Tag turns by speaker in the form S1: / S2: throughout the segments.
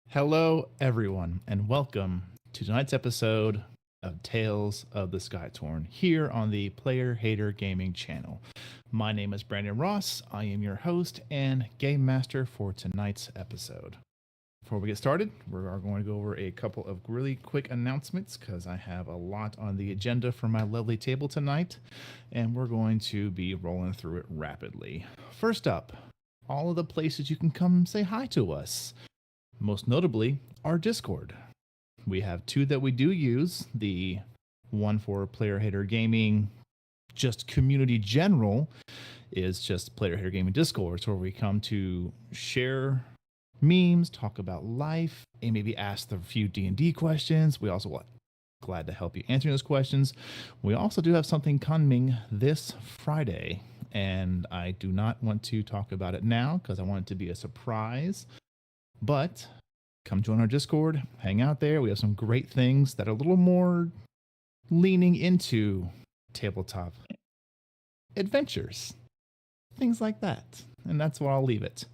S1: Hello, everyone, and welcome to tonight's episode of Tales of the Skytorn here on the Player Hater Gaming channel. My name is Brandon Ross. I am your host and game master for tonight's episode. Before we get started, we are going to go over a couple of really quick announcements because I have a lot on the agenda for my lovely table tonight, and we're going to be rolling through it rapidly. First up, all of the places you can come say hi to us. Most notably, our Discord. We have two that we do use. The one for Player Hater Gaming, just community general, is just Player Hater Gaming Discord. It's where we come to share memes, talk about life, and maybe ask a few D&D questions. We also glad to help you answering those questions. We also do have something coming this Friday, and I do not want to talk about it now because I want it to be a surprise. But come join our Discord, hang out there. We have some great things that are a little more leaning into tabletop adventures, things like that. And that's where I'll leave it.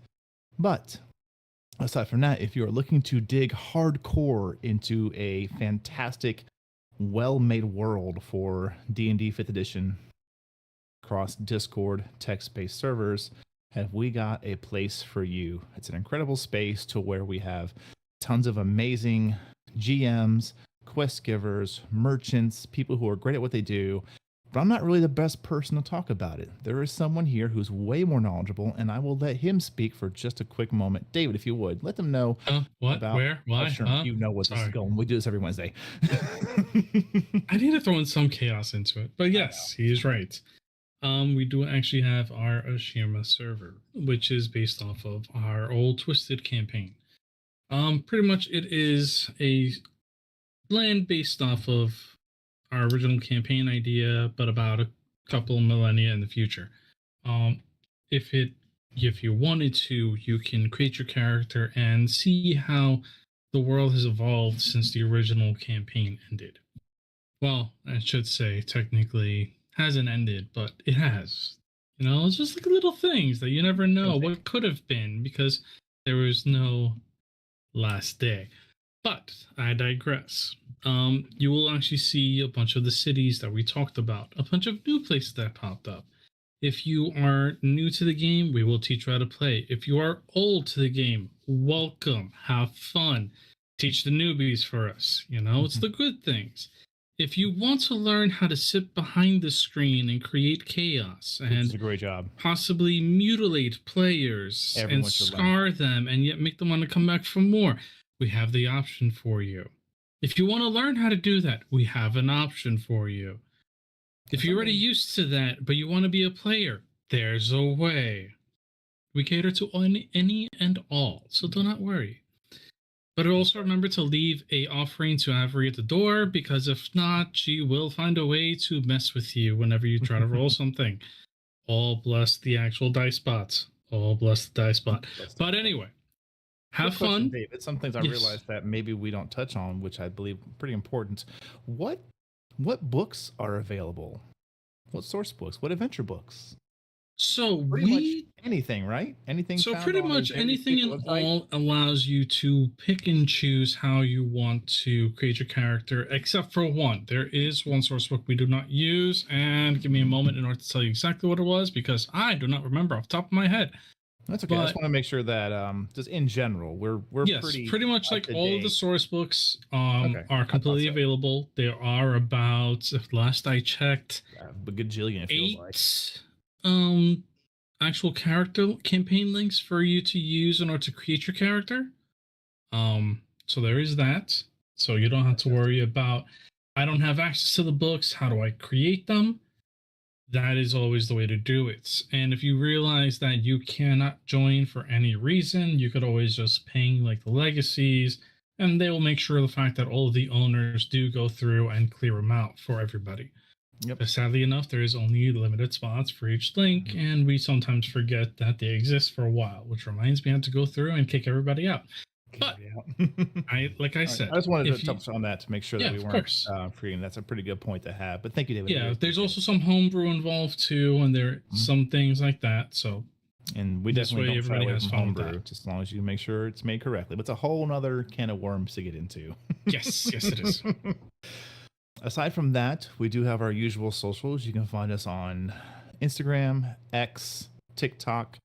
S1: But aside from that, if you are looking to dig hardcore into a fantastic, well-made world for D&D 5th edition across Discord text-based servers, have we got a place for you. It's an incredible space to where we have tons of amazing GMs, quest givers, merchants, people who are great at what they do, but I'm not really the best person to talk about it. There is someone here who's way more knowledgeable, and I will let him speak for just a quick moment. David, if you would, let them know
S2: what,
S1: about,
S2: where, why,
S1: sure, you know what this is going. We do this every Wednesday.
S2: I need to throw in some chaos into it, but yes, he is right. We do actually have our Oshima server, which is based off of our old Twisted campaign. Pretty much it is a land based off of our original campaign idea, but about a couple millennia in the future. If you wanted to, you can create your character and see how the world has evolved since the original campaign ended. Well, I should say technically hasn't ended, but it has. You know, it's just like little things that you never know what could have been because there was no last day. But I digress. You will actually see a bunch of the cities that we talked about, a bunch of new places that popped up. If you are new to the game, we will teach you how to play. If you are old to the game, welcome, have fun, teach the newbies for us. You know, it's the good things. If you want to learn how to sit behind the screen and create chaos and
S1: a great job,
S2: possibly mutilate players and scar them and yet make them want to come back for more, we have the option for you. If you want to learn how to do that, we have an option for you. If you're already used to that, but you want to be a player, there's a way. We cater to any and all, so do not worry. But also remember to leave a offering to Avery at the door, because if not, she will find a way to mess with you whenever you try to roll something. All bless the actual dice bots. All bless the dice bot. But anyway, have fun.
S1: David, some things I realized that maybe we don't touch on, which I believe pretty important. What books are available? What source books? What adventure books?
S2: So
S1: pretty much anything, right? Anything.
S2: So pretty much anything and all allows you to pick and choose how you want to create your character, except for one. There is one source book we do not use, and give me a moment in order to tell you exactly what it was, because I do not remember off the top of my head.
S1: That's okay. I just want to make sure that just in general, we're
S2: pretty much like all of the source books are completely available. There are about, last I checked,
S1: a gajillion.
S2: 8 actual character campaign links for you to use in order to create your character. So there is that. So you don't have to worry about, I don't have access to the books, how do I create them? That is always the way to do it. And if you realize that you cannot join for any reason, you could always just ping like the legacies, and they will make sure the fact that all of the owners do go through and clear them out for everybody. Yep. But sadly enough, there is only limited spots for each link, and we sometimes forget that they exist for a while, which reminds me I have to go through and kick everybody out. But I said,
S1: I just wanted to touch on that to make sure that we weren't forgetting. That's a pretty good point to have. But thank you, David.
S2: Yeah, there's also some homebrew involved too, and there are some things like that. So
S1: And we
S2: This
S1: definitely
S2: way
S1: don't shy
S2: everybody
S1: away
S2: has
S1: from
S2: fun with
S1: homebrew,
S2: that.
S1: just as long as you make sure it's made correctly. But it's a whole nother can of worms to get into.
S2: Yes, yes, it is.
S1: Aside from that, we do have our usual socials. You can find us on Instagram, X, TikTok,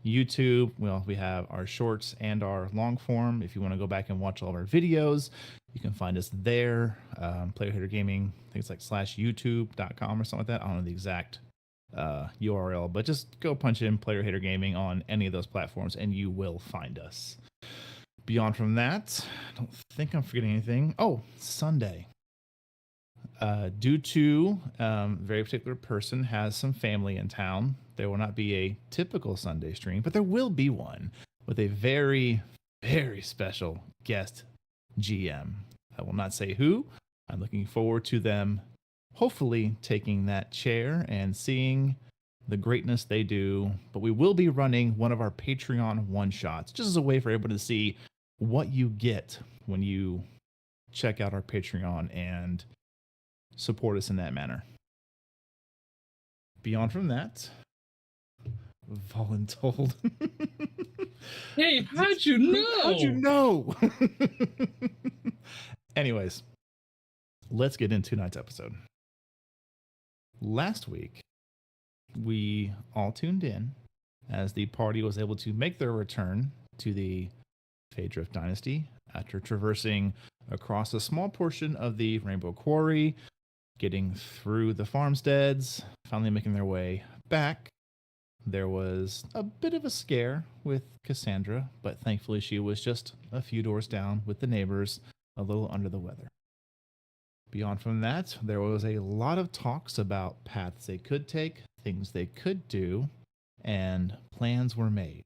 S1: YouTube. Well, we have our shorts and our long form. If you want to go back and watch all of our videos, you can find us there. Player Hater Gaming, I think it's like /youtube.com or something like that. I don't know the exact URL, but just go punch in Player Hater Gaming on any of those platforms and you will find us. Beyond from that, I don't think I'm forgetting anything. Oh, Sunday. Due to very particular person has some family in town, there will not be a typical Sunday stream, but there will be one with a very, very special guest GM. I will not say who. I'm looking forward to them hopefully taking that chair and seeing the greatness they do. But we will be running one of our Patreon one-shots, just as a way for everybody to see what you get when you check out our Patreon and support us in that manner. Beyond from that, voluntold.
S2: Hey, how'd you know?
S1: How'd you know? Anyways, let's get into tonight's episode. Last week, we all tuned in as the party was able to make their return to the Phaedrift Dynasty after traversing across a small portion of the Rainbow Quarry, getting through the farmsteads, finally making their way back. There was a bit of a scare with Cassandra, but thankfully she was just a few doors down with the neighbors, a little under the weather. Beyond from that, there was a lot of talks about paths they could take, things they could do, and plans were made.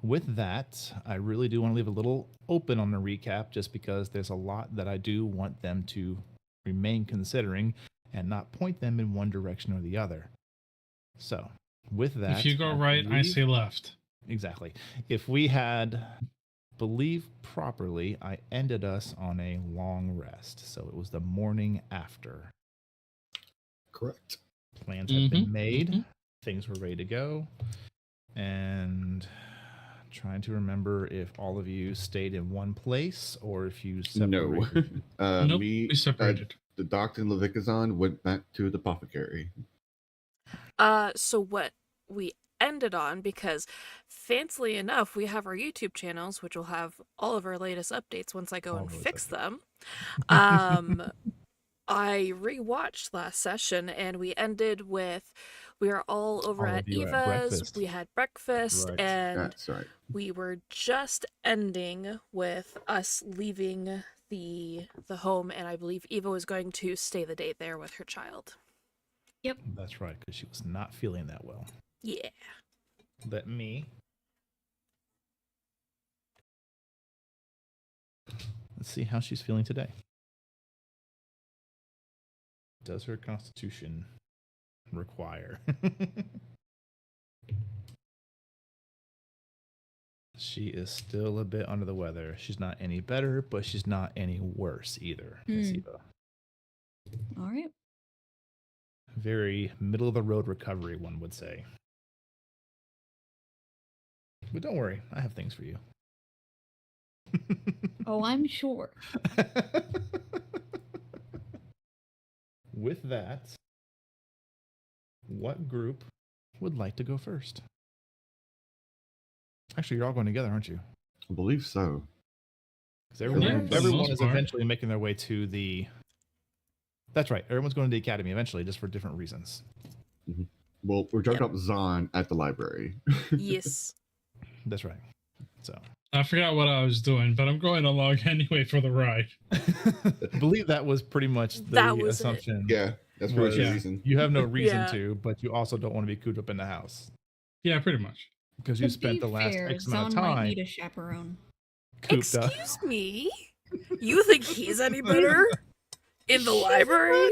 S1: With that, I really do want to leave a little open on the recap just because there's a lot that I do want them to remain considering and not point them in one direction or the other. So, with that,
S2: If you go right, I say left.
S1: Exactly. If we had believed properly, I ended us on a long rest. So it was the morning after.
S3: Correct.
S1: Plans had been made. Things were ready to go. And trying to remember if all of you stayed in one place or if you separated.
S3: No.
S2: Nope, we separated.
S3: The doctor and Levikazan went back to the apothecary.
S4: So what we ended on, because fancily enough, we have our YouTube channels, which will have all of our latest updates once I go and fix them. I rewatched last session and we ended with we are all over at Eva's. We had breakfast and
S3: That's right.
S4: we were just ending with us leaving the home, and I believe Eva was going to stay the day there with her child.
S5: Yep.
S1: That's right, because she was not feeling that well.
S4: Yeah.
S1: Let me. Let's see how she's feeling today. Does her constitution require? She is still a bit under the weather. She's not any better, but she's not any worse either. Eva.
S5: All right.
S1: Very middle of the road recovery, one would say. But don't worry, I have things for you.
S5: Oh, I'm sure.
S1: With that, what group would like to go first? Actually, you're all going together, aren't you?
S3: I believe so.
S1: Because everyone is
S2: part.
S1: eventually making their way to the... That's right. Everyone's going to the academy eventually, just for different reasons.
S3: Mm-hmm. Well, we're dropping off Zahn at the library.
S4: Yes.
S1: That's right. So
S2: I forgot what I was doing, but I'm going along anyway for the ride.
S1: I believe that was pretty much the assumption.
S3: Yeah, that's pretty much the
S1: Yeah.
S3: reason.
S1: You have no reason
S4: Yeah.
S1: to, but you also don't want to be cooped up in the house.
S2: Yeah, pretty much.
S1: Because you
S5: To
S1: spent
S5: be
S1: the last
S5: fair,
S1: X amount of
S5: Zahn might
S1: time
S5: need a chaperone.
S1: cooped up.
S4: Excuse me? You think he's any better in the library?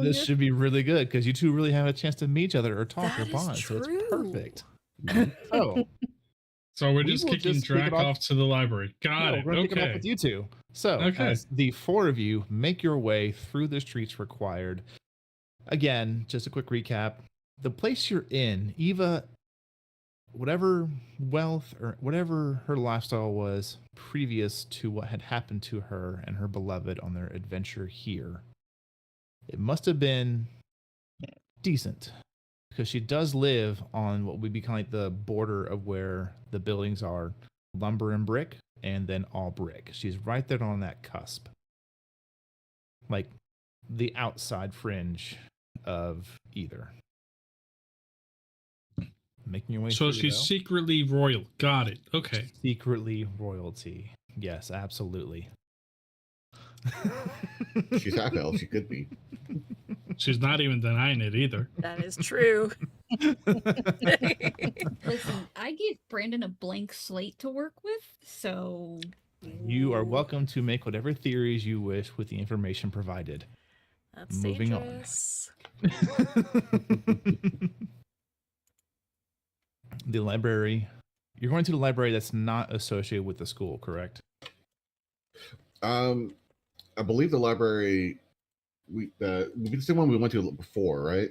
S1: This should be really good because you two really have a chance to meet each other or talk
S4: That
S1: or
S4: is
S1: bond. So it's
S4: true.
S1: perfect. So
S2: So we're
S1: We
S2: just
S1: will
S2: kicking
S1: just kick it
S2: Drac
S1: off-
S2: off to the library. Got
S1: no,
S2: it.
S1: we're going to pick it up
S2: Okay.
S1: with you two. So
S2: Okay.
S1: as the four of you make your way through the streets required, again, just a quick recap. The place you're in, Eva, whatever wealth or whatever her lifestyle was previous to what had happened to her and her beloved on their adventure here, it must have been decent, because she does live on what would be kind of like the border of where the buildings are lumber and brick, and then all brick. She's right there on that cusp, like the outside fringe of either. Making your way
S2: So
S1: through,
S2: she's
S1: though.
S2: secretly royal. Got it. Okay.
S1: Secretly royalty. Yes, absolutely.
S3: She's half elf. She could be.
S2: She's not even denying it either.
S4: That is true.
S5: Listen, I gave Brandon a blank slate to work with, so
S1: You are welcome to make whatever theories you wish with the information provided.
S4: That's
S1: Moving on.
S4: dangerous.
S1: The library. You're going to the library that's not associated with the school, correct?
S3: I believe the library the same one we went to before, right?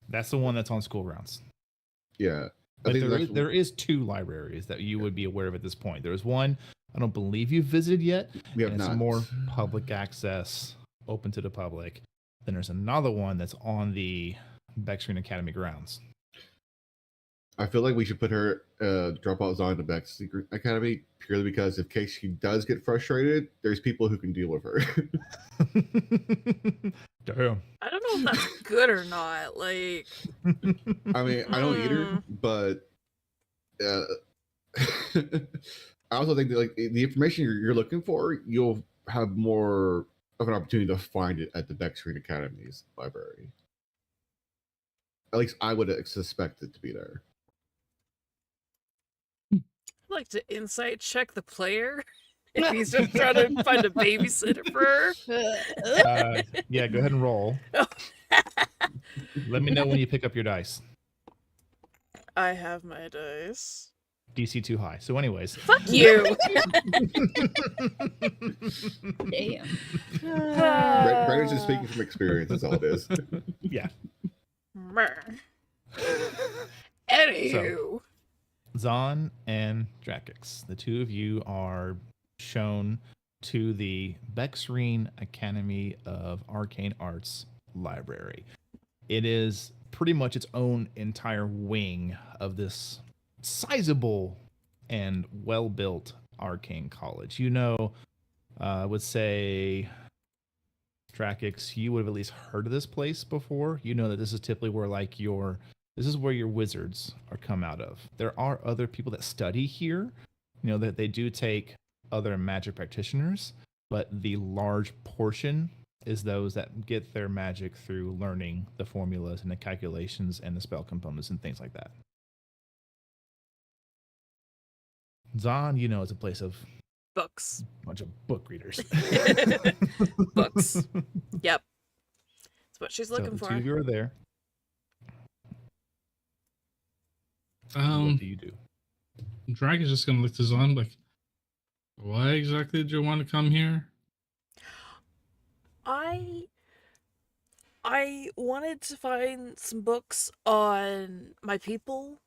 S1: That's the one that's on school grounds.
S3: Yeah. I
S1: But
S3: think
S1: there is two libraries that you would be aware of at this point. There's one I don't believe you've visited yet.
S3: we have
S1: And it's
S3: not.
S1: more public access, open to the public. Then there's another one that's on the Backscreen Academy grounds.
S3: I feel like we should put her drop out Zon in the back secret academy purely because in case she does get frustrated, there's people who can deal with her.
S1: Damn.
S4: I don't know if that's good or not. Like,
S3: I mean, I don't either, but I also think that like the information you're looking for, you'll have more of an opportunity to find it at the Backscreen Academy's library. At least I would suspect it to be there.
S4: I'd like to insight check the player if he's just trying to find a babysitter for her.
S1: Yeah, go ahead and roll. Let me know when you pick up your dice.
S4: I have my dice.
S1: DC too high. So anyways.
S4: Fuck you.
S5: damn.
S3: Brandon's just speaking from experience, that's all it is.
S1: Yeah.
S4: Anywho.
S1: Zon and Drakix, the two of you are shown to the Backscreen Academy of Arcane Arts library. It is pretty much its own entire wing of this sizable and well-built arcane college. You know, I would say, Drakix, you would have at least heard of this place before. You know that this is typically where this is where your wizards are come out of. There are other people that study here, you know, that they do take other magic practitioners, but the large portion is those that get their magic through learning the formulas and the calculations and the spell components and things like that. Zon, you know, is a place of
S4: Books.
S1: a bunch of book readers.
S4: Books. Yep. That's what she's looking
S1: so the
S4: for.
S1: two of you are there. What do you do?
S2: Drag is just gonna look to Zon like, why exactly did you want to come here?
S4: I wanted to find some books on my people,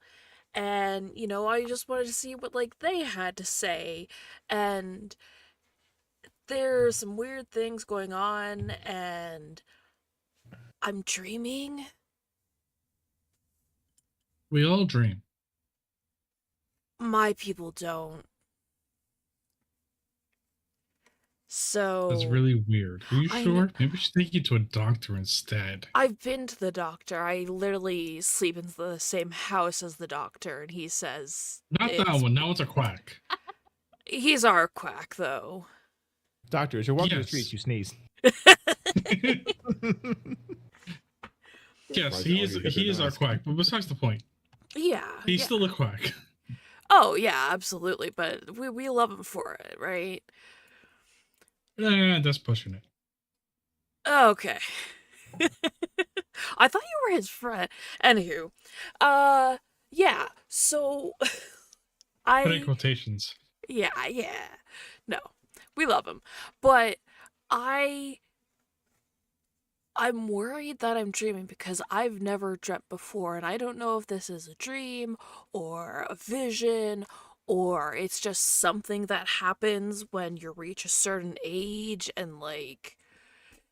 S4: and you know, I just wanted to see what like they had to say, and there's some weird things going on, and I'm dreaming.
S2: We all dream.
S4: My people don't. So
S2: That's really weird. Are you
S4: I
S2: sure?
S4: know.
S2: Maybe we should take you to a doctor instead.
S4: I've been to the doctor. I literally sleep in the same house as the doctor, and he says
S2: Not that one. That one's a quack.
S4: he's our quack, though.
S1: Doctor, as you're walking the
S2: Yes.
S1: streets, you sneeze.
S2: Yes,
S3: Right,
S2: he
S3: all
S2: is.
S3: you get
S2: He
S3: to
S2: is our
S3: ask.
S2: quack. But besides the point,
S4: Yeah.
S2: he's
S4: yeah.
S2: still a quack.
S4: Oh, yeah, absolutely. But we love him for it, right?
S2: That's pushing it.
S4: Okay. I thought you were his friend. Anywho, yeah. So
S2: Put in
S4: I
S2: quotations.
S4: yeah. No, we love him, but I'm worried that I'm dreaming because I've never dreamt before, and I don't know if this is a dream or a vision or it's just something that happens when you reach a certain age and like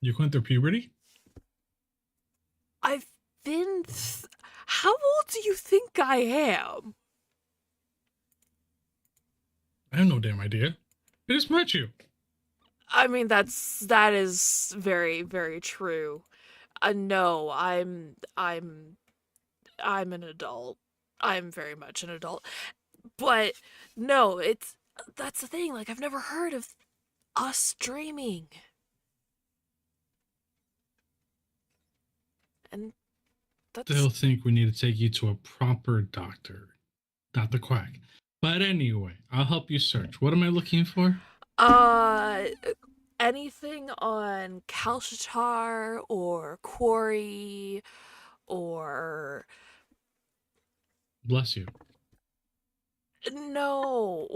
S2: You went through puberty?
S4: I've been how old do you think I am?
S2: I have no damn idea. I just met you.
S4: I mean that is very, very true. No, I'm an adult. I'm very much an adult. But no, that's the thing. Like I've never heard of us dreaming. And
S2: They'll
S4: that's
S2: think we need to take you to a proper doctor, not the quack. But anyway, I'll help you search. What am I looking for?
S4: anything on Calcitar or Quarry or
S2: Bless you.
S4: no.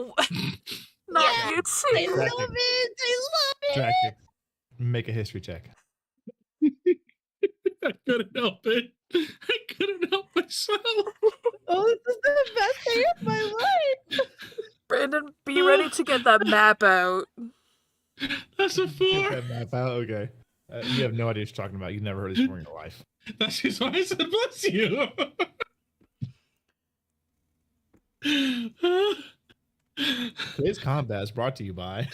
S4: Not
S5: Yeah,
S4: you
S5: I
S4: too.
S5: love it. I love it.
S1: Distracting. Make a history check.
S2: I couldn't help it. I couldn't help myself.
S6: Oh, this is the best day of my life.
S4: Brandon, be ready to get that map out.
S2: That's a
S1: Get
S2: 4.
S1: that map out. Okay. You have no idea what you're talking about. You've never heard this before in your life.
S2: That's just why I said bless you.
S1: Today's combat is brought to you by.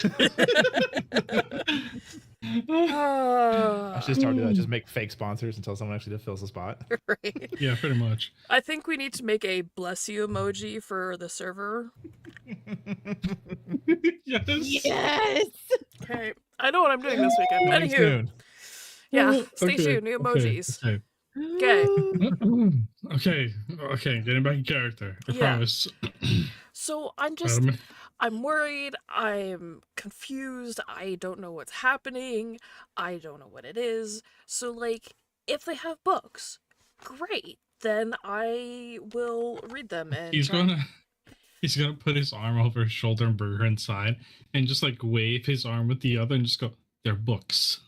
S1: I should start doing that. Just make fake sponsors until someone actually fills the spot.
S4: Right.
S2: Yeah, pretty much.
S4: I think we need to make a bless you emoji for the server.
S2: Yes.
S6: Yes.
S4: Okay. I know what I'm doing this weekend.
S1: Coming
S4: Anywho.
S1: soon.
S4: Yeah, stay
S2: Okay,
S4: tuned. New emojis.
S2: Okay. Okay. Okay. Getting back in character. I
S4: Yeah.
S2: promise.
S4: So I'm worried, I'm confused, I don't know what's happening, I don't know what it is. So like, if they have books, great. Then I will read them and
S2: He's gonna put his arm over his shoulder and bring her inside and just like wave his arm with the other and just go, they're books.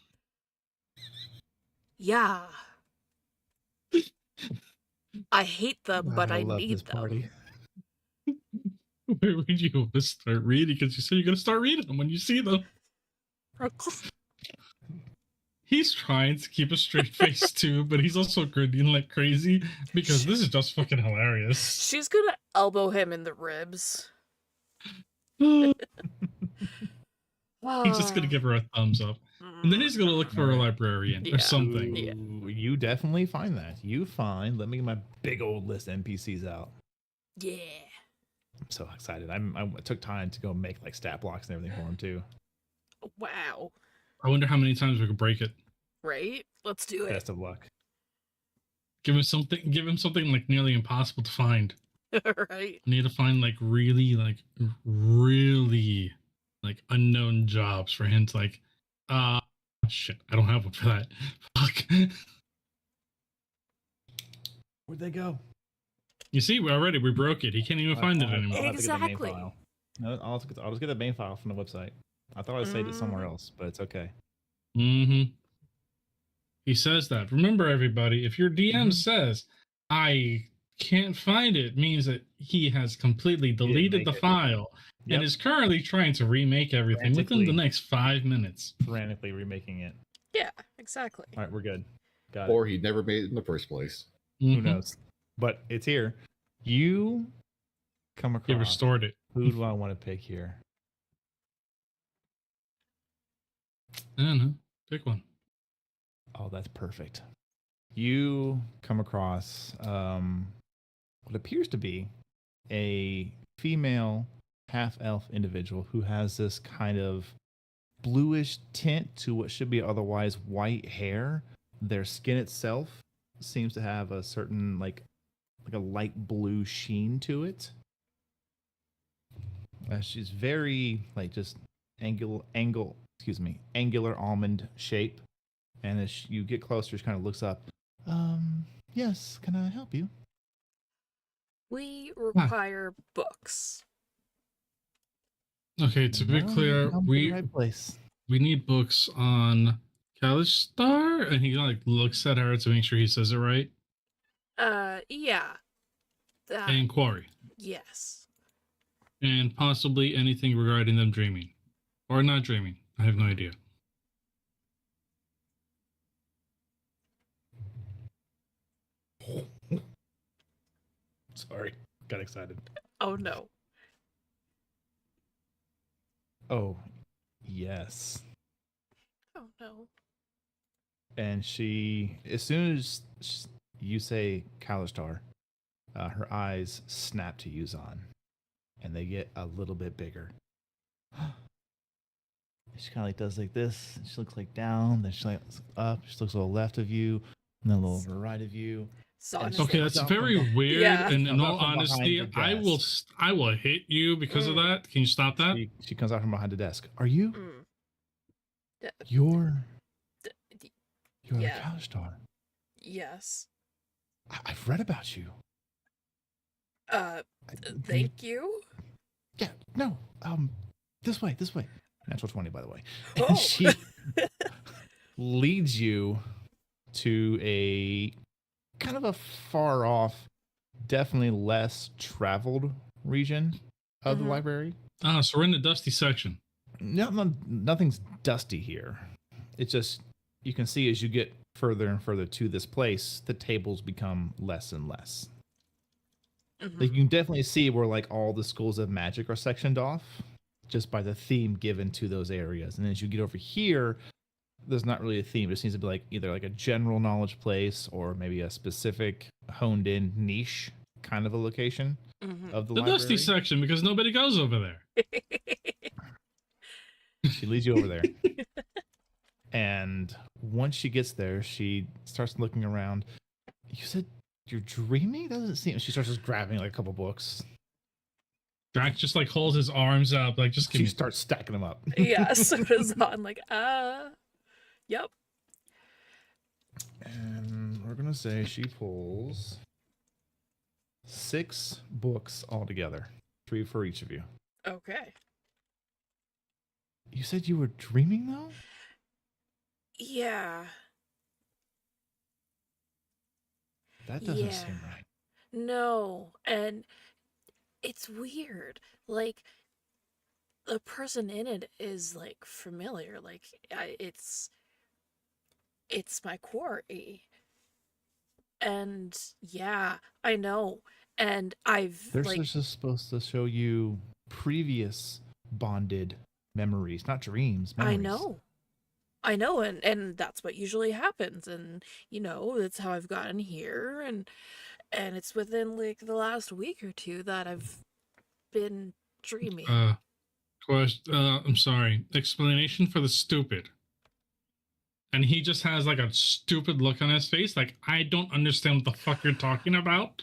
S4: Yeah. I hate them, but I
S1: love
S4: need
S1: this
S4: them.
S1: party.
S2: Where would you start reading? Because you said you're gonna start reading them when you see them. He's trying to keep a straight face too, but he's also grinning like crazy because this is just fucking hilarious.
S4: She's gonna elbow him in the ribs.
S2: He's just gonna give her a thumbs up. And then he's gonna look for a librarian
S4: Yeah.
S2: or something.
S4: Yeah.
S1: Ooh, you definitely find that. Let me get my big old list of NPCs out.
S4: Yeah.
S1: I'm so excited. I took time to go make like stat blocks and everything for him too.
S4: Wow.
S2: I wonder how many times we could break it.
S4: Right? Let's do it.
S1: Best of luck.
S2: Give him something like nearly impossible to find.
S4: Right?
S2: I need to find like really unknown jobs for him to like shit, I don't have one for that. Fuck.
S1: Where'd they go?
S2: You see, we broke it. He can't even find it anymore.
S1: I'll have to get the main
S4: Exactly.
S1: file. No, I'll just get the main file from the website. I thought I saved it somewhere else, but it's okay.
S2: Mm-hmm. He says that. Remember, everybody, if your DM says, I can't find it, means that he has completely deleted the file and is currently trying to remake everything within the next 5 minutes.
S1: Frantically remaking it.
S4: Yeah, exactly.
S1: All right, we're good. Got
S3: Or he never made it in the first place.
S1: it. Who
S2: Mhm.
S1: knows? But it's here. You come
S2: He
S1: across.
S2: restored it.
S1: Who do I want to pick here?
S2: I don't know. Pick one.
S1: Oh, that's perfect. You come across what appears to be a female half-elf individual who has this kind of bluish tint to what should be otherwise white hair. Their skin itself seems to have a certain like a light blue sheen to it. She's very like just angular almond shape. And as you get closer, she kind of looks up. Yes, can I help you?
S4: We require books.
S2: Okay, to be
S1: Well,
S2: clear,
S1: you come to the right place.
S2: we need books on Kalistar? And he like looks at her to make sure he says it right.
S4: Yeah.
S2: And Quarry.
S4: Yes.
S2: And possibly anything regarding them dreaming. Or not dreaming. I have no idea.
S1: Sorry, got excited.
S4: Oh no.
S1: Oh, yes.
S4: Oh no.
S1: And she, as soon as you say Kalistar, her eyes snap to you, Zahn, and they get a little bit bigger. She kind of like does like this. She looks like down, then she looks up. She looks a little left of you, and then a little to the right of you.
S4: Zahn is
S2: Okay,
S4: like,
S2: that's very weird.
S4: Yeah.
S2: And in
S1: Comes
S2: all
S1: out from behind
S2: honesty,
S1: the
S2: I will hit you because of that. Can you stop that?
S1: She comes out from behind the desk. Are you?
S4: D-
S1: You're
S4: d-
S1: a
S4: yeah.
S1: Kalistar.
S4: Yes.
S1: I've read about you.
S4: Thank you.
S1: Yeah, no. This way. Natural 20, by the way.
S4: Oh.
S1: And she leads you to a kind of a far off, definitely less traveled region of the library.
S2: Ah, so we're in the dusty section.
S1: Nothing's dusty here. It's just, you can see as you get further and further to this place, the tables become less and less. Like, you can definitely see where like all the schools of magic are sectioned off just by the theme given to those areas. And as you get over here, there's not really a theme. It seems to be like either like a general knowledge place or maybe a specific honed in niche kind of a location of the library.
S2: Dusty section, because nobody goes over there.
S1: She leads you over there. And once she gets there, she starts looking around. You said you're dreaming? Doesn't seem. She starts just grabbing like a couple books.
S2: Drax just like holds his arms up, like just give
S1: She
S2: me.
S1: starts stacking them up.
S4: Yeah, so does Zahn. Like, yep.
S1: And we're gonna say she pulls 6 books altogether, 3 for each of you.
S4: Okay.
S1: You said you were dreaming though?
S4: Yeah.
S1: That doesn't
S4: Yeah.
S1: seem right.
S4: No, and it's weird. Like, the person in it is like familiar. Like, it's my quarry. And yeah, I know. And I've
S1: They're
S4: like,
S1: just supposed to show you previous bonded memories, not dreams. Memories.
S4: I know, and that's what usually happens. And that's how I've gotten here. And it's within like the last week or two that I've been dreaming.
S2: I'm sorry. Explanation for the stupid. And he just has like a stupid look on his face, like I don't understand what the fuck you're talking about.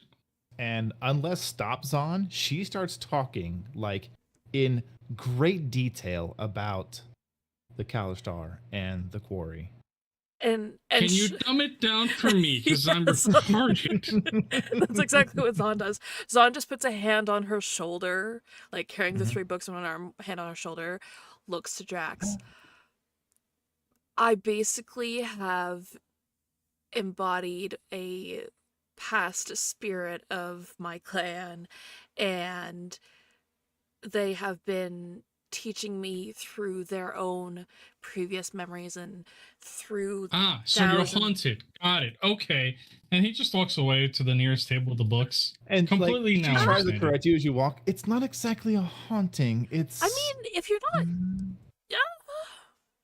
S1: And unless stops on, she starts talking like in great detail about the Kalistar and the quarry.
S4: And
S2: can you dumb it down for me? Because I'm
S4: Yes.
S2: retarded.
S4: That's exactly what Zahn does. Zahn just puts a hand on her shoulder, like carrying the 3 books on one hand on her shoulder, looks to Drax. I basically have embodied a past spirit of my clan, and they have been teaching me through their own previous memories and through
S2: So you're haunted. Got it. Okay. And he just walks away to the nearest table with the books.
S1: And
S2: completely
S1: like,
S2: now.
S1: she tries to correct you as you walk. It's not exactly a haunting. It's.
S4: I mean, if you're not,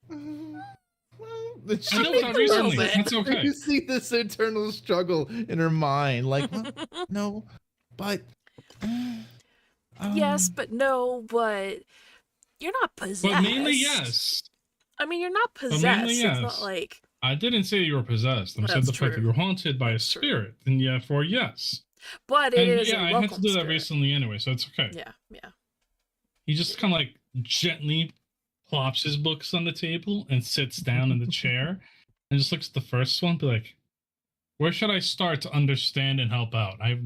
S1: Well,
S2: I know without recently. That's okay.
S1: You see this internal struggle in her mind, like, well, no, but
S4: yes, but no, but you're not possessed.
S2: But mainly yes.
S4: I mean, you're not possessed.
S2: Mainly,
S4: yes. It's not like.
S2: I didn't say you were possessed. I said the fact that you're haunted by a spirit, and therefore yes.
S4: But it is.
S2: Yeah, I had to do that recently anyway, so it's okay.
S4: Yeah.
S2: He just kind of like gently plops his books on the table and sits down in the chair and just looks at the first one, be like, where should I start to understand and help out? I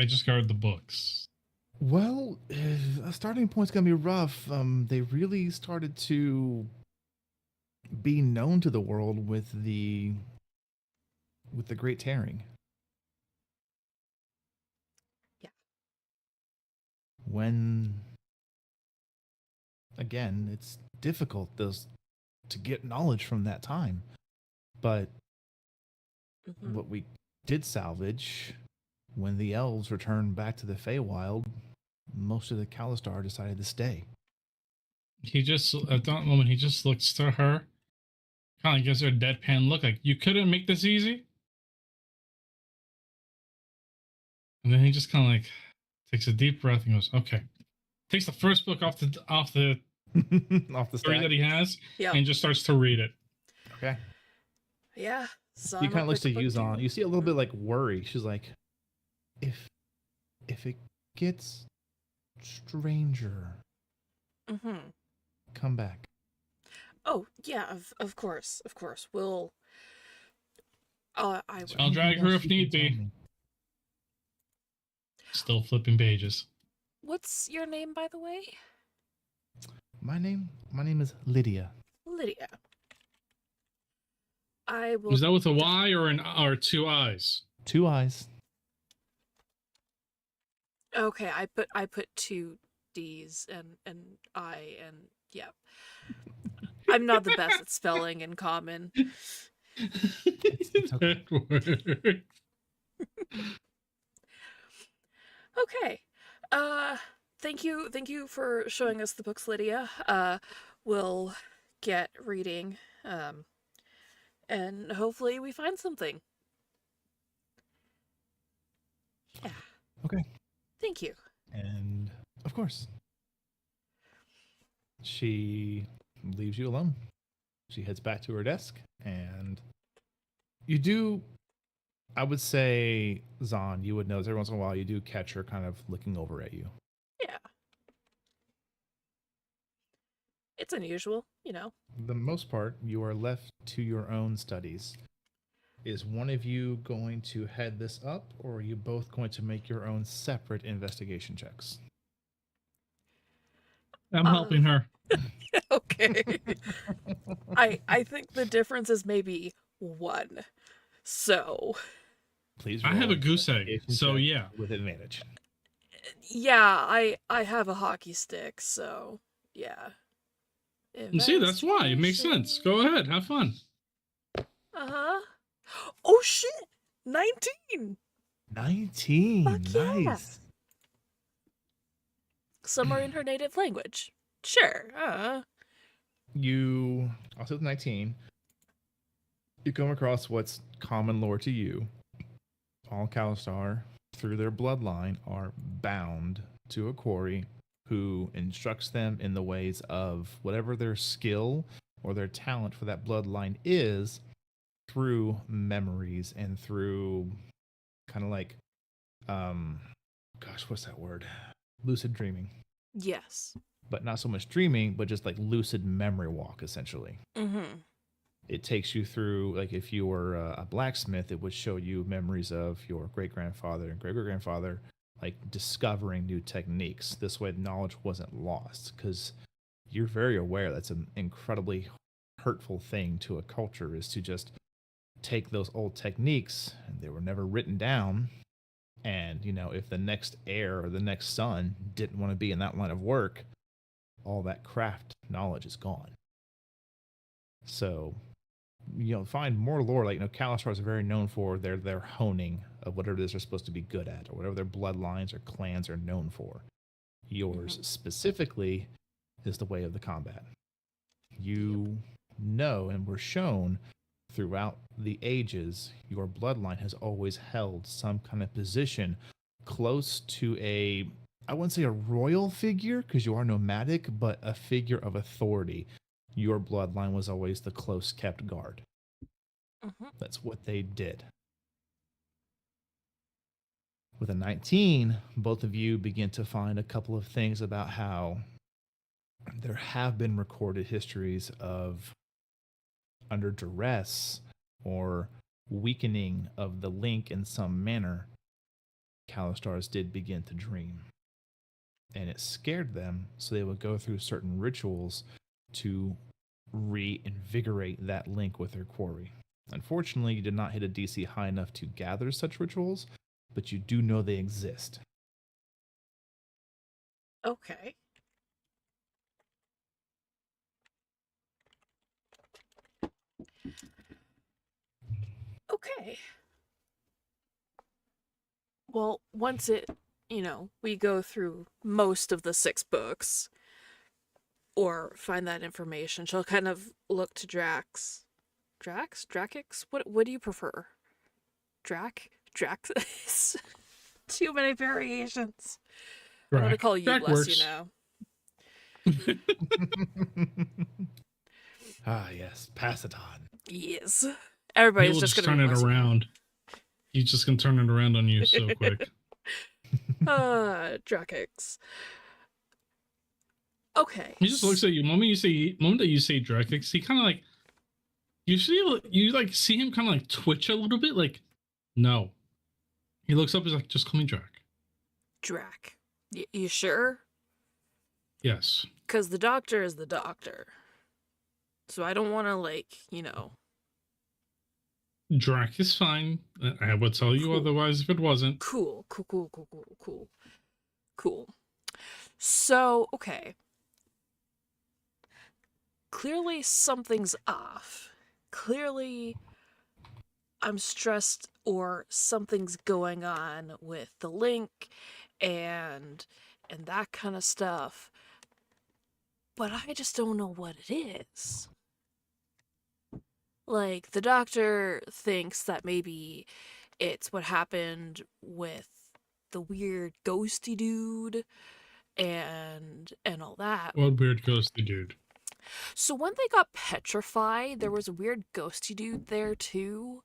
S2: just got the books.
S1: Well, a starting point's gonna be rough. They really started to be known to the world with the Great Tearing.
S4: Yeah.
S1: When again, it's difficult to get knowledge from that time. But
S4: Mhm.
S1: what we did salvage, when the elves returned back to the Feywild, most of the Kalistar decided to stay.
S2: He just, at that moment, he just looks to her, kind of gives her a deadpan look like, you couldn't make this easy? And then he just kind of like takes a deep breath and goes, okay. Takes the first book off the
S1: Off the
S2: three
S1: stack.
S2: that he has
S4: Yeah.
S2: and just starts to read it.
S1: Okay.
S4: Yeah. So
S1: He kind of looks to Yuzon. You see a little bit like worry. She's like, if it gets stranger,
S4: Mm-hmm.
S1: come back.
S4: Oh yeah, of course. We'll. I will.
S2: I'll drag her if
S1: You can
S2: need
S1: tell
S2: be.
S1: me.
S2: Still flipping pages.
S4: What's your name, by the way?
S1: My name is Lydia.
S4: Lydia. I will.
S2: Is that with a Y or two I's?
S1: 2 eyes.
S4: Okay, I put 2 D's and I and yeah. I'm not the best at spelling in common.
S1: It's okay.
S2: That word.
S4: Okay. Thank you for showing us the books, Lydia. We'll get reading. And hopefully we find something. Yeah.
S1: Okay.
S4: Thank you.
S1: And of course, she leaves you alone. She heads back to her desk, and you do, I would say, Zahn, you would notice every once in a while you do catch her kind of looking over at you.
S4: Yeah. It's unusual, you know.
S1: For the most part, you are left to your own studies. Is one of you going to head this up, or are you both going to make your own separate investigation checks?
S2: I'm helping her.
S4: Okay. I think the difference is maybe 1. So,
S1: Please
S2: I have
S1: roll
S2: a goose egg,
S1: investigation
S2: so
S1: check
S2: yeah.
S1: with advantage.
S4: yeah, I have a hockey stick, so yeah.
S2: See, that's why. It makes sense. Go ahead. Have fun.
S4: Uh-huh. Oh shit! 19!
S1: 19.
S4: Fuck yeah.
S1: Nice.
S4: Some are in her native language. Sure.
S1: You also with 19. You come across what's common lore to you. All Kalistar, through their bloodline, are bound to a quarry who instructs them in the ways of whatever their skill or their talent for that bloodline is, through memories and through kind of like gosh, what's that word? Lucid dreaming.
S4: Yes.
S1: But not so much dreaming, but just like lucid memory walk, essentially.
S4: Mm-hmm.
S1: It takes you through, like if you were a blacksmith, it would show you memories of your great-grandfather and great-great-grandfather, like discovering new techniques. This way, knowledge wasn't lost, because you're very aware that's an incredibly hurtful thing to a culture, is to just take those old techniques, and they were never written down. And, you know, if the next heir or the next son didn't want to be in that line of work, all that craft knowledge is gone. So, you know, find more lore. Like, you know, Kalistar is very known for their honing of whatever it is they're supposed to be good at, or whatever their bloodlines or clans are known for. Yours specifically is the way of the combat. You know and were shown throughout the ages, your bloodline has always held some kind of position close to a, I wouldn't say a royal figure, because you are nomadic, but a figure of authority. Your bloodline was always the close kept guard.
S4: Mm-hmm.
S1: That's what they did. With a 19, both of you begin to find a couple of things about how there have been recorded histories of, under duress or weakening of the link in some manner, Kalistars did begin to dream. And it scared them, so they would go through certain rituals to reinvigorate that link with her quarry. Unfortunately, you did not hit a DC high enough to gather such rituals, but you do know they exist.
S4: Okay. Okay. Well, once we go through most of the 6 books or find that information, she'll kind of look to Drax. Drakix? What do you prefer? Drax? Too many variations. I'm gonna call you
S2: Drac
S4: Bless
S2: works.
S4: you now.
S1: Ah, yes. Pass it on.
S4: Yes. Everybody's
S2: He'll
S4: just gonna
S2: turn
S4: be
S2: it
S4: Bless you now.
S2: around. He's just gonna turn it around on you so quick.
S4: Drakix. Okay.
S2: He just looks at you. The moment that you say Drakix, he kind of like you see him kind of like twitch a little bit. Like, no. He looks up. He's like, just call me Drac.
S4: Drac. You sure?
S2: Yes.
S4: Because the doctor is the doctor. So I don't want to,
S2: Drac is fine. I would tell you
S4: Cool.
S2: otherwise if it wasn't.
S4: Cool. So, okay. Clearly something's off. Clearly I'm stressed or something's going on with the link and that kind of stuff. But I just don't know what it is. Like, the doctor thinks that maybe it's what happened with the weird ghosty dude and all that.
S2: What weird ghosty dude?
S4: So when they got petrified, there was a weird ghosty dude there too.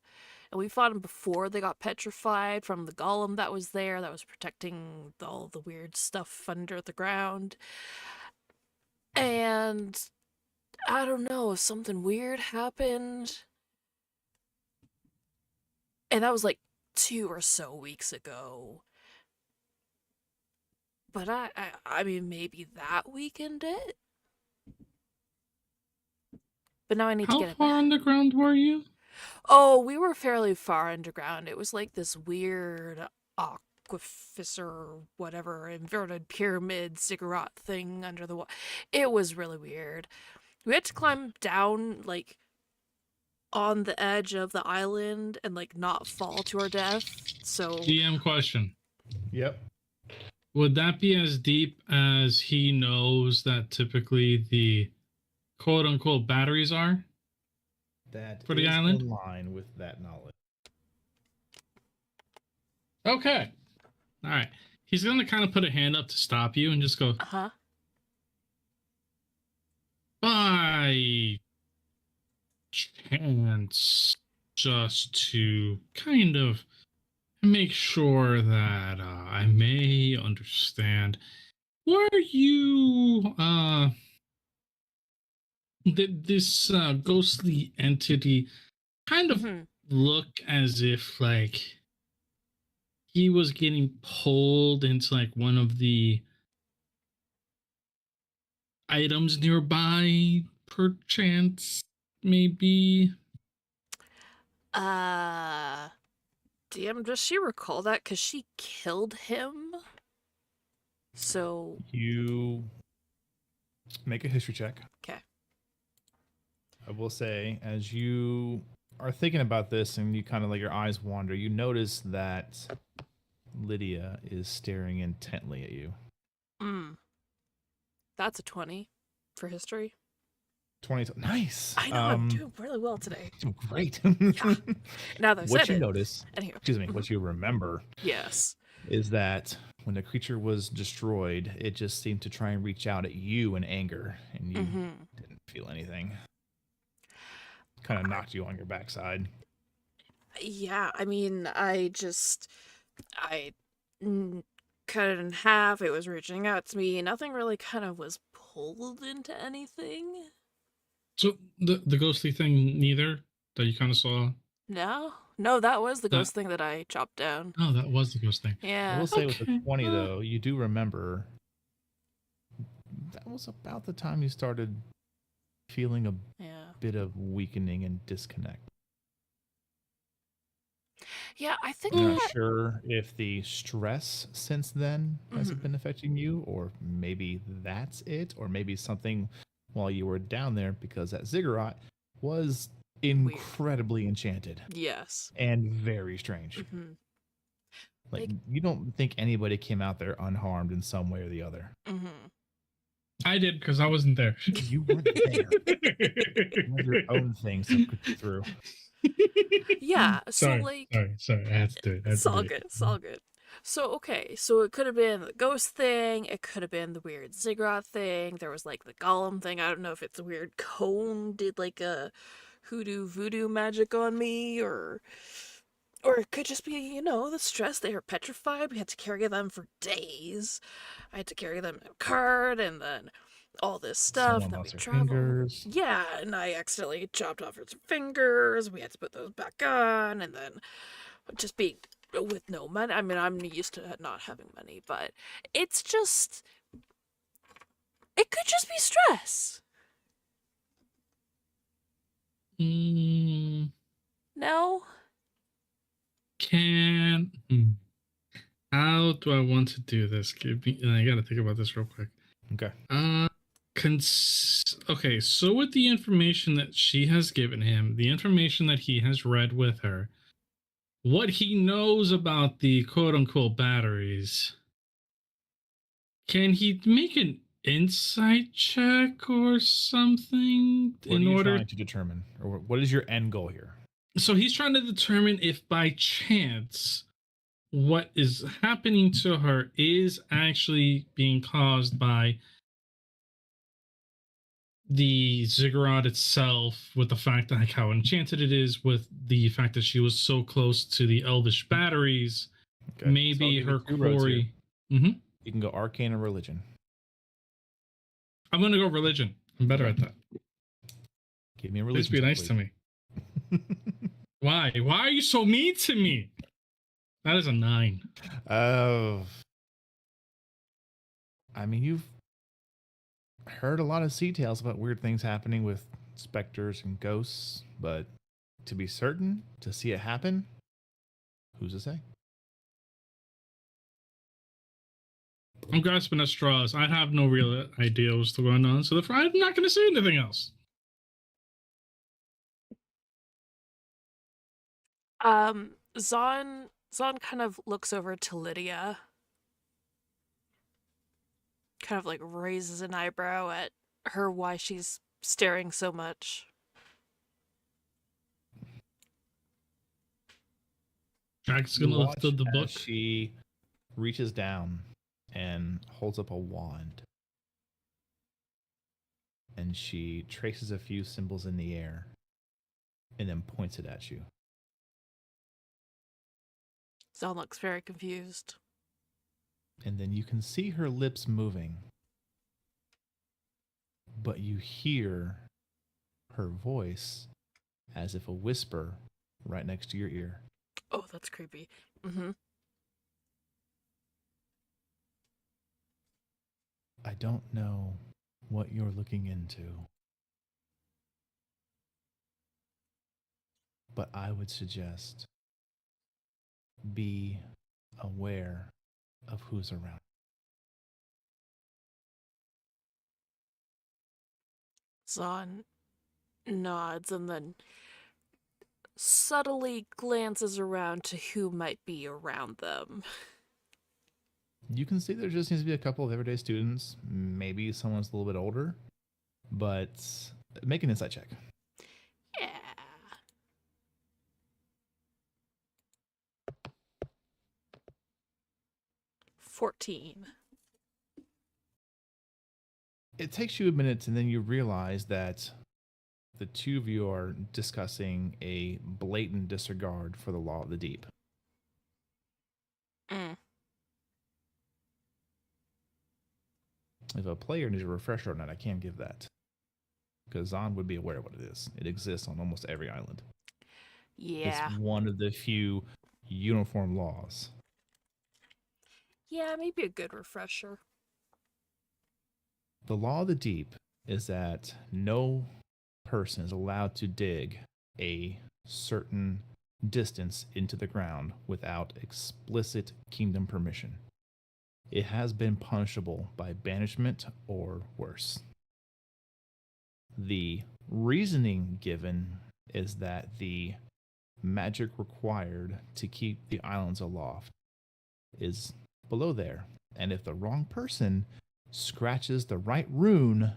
S4: And we fought him before they got petrified from the golem that was there that was protecting all the weird stuff under the ground. And I don't know, something weird happened. And that was like 2 or so weeks ago. But I mean, maybe that weakened it? But now I need to
S2: How
S4: get it
S2: far
S4: back.
S2: underground were you?
S4: Oh, we were fairly far underground. It was like this weird aquifer or whatever, inverted pyramid ziggurat thing under the wall. It was really weird. We had to climb down, like, on the edge of the island and, like, not fall to our death. So,
S2: DM question.
S1: Yep.
S2: Would that be as deep as he knows that typically the quote unquote batteries are?
S1: That
S2: For the
S1: is
S2: island?
S1: in line with that knowledge.
S2: Okay. All right. He's going to kind of put a hand up to stop you and just go,
S4: uh-huh.
S2: by chance, just to kind of make sure that I may understand, were you, did this ghostly entity kind of
S4: Mhm.
S2: look as if, like, he was getting pulled into, like, one of the items nearby, perchance, maybe?
S4: DM, does she recall that? Because she killed him? So,
S1: You make a history check.
S4: okay.
S1: I will say, as you are thinking about this and you kind of let your eyes wander, you notice that Lydia is staring intently at you.
S4: That's a 20 for history.
S1: 20. Nice.
S4: I know, I'm doing really well today.
S1: Doing great.
S4: Yeah. Now that I
S1: What
S4: said
S1: you
S4: it.
S1: notice,
S4: Anywho.
S1: excuse me, what you remember
S4: Yes.
S1: is that when the creature was destroyed, it just seemed to try and reach out at you in anger, and you didn't feel anything. Kind of knocked you on your backside.
S4: Yeah, I mean, I cut it in half. It was reaching out to me. Nothing really kind of was pulled into anything.
S2: So the ghostly thing, neither that you kind of saw.
S4: No, that was the ghost thing that I chopped down.
S2: Oh, that was the ghost thing.
S1: I
S4: Yeah.
S1: will say with the
S2: Okay,
S1: 20, though, you do remember that was about the time you started feeling a
S4: Yeah.
S1: bit of weakening and disconnect.
S4: Yeah, I think
S1: I'm not
S4: that
S1: sure if the stress since then has
S4: Mhm.
S1: been affecting you, or maybe that's it, or maybe something while you were down there, because that ziggurat was incredibly enchanted
S4: Yes.
S1: and very strange.
S4: hmm
S1: Like,
S4: Like,
S1: you don't think anybody came out there unharmed in some way or the other.
S4: hmm
S2: I did because I wasn't there.
S1: You weren't there. You had your own things to put you through.
S4: Yeah, so
S2: sorry. I had to do it.
S4: it's all good. It's all good. So okay, so it could have been the ghost thing. It could have been the weird ziggurat thing. There was like the golem thing. I don't know if it's a weird cone did like a hoodoo voodoo magic on me, or it could just be the stress. They were petrified. We had to carry them for days. I had to carry them in a cart, and then all this stuff.
S1: Someone
S4: Then we
S1: lost their
S4: traveled.
S1: fingers.
S4: Yeah, and I accidentally chopped off her fingers. We had to put those back on, and then just being with no money. I mean, I'm used to not having money, but it's just. It could just be stress. No?
S2: How do I want to do this? I gotta think about this real quick.
S1: Okay.
S2: Okay, so with the information that she has given him, the information that he has read with her, what he knows about the quote-unquote batteries, can he make an insight check or something
S1: What are you trying to determine? Or what is your end goal here?
S2: So he's trying to determine if by chance what is happening to her is actually being caused by the ziggurat itself, with the fact that how enchanted it is, with the fact that she was so close to the elvish batteries.
S1: Okay.
S2: Maybe
S1: So
S2: her quarry.
S1: You can go arcane or religion.
S2: I'm gonna go religion. I'm better at that.
S1: Give me a religion.
S2: Please be nice to me. Why? Why are you so mean to me? That is a 9.
S1: Oh. I mean, you've heard a lot of details about weird things happening with specters and ghosts, but to be certain, to see it happen, who's to say?
S2: I'm grasping at straws. I have no real idea what's going on, so therefore I'm not going to say anything else.
S4: Zahn kind of looks over to Lydia, kind of like raises an eyebrow at her, why she's staring so much.
S2: Jack's gonna lift up the book.
S1: She reaches down and holds up a wand, and she traces a few symbols in the air and then points it at you.
S4: Zahn looks very confused.
S1: And then you can see her lips moving, but you hear her voice as if a whisper right next to your ear.
S4: Oh, that's creepy.
S1: I don't know what you're looking into, but I would suggest be aware of who's around.
S4: Zahn nods and then subtly glances around to who might be around them.
S1: You can see there just needs to be a couple of everyday students. Maybe someone's a little bit older, but make an insight check.
S4: Yeah. $14.
S1: It takes you a minute, and then you realize that the two of you are discussing a blatant disregard for the law of the deep. If a player needs a refresher on that, I can't give that. Because Zahn would be aware of what it is. It exists on almost every island.
S4: Yeah.
S1: It's one of the few uniform laws.
S4: Yeah, maybe a good refresher.
S1: The law of the deep is that no person is allowed to dig a certain distance into the ground without explicit kingdom permission, it has been punishable by banishment or worse. The reasoning given is that the magic required to keep the islands aloft is below there, and if the wrong person scratches the right rune,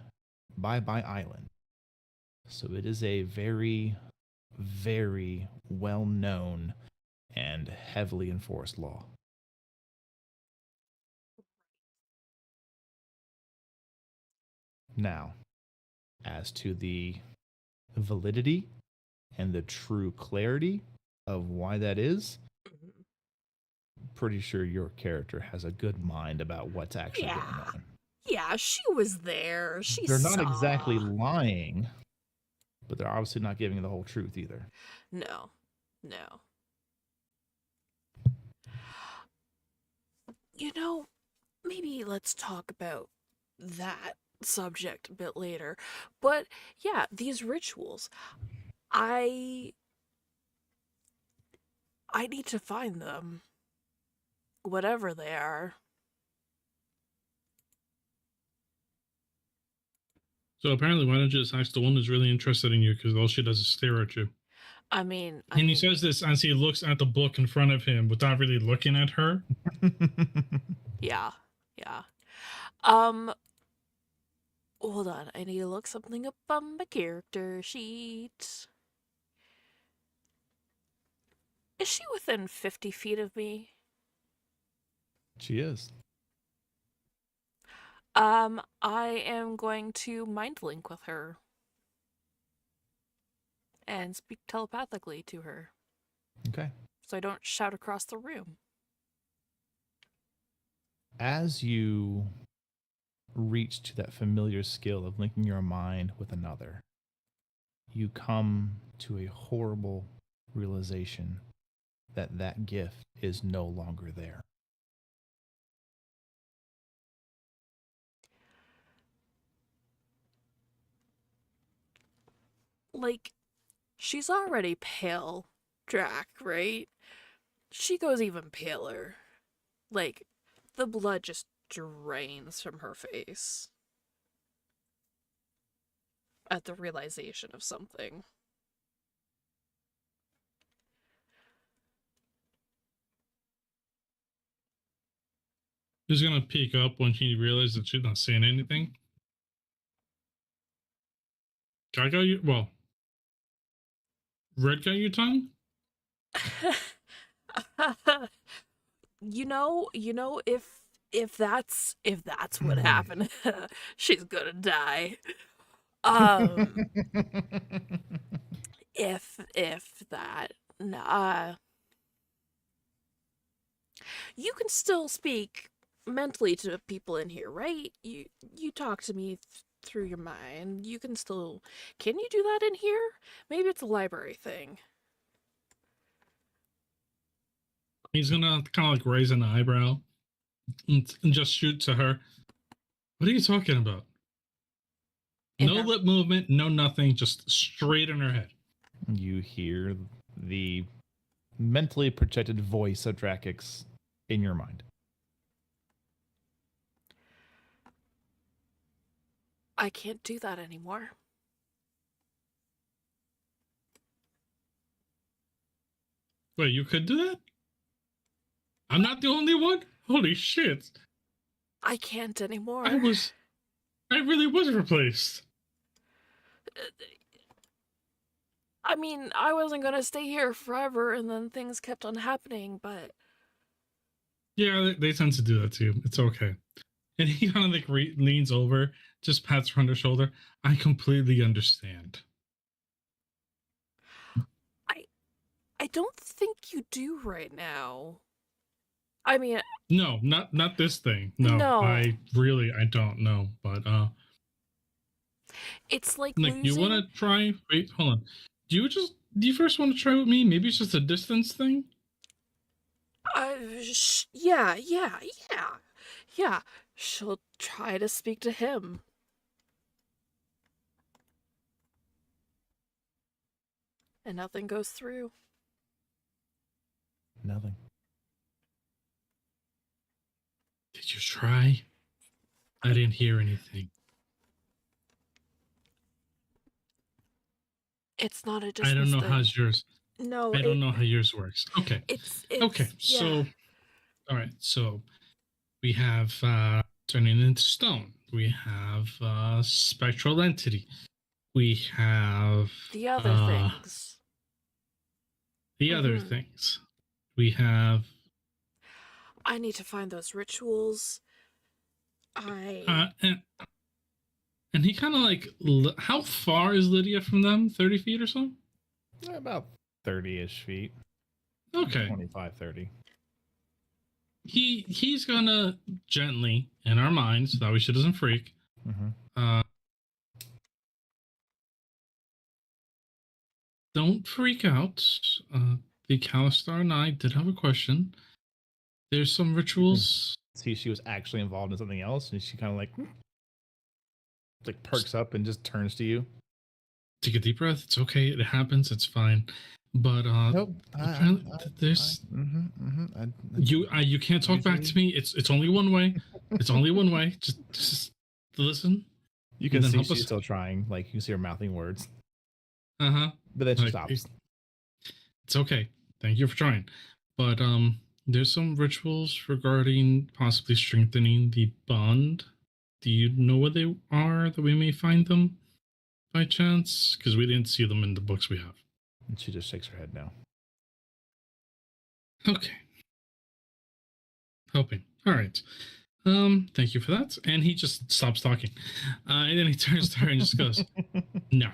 S1: bye-bye island. So it is a very, very well-known and heavily enforced law. Now, as to the validity and the true clarity of why that is, pretty sure your character has a good mind about what's actually going on.
S4: Yeah, she was there.
S1: They're not
S4: saw.
S1: exactly lying, but they're obviously not giving the whole truth either.
S4: No. You know, maybe let's talk about that subject a bit later. But yeah, these rituals, I need to find them. Whatever they are.
S2: So apparently, why don't you just ask the one who's really interested in you? Because all she does is stare at you.
S4: I mean,
S2: He says this as he looks at the book in front of him without really looking at her.
S4: Yeah. Hold on. I need to look something up on my character sheet. Is she within 50 feet of me?
S1: She is.
S4: I am going to mind link with her and speak telepathically to her.
S1: Okay.
S4: So I don't shout across the room.
S1: As you reach to that familiar skill of linking your mind with another, you come to a horrible realization that that gift is no longer there.
S4: Like, she's already pale, Drac, right? She goes even paler. Like, the blood just drains from her face at the realization of something.
S2: She's gonna peek up when she realizes that she's not saying anything. Got you? Well, Red got your tongue?
S4: you know, if that's what happened, she's gonna die. If that, you can still speak mentally to people in here, right? You talk to me through your mind. You can still. Can you do that in here? Maybe it's a library thing.
S2: He's gonna kind of like raise an eyebrow and just shoot to her. What are you talking about? No lip movement, no nothing, just straight in her head.
S1: You hear the mentally projected voice of Drakix in your mind.
S4: I can't do that anymore.
S2: Wait, you could do that? I'm not the only one? Holy shit.
S4: I can't anymore.
S2: I really was replaced.
S4: I mean, I wasn't gonna stay here forever, and then things kept on happening, but...
S2: Yeah, they tend to do that too. It's okay. And he kind of like leans over, just pats her on the shoulder. I completely understand.
S4: I don't think you do right now. I mean...
S2: No, not this thing. No. I don't know, but
S4: it's like
S2: losing... you want to try? Wait, hold on. Do you first want to try with me? Maybe it's just a distance thing?
S4: Yeah. She'll try to speak to him. And nothing goes through.
S1: Nothing.
S2: Did you try? I didn't hear anything.
S4: It's not a
S2: I
S4: dismiss
S2: don't know
S4: thing.
S2: how's yours.
S4: No,
S2: I don't know how yours works. Okay.
S4: It's
S2: Okay.
S4: yeah.
S2: So, all right. So we have turning into stone. We have spectral entity. We have
S4: the other things.
S2: the other
S4: Mhm.
S2: things. We have
S4: I need to find those rituals. I
S2: and he kind of like how far is Lydia from them? 30 feet or so?
S1: About 30-ish feet.
S2: Okay.
S1: 25, 30.
S2: He's gonna gently in our minds, that way she doesn't freak.
S1: Mm-hmm.
S2: Don't freak out. The Calistar and I did have a question. There's some rituals.
S1: See, she was actually involved in something else, and she kind of like perks up and just turns to you.
S2: Take a deep breath. It's okay. It happens. It's fine. But
S1: Nope.
S2: there's you can't talk back to me. It's only one way. It's only one way. Just listen.
S1: You can
S2: then
S1: see
S2: help
S1: she's
S2: us.
S1: still trying. Like you can see her mouthing words,
S2: But
S1: then she stops.
S2: It's okay. Thank you for trying. But there's some rituals regarding possibly strengthening the bond. Do you know what they are, that we may find them by chance? Because we didn't see them in the books we have.
S1: And she just shakes her head no.
S2: Okay. Hoping. All right. Thank you for that. And he just stops talking. And then he turns to her and just goes, no,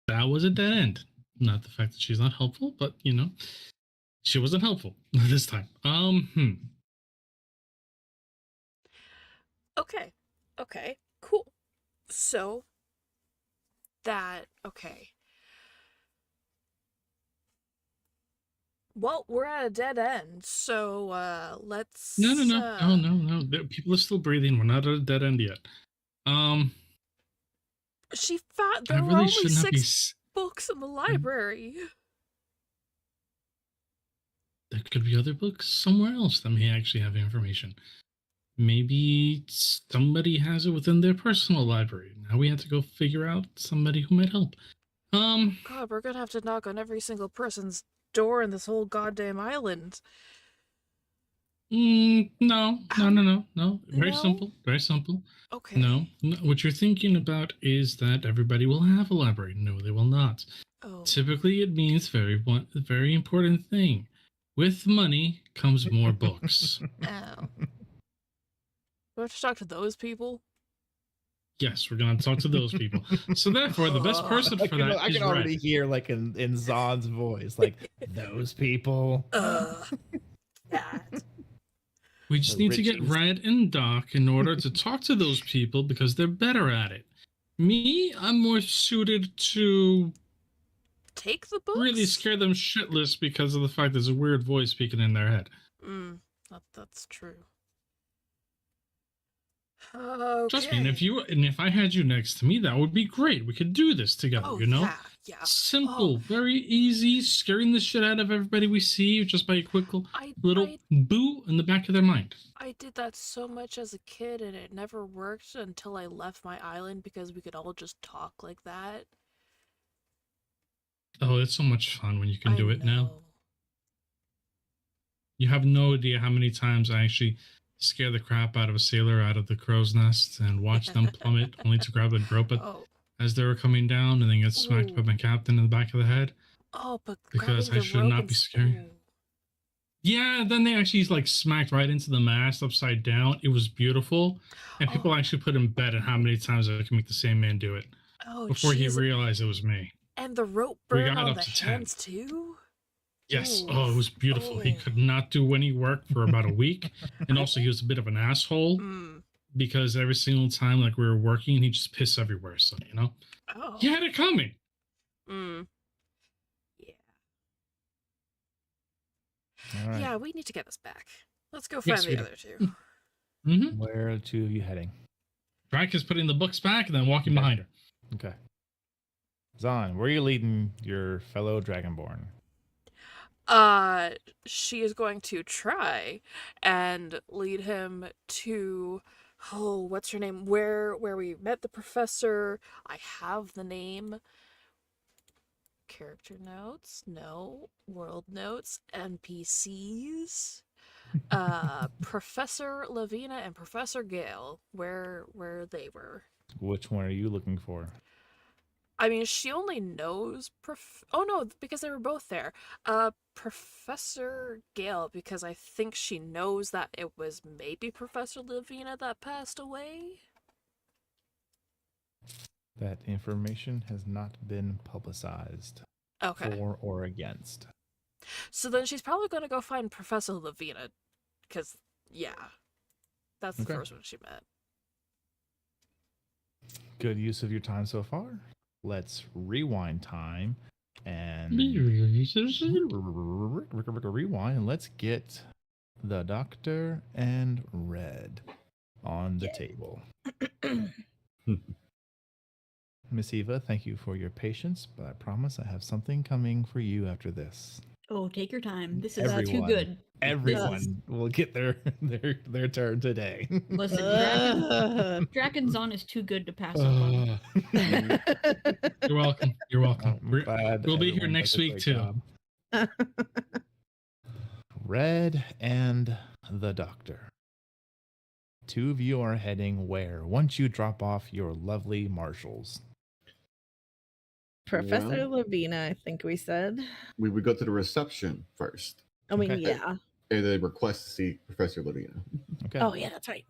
S2: that was a dead end. Not the fact that she's not helpful, but you know, she wasn't helpful this time.
S4: Okay, cool. So okay. Well, we're at a dead end, so let's
S2: No. People are still breathing. We're not at a dead end yet.
S4: She found there
S2: I
S4: were
S2: really
S4: only
S2: should not be.
S4: 6 books in the library.
S2: There could be other books somewhere else that may actually have information. Maybe somebody has it within their personal library. Now we have to go figure out somebody who might help.
S4: God, we're gonna have to knock on every single person's door in this whole goddamn island.
S2: No. Very
S4: No?
S2: simple. Very simple.
S4: Okay.
S2: No. What you're thinking about is that everybody will have a library. No, they will not.
S4: Oh.
S2: Typically, it means very important thing. With money comes more books.
S4: Oh. Do I have to talk to those people?
S2: Yes, we're going to talk to those people. So therefore, the best person for that
S1: I
S2: is
S1: can already
S2: Red.
S1: hear like in Zahn's voice, like those people.
S4: God.
S2: We just
S1: The
S2: need to get
S1: riches.
S2: Red and Doc in order to talk to those people because they're better at it. Me, I'm more suited to
S4: Take the books?
S2: really scare them shitless because of the fact there's a weird voice speaking in their head.
S4: That's true. Okay.
S2: Trust me, and if I had you next to me, that would be great. We could do this together,
S4: Oh,
S2: you know?
S4: yeah.
S2: Simple, very easy, scaring the shit out of everybody we see just by a quick little boo in the back of their mind.
S4: I did that so much as a kid, and it never worked until I left my island because we could all just talk like that.
S2: Oh, it's so much fun when you can do it now.
S4: know.
S2: You have no idea how many times I actually scare the crap out of a sailor out of the crow's nest and watch them plummet only to grab and rope it as they were coming down and then get smacked by my captain in the back of the head.
S4: Oh, but
S2: because I should not be scaring. Yeah, then they actually like smacked right into the mast upside down. It was beautiful. And people actually put in bet on how many times I can make the same man do it.
S4: Oh,
S2: before he realized it was me.
S4: And the rope burn on the hands too?
S2: Yes. Oh, it was beautiful. He could not do any work for about a week. And also he was a bit of an asshole because every single time like we were working, he just pissed everywhere. So, you know, he had it coming.
S4: Yeah.
S1: Right.
S4: Yeah, we need to get this back. Let's go find the other two.
S2: Mm-hmm.
S1: Where are the two of you heading?
S2: Drake is putting the books back and then walking behind her.
S1: Okay. Zahn, where are you leading your fellow Dragonborn?
S4: She is going to try and lead him to, oh, what's her name? Where we met the professor. I have the name. Character notes? No. World notes? NPCs? Professor Lavina and Professor Gale, where they were.
S1: Which one are you looking for?
S4: I mean, she only knows oh no, because they were both there. Professor Gale, because I think she knows that it was maybe Professor Lavina that passed away.
S1: That information has not been publicized
S4: Okay.
S1: for or against.
S4: So then she's probably going to go find Professor Lavina, because, yeah, that's the
S1: Okay.
S4: first one she met.
S1: Good use of your time so far. Let's rewind time and rewind, and let's get the Doctor and Red on the table. Miss Eva, thank you for your patience, but I promise I have something coming for you after this.
S5: Oh, take your time. This is too
S1: Everyone.
S5: good.
S1: Everyone will get their turn today.
S5: Listen, Dragonzon is too good to pass up on.
S2: You're welcome. You're welcome.
S1: I'm glad
S2: We'll be here
S1: everyone
S2: next
S1: does a
S2: week
S1: great
S2: too.
S1: job. Red and the Doctor. Two of you are heading where once you drop off your lovely marshals?
S6: Professor
S3: Well,
S6: Lavina, I think we said.
S3: we would go to the reception first,
S6: I mean,
S1: Okay.
S6: yeah.
S3: and then request to see Professor Lavina.
S1: Okay.
S6: Oh, yeah, that's right.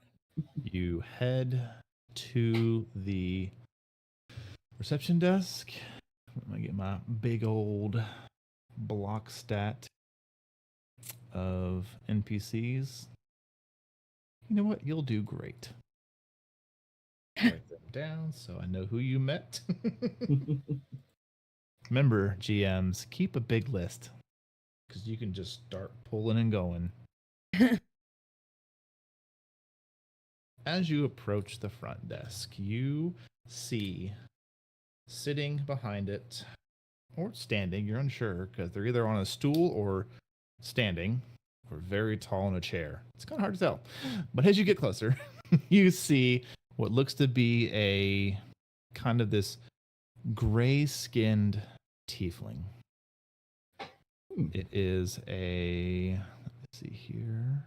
S1: You head to the reception desk. I'm going to get my big old block stat of NPCs. You know what? You'll do great. Write them down so I know who you met. Remember, GMs, keep a big list because you can just start pulling and going. As you approach the front desk, you see sitting behind it or standing, you're unsure because they're either on a stool or standing or very tall in a chair. It's kind of hard to tell. But as you get closer, you see what looks to be a kind of this gray-skinned tiefling. It is a, let's see here.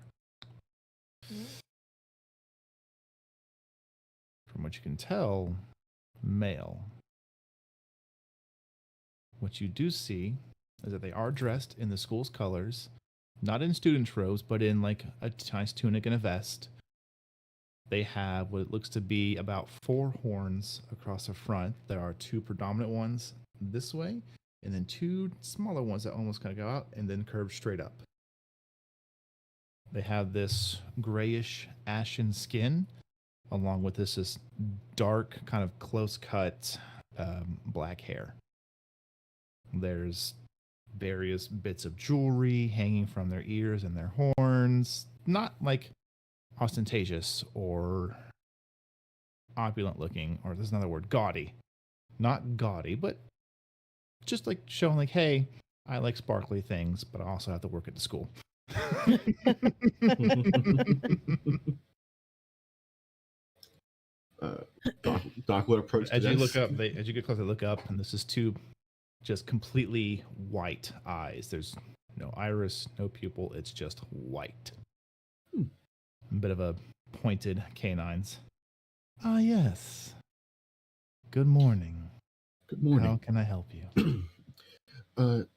S1: From what you can tell, male. What you do see is that they are dressed in the school's colors, not in student robes, but in like a nice tunic and a vest. They have what it looks to be about 4 horns across the front. There are 2 predominant ones this way, and then 2 smaller ones that almost kind of go out and then curve straight up. They have this grayish ashen skin, along with this dark, kind of close-cut black hair. There's various bits of jewelry hanging from their ears and their horns. Not like ostentatious or opulent looking, or there's another word, gaudy. Not gaudy, but just like showing like, hey, I like sparkly things, but I also have to work at the school.
S3: Doc would approach
S1: As
S3: the
S1: you
S3: desk.
S1: look up, as you get closer, look up, and this is 2 just completely white eyes. There's no iris, no pupil. It's just white. A bit of a pointed canines. Ah, yes. Good morning.
S3: Good morning.
S1: How can I help you?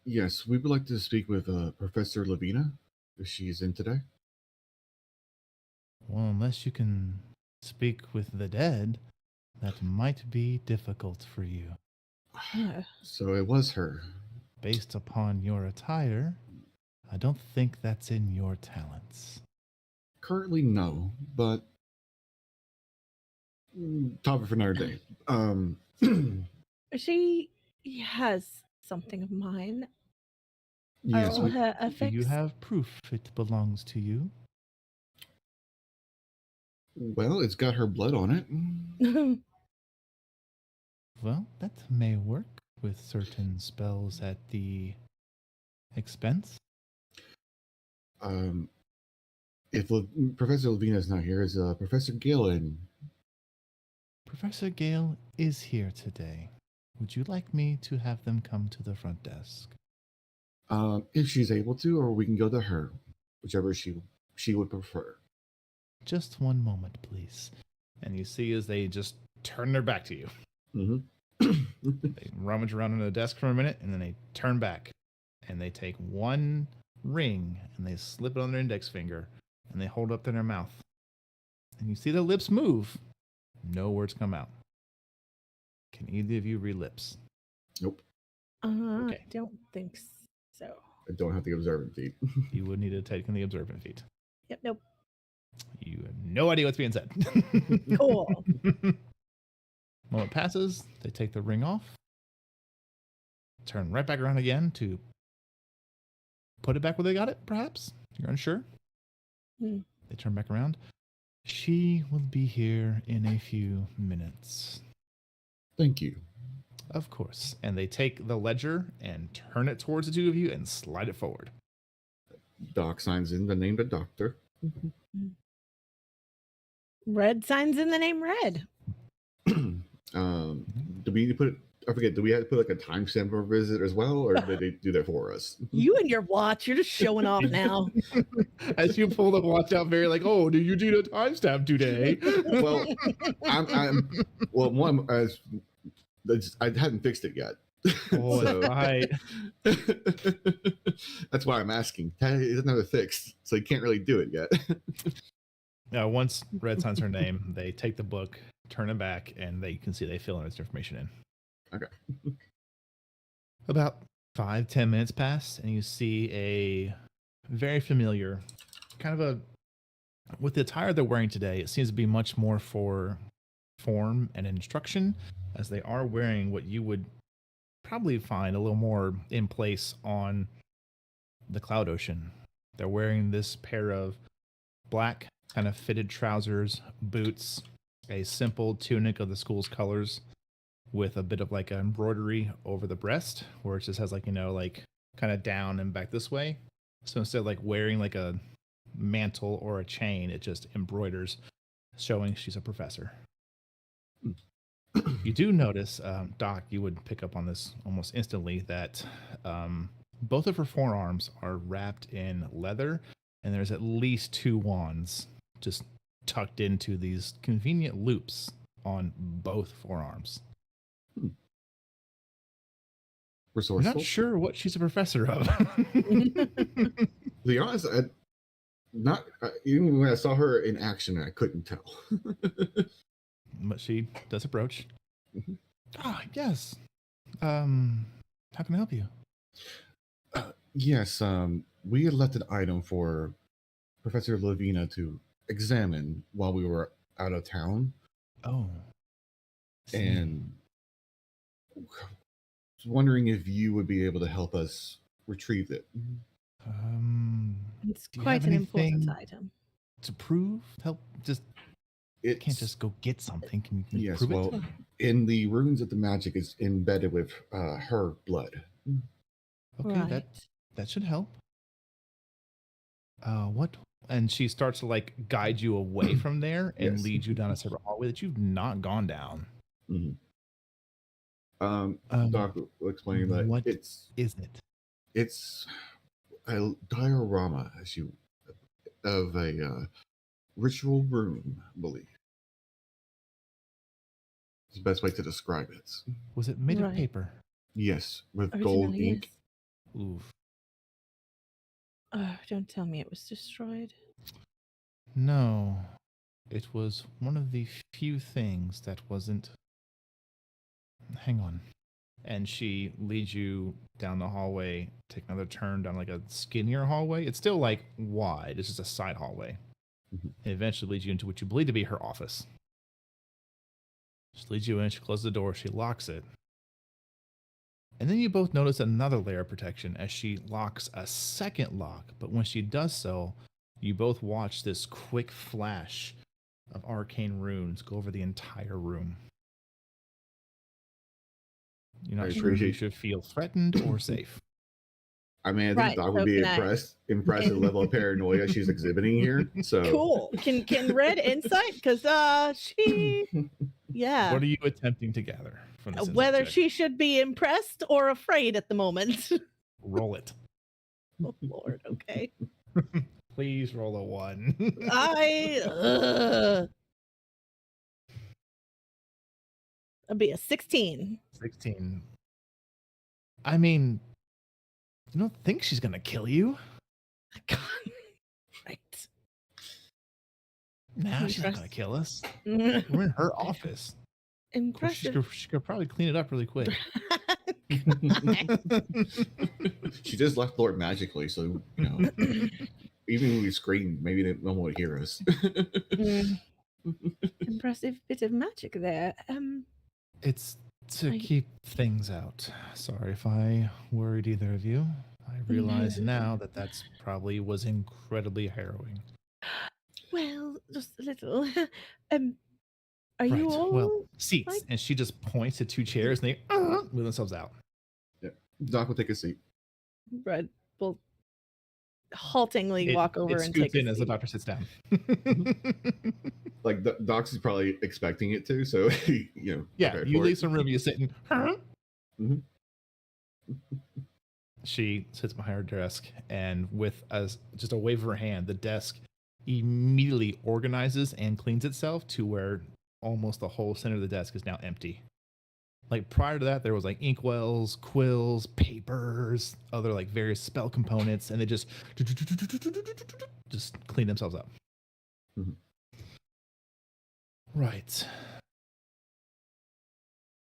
S3: Yes, we would like to speak with Professor Lavina, if she's in today.
S1: Well, unless you can speak with the dead, that might be difficult for you.
S3: So it was her.
S1: Based upon your attire, I don't think that's in your talents.
S3: Currently, no, but topic for another day.
S6: She has something of mine.
S3: Yes,
S6: I'll
S3: we,
S1: Do you have proof it belongs to you?
S3: well, it's got her blood on it.
S1: Well, that may work. with certain spells at the expense?
S3: If Professor Levina's not here, is Professor Gill in?
S1: Professor Gale is here today. Would you like me to have them come to the front desk?
S3: If she's able to, or we can go to her, whichever she would prefer.
S1: Just one moment, please. And you see as they just turn their back to you. They rummage around under the desk for a minute, and then they turn back. And they take one ring, and they slip it on their index finger, and they hold it up to their mouth. And you see the lips move. No words come out. Can either of you read lips?
S3: Nope.
S1: Okay.
S6: Don't think so.
S3: I don't have the observant feat.
S1: You would need to take in the observant feat.
S6: Yep, nope.
S1: You have no idea what's being said.
S6: Cool.
S1: Moment passes. They take the ring off. Turn right back around again to put it back where they got it, perhaps? You're unsure?
S6: Hmm.
S1: They turn back around. She will be here in a few minutes.
S3: Thank you.
S1: Of course. And they take the ledger and turn it towards the two of you and slide it forward.
S3: Doc signs in the name of the doctor.
S6: Red signs in the name Red.
S3: Do we need to put? I forget. Do we have to put like a timestamp for a visit as well, or did they do that for us?
S6: You and your watch, you're just showing off now.
S1: As you pull the watch out, very like, oh, did you do the timestamp today?
S3: Well, well, one as I hadn't fixed it yet.
S1: Oh,
S3: So-
S1: that's right.
S3: That's why I'm asking. It doesn't have it fixed, so you can't really do it yet.
S1: Now, once Red signs her name, they take the book, turn it back, and they can see they fill in its information in.
S3: Okay.
S1: About 5-10 minutes pass, and you see a very familiar kind of with the attire they're wearing today, it seems to be much more for form and instruction, as they are wearing what you would probably find a little more in place on the Cloud Ocean. They're wearing this pair of black kind of fitted trousers, boots, a simple tunic of the school's colors with a bit of like embroidery over the breast, where it just has like, like kind of down and back this way. So instead of like wearing like a mantle or a chain, it just embroiders, showing she's a professor. You do notice, Doc, you would pick up on this almost instantly, that both of her forearms are wrapped in leather, and there's at least 2 wands just tucked into these convenient loops on both forearms. We're
S3: Resourceful.
S1: not sure what she's a professor of.
S3: To be honest, even when I saw her in action, I couldn't tell.
S1: But she does approach.
S3: Mhm.
S1: Ah, yes. How can I help you?
S3: Yes, we had left an item for Professor Lavina to examine while we were out of town,
S1: Oh. See.
S3: and was wondering if you would be able to help us retrieve it.
S6: It's
S1: Do you
S6: quite
S1: have
S6: an important
S1: anything
S6: item.
S1: to prove? Help? Just
S3: It
S1: can't just go get something. Can you
S3: yes.
S1: prove
S3: Well,
S1: it?
S3: in the runes of the magic is embedded with her blood.
S1: Okay, that should help. What? And she starts to like guide you away from there and
S3: Yes.
S1: lead you down a separate hallway that you've not gone down.
S3: Mhm.
S1: Um,
S3: Doc will explain that
S1: what
S3: it's
S1: is it?
S3: a diorama, of a ritual room, I believe. It's the best way to describe it.
S1: Was it made of
S6: Right.
S1: paper?
S3: Yes, with gold
S6: Originally,
S3: ink.
S6: yes.
S1: Oof.
S6: Oh, don't tell me it was destroyed.
S1: No. It was one of the few things that wasn't. Hang on. And she leads you down the hallway, take another turn down like a skinnier hallway. It's still like wide. It's just a side hallway.
S3: Mhm.
S1: It eventually leads you into what you believe to be her office. She leads you in, she closes the door, she locks it. And then you both notice another layer of protection as she locks a second lock. But when she does so, you both watch this quick flash of arcane runes go over the entire room. You're not
S3: I
S1: sure if you
S3: appreciate-
S1: should feel threatened or safe.
S3: I mean, I think
S6: Right,
S3: Doc
S6: so
S3: would be
S6: can I-
S3: impressed at the level of paranoia she's exhibiting here. So
S6: Cool. Can Red insight? Because she, yeah.
S1: What are you attempting to gather from this?
S6: Whether
S1: insight check?
S6: she should be impressed or afraid at the moment.
S1: Roll it.
S6: Oh Lord. Okay.
S1: Please roll a 1.
S6: I'll be a 16.
S1: 16. I mean, you don't think she's gonna kill you?
S6: God. Right.
S1: Nah, she's not gonna kill us. We're in her office. Of course,
S6: Impressive.
S1: she could probably clean it up really quick.
S3: she just left Lord magically, so even when we scream, maybe no one would hear us.
S6: Impressive bit of magic there.
S1: It's to
S6: I-
S1: keep things out. Sorry if I worried either of you. I realize now that that's probably was incredibly harrowing.
S6: Well, just a little. Are you all
S1: Well, seats.
S6: like-
S1: And she just points to 2 chairs and they move themselves out.
S3: Doc will take a seat.
S6: Red will haltingly walk over
S1: it
S6: and
S1: scoots
S6: take a
S1: in as the
S6: seat.
S1: doctor sits down.
S3: Like Doc's is probably expecting it to, so
S1: Yeah,
S3: prepared
S1: you
S3: for
S1: leave
S3: it.
S1: some room, you sit in.
S3: Mhm.
S1: She sits behind her desk, and with just a wave of her hand, the desk immediately organizes and cleans itself to where almost the whole center of the desk is now empty. Like prior to that, there was like inkwells, quills, papers, other like various spell components, and they just clean themselves up.
S3: Mhm.
S1: Right.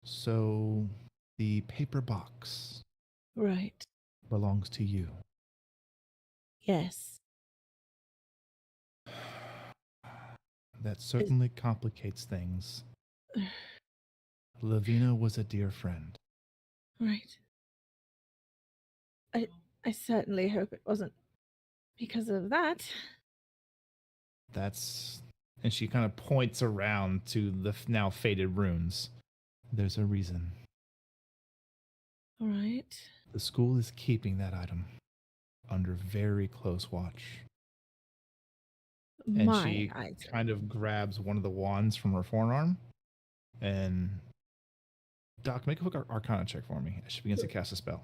S1: So the paper box
S6: Right.
S1: belongs to you.
S6: Yes.
S1: That certainly complicates things. Lavina was a dear friend.
S6: Right. I certainly hope it wasn't because of that.
S1: And she kind of points around to the now faded runes. There's a reason.
S6: All right.
S1: The school is keeping that item under very close watch. And she kind of grabs one of the wands from her forearm. And Doc, make a quick Arcana check for me as she begins to cast a spell.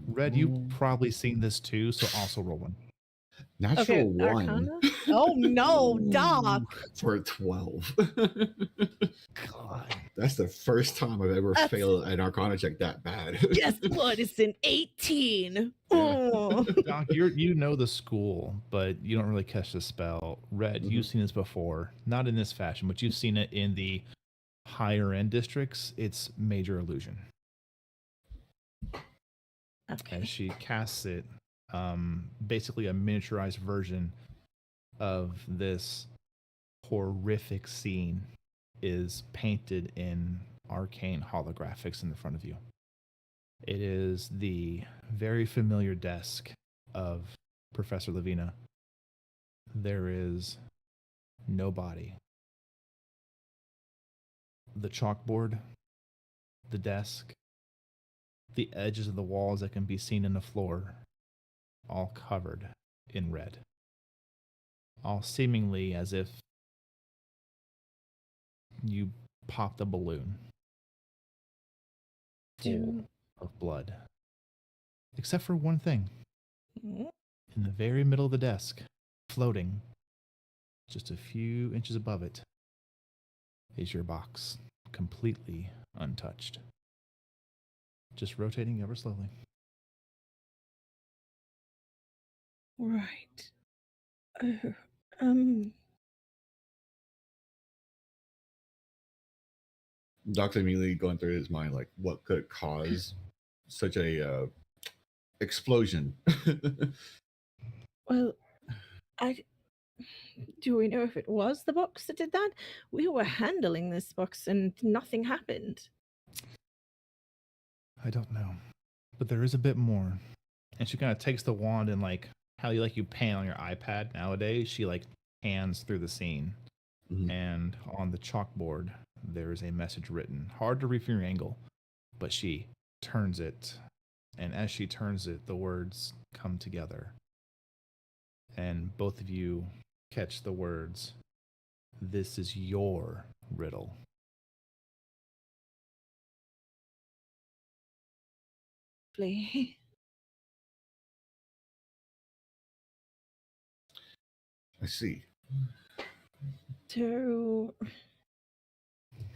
S1: Red, you've probably seen this too, so also roll one.
S3: Natural one
S6: Arcana? Oh no, Doc.
S3: for a 12.
S1: God.
S3: That's the first time I've ever
S6: That's-
S3: failed an Arcana check that bad.
S6: Guess what? It's an 18.
S3: Yeah.
S6: Oh.
S1: Doc, you know the school, but you don't really catch the spell. Red, you've seen this before. Not in this fashion, but you've seen it in the higher end districts. It's major illusion.
S6: Okay.
S1: As she casts it, basically a miniaturized version of this horrific scene is painted in arcane holographics in the front of you. It is the very familiar desk of Professor Lavina. There is no body. The chalkboard, the desk, the edges of the walls that can be seen in the floor, all covered in red. All seemingly as if you popped a balloon full of blood. Except for one thing. In the very middle of the desk, floating just a few inches above it, is your box, completely untouched. Just rotating ever slowly.
S6: Right.
S3: Doc's immediately going through his mind, like, what could cause such a explosion?
S6: Well, do we know if it was the box that did that? We were handling this box and nothing happened.
S1: I don't know. But there is a bit more. And she kind of takes the wand and like how you pan on your iPad nowadays, she like pans through the scene.
S3: Mhm.
S1: And on the chalkboard, there is a message written. Hard to read from your angle, but she turns it, and as she turns it, the words come together. And both of you catch the words, "This is your riddle."
S6: Lovely.
S3: I see.
S6: So,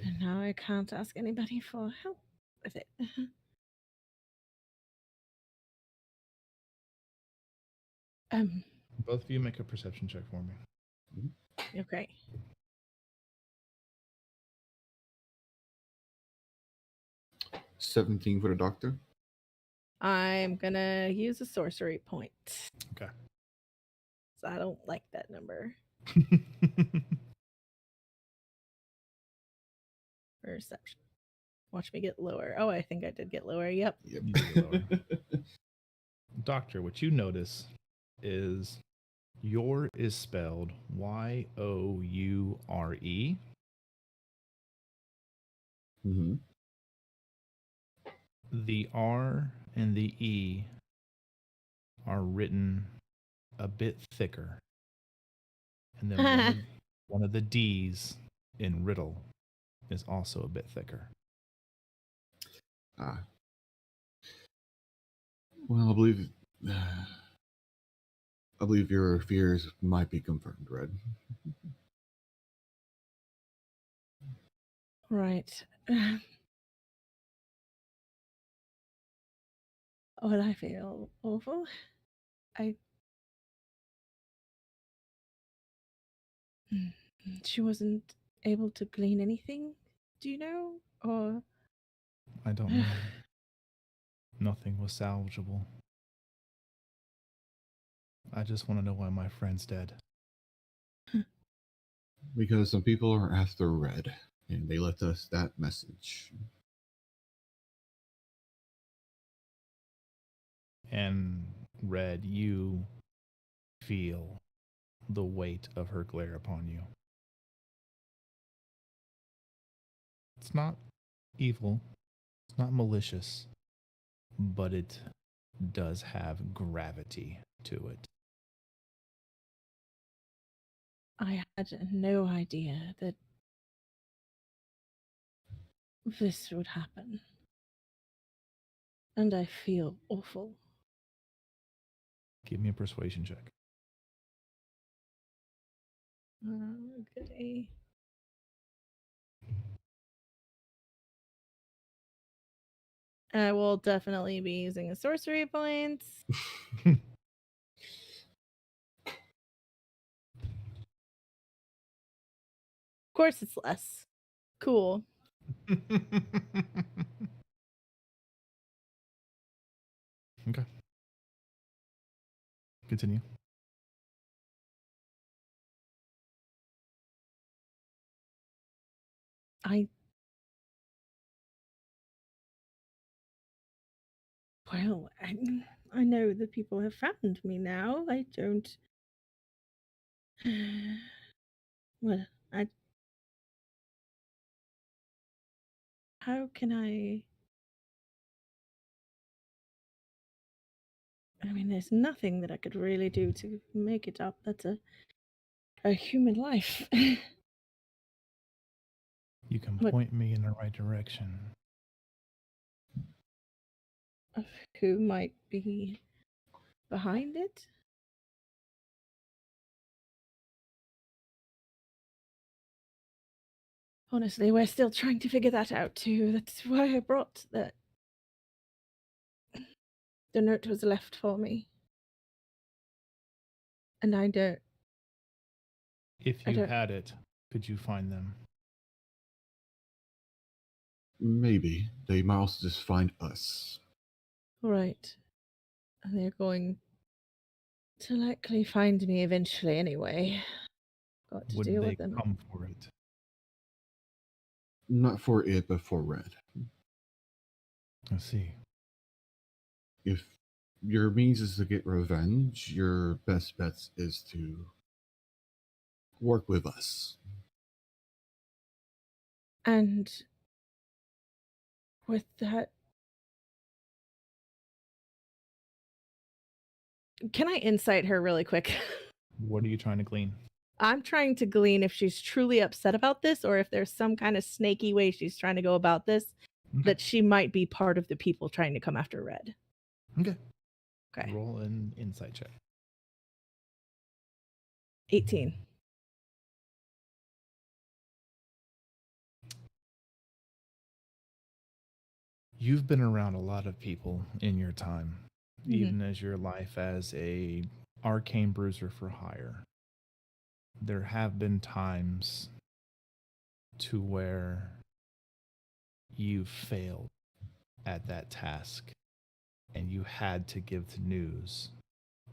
S6: and now I can't ask anybody for help with it.
S1: Both of you make a perception check for me.
S6: Okay.
S3: $17 for the doctor.
S6: I'm gonna use a sorcery point.
S1: Okay.
S6: So I don't like that number. Perception. Watch me get lower. Oh, I think I did get lower. Yep.
S3: Yep.
S1: You did lower. Doctor, what you notice is your is spelled Youre.
S3: Mm-hmm.
S1: The R and the E are written a bit thicker. And then one of the D's in riddle is also a bit thicker.
S3: Ah. Well, I believe your fears might be confirmed, Red.
S6: Right. Oh, I feel awful. She wasn't able to glean anything, do you know? Or
S1: I don't know. Nothing was salvageable. I just want to know why my friend's dead.
S3: Because some people are after Red, and they left us that message.
S1: And Red, you feel the weight of her glare upon you. It's not evil, it's not malicious, but it does have gravity to it.
S6: I had no idea that this would happen. And I feel awful.
S1: Give me a persuasion check.
S6: Goody. I will definitely be using a sorcery point. Of course it's less. Cool.
S1: Okay. Continue.
S6: Well, I know that people have found me now. I don't. Well, how can I mean, there's nothing that I could really do to make it up. That's a human life.
S1: You can
S6: What-
S1: point me in the right direction.
S6: Of who might be behind it? Honestly, we're still trying to figure that out too. That's why I brought the note was left for me. And I don't.
S1: If
S6: I
S1: you
S6: don't-
S1: had it, could you find them?
S3: Maybe. They might also just find us.
S6: Right. And they're going to likely find me eventually anyway. Got to
S1: Would
S6: deal
S1: they
S6: with them.
S1: come for it?
S3: Not for it, but for Red.
S1: I see.
S3: If your means is to get revenge, your best bet is to work with us.
S6: And with that, can I insight her really quick?
S1: What are you trying to glean?
S6: I'm trying to glean if she's truly upset about this or if there's some kind of snaky way she's trying to go about this,
S1: Okay.
S6: that she might be part of the people trying to come after Red.
S1: Okay.
S6: Okay.
S1: Roll an insight check.
S6: 18.
S1: You've been around a lot of people in your time,
S6: Mhm.
S1: even as your life as a arcane bruiser for hire. There have been times to where you failed at that task and you had to give the news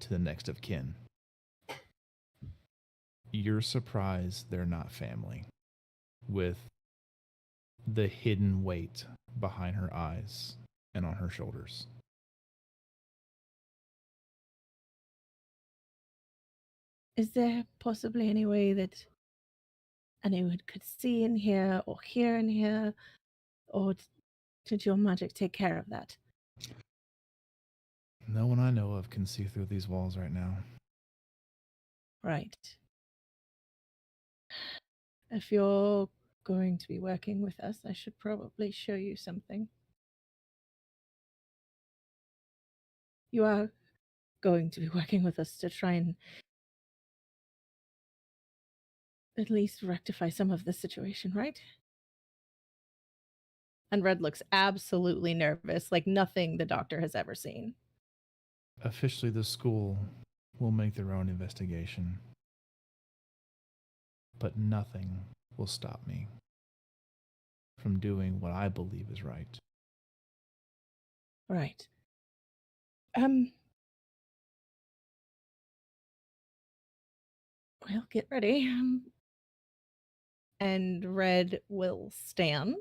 S1: to the next of kin. You're surprised they're not family, with the hidden weight behind her eyes and on her shoulders.
S6: Is there possibly any way that anyone could see in here or hear in here? Or did your magic take care of that?
S1: No one I know of can see through these walls right now.
S6: Right. If you're going to be working with us, I should probably show you something. You are going to be working with us to try and at least rectify some of the situation, right? And Red looks absolutely nervous, like nothing the doctor has ever seen.
S1: Officially, the school will make their own investigation, but nothing will stop me from doing what I believe is right.
S6: Right. Well, get ready. And Red will stand.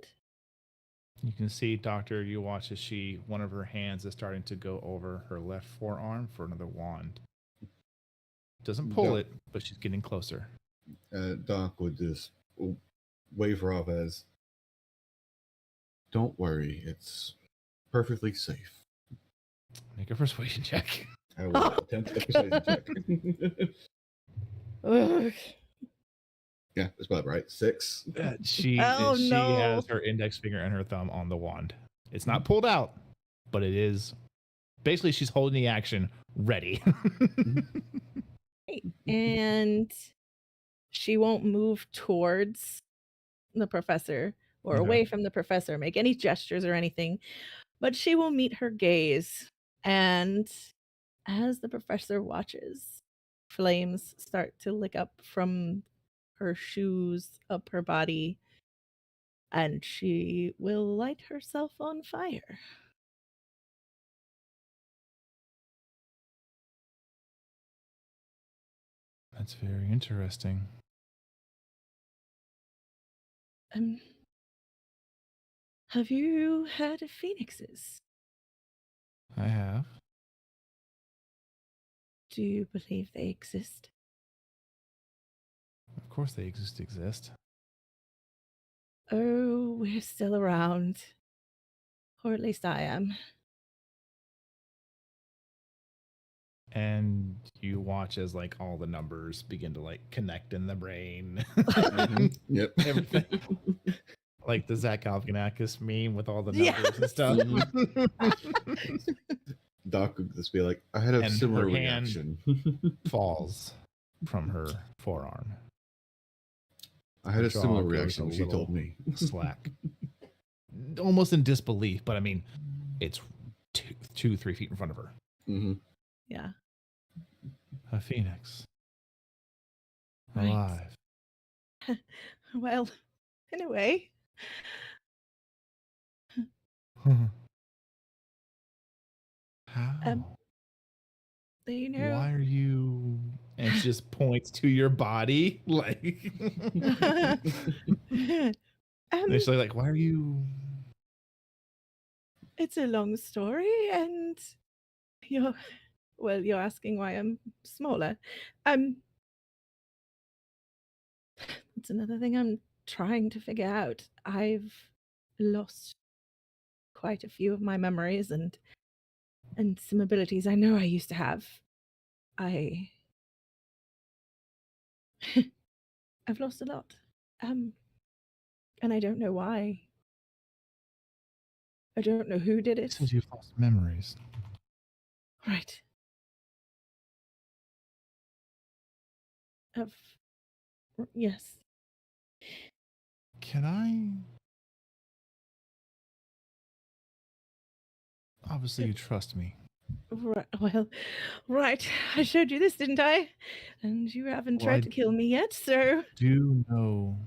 S1: You can see, Doctor, you watch as one of her hands is starting to go over her left forearm for another wand. Doesn't pull it, but she's getting closer.
S3: Doc would just wave her off as, "Don't worry, it's perfectly safe."
S1: Make a persuasion check.
S3: I will attempt a persuasion check.
S6: Ugh.
S3: Yeah, that's about right. 6.
S1: She
S6: Oh, no.
S1: has her index finger and her thumb on the wand. It's not pulled out, but it is. Basically, she's holding the action ready.
S6: And she won't move towards the professor or
S1: Okay.
S6: away from the professor, make any gestures or anything, but she will meet her gaze. And as the professor watches, flames start to lick up from her shoes, up her body, and she will light herself on fire.
S1: That's very interesting.
S6: Have you heard of phoenixes?
S1: I have.
S6: Do you believe they exist?
S1: Of course, they exist.
S6: Oh, we're still around. Or at least I am.
S1: And you watch as all the numbers begin to connect in the brain.
S3: Yep.
S1: Everything. Like the Zach Galifianakis meme with all the numbers and stuff.
S3: Doc would just be like, I had a
S1: And
S3: similar
S1: her hand
S3: reaction.
S1: falls from her forearm.
S3: I had
S1: Her
S3: a
S1: jaw
S3: similar
S1: goes
S3: reaction
S1: a
S3: when she told
S1: little
S3: me.
S1: Slack. Almost in disbelief, but I mean, it's 2-3 feet in front of her.
S3: Mm-hmm.
S6: Yeah.
S1: A phoenix.
S6: Right.
S1: Alive.
S6: Well, in a way.
S1: How?
S6: You know.
S1: Why are you? And she just points to your body, It's like, why are you?
S6: It's a long story, and you're asking why I'm smaller. That's another thing I'm trying to figure out. I've lost quite a few of my memories and some abilities I know I used to have. I I've lost a lot. And I don't know why. I don't know who did it.
S1: Since you've lost memories.
S6: Right. Of yes.
S1: Can I? Obviously, you trust me.
S6: Right, well, right. I showed you this, didn't I? And you haven't
S1: Well,
S6: tried
S1: I
S6: to kill me yet, so
S1: do know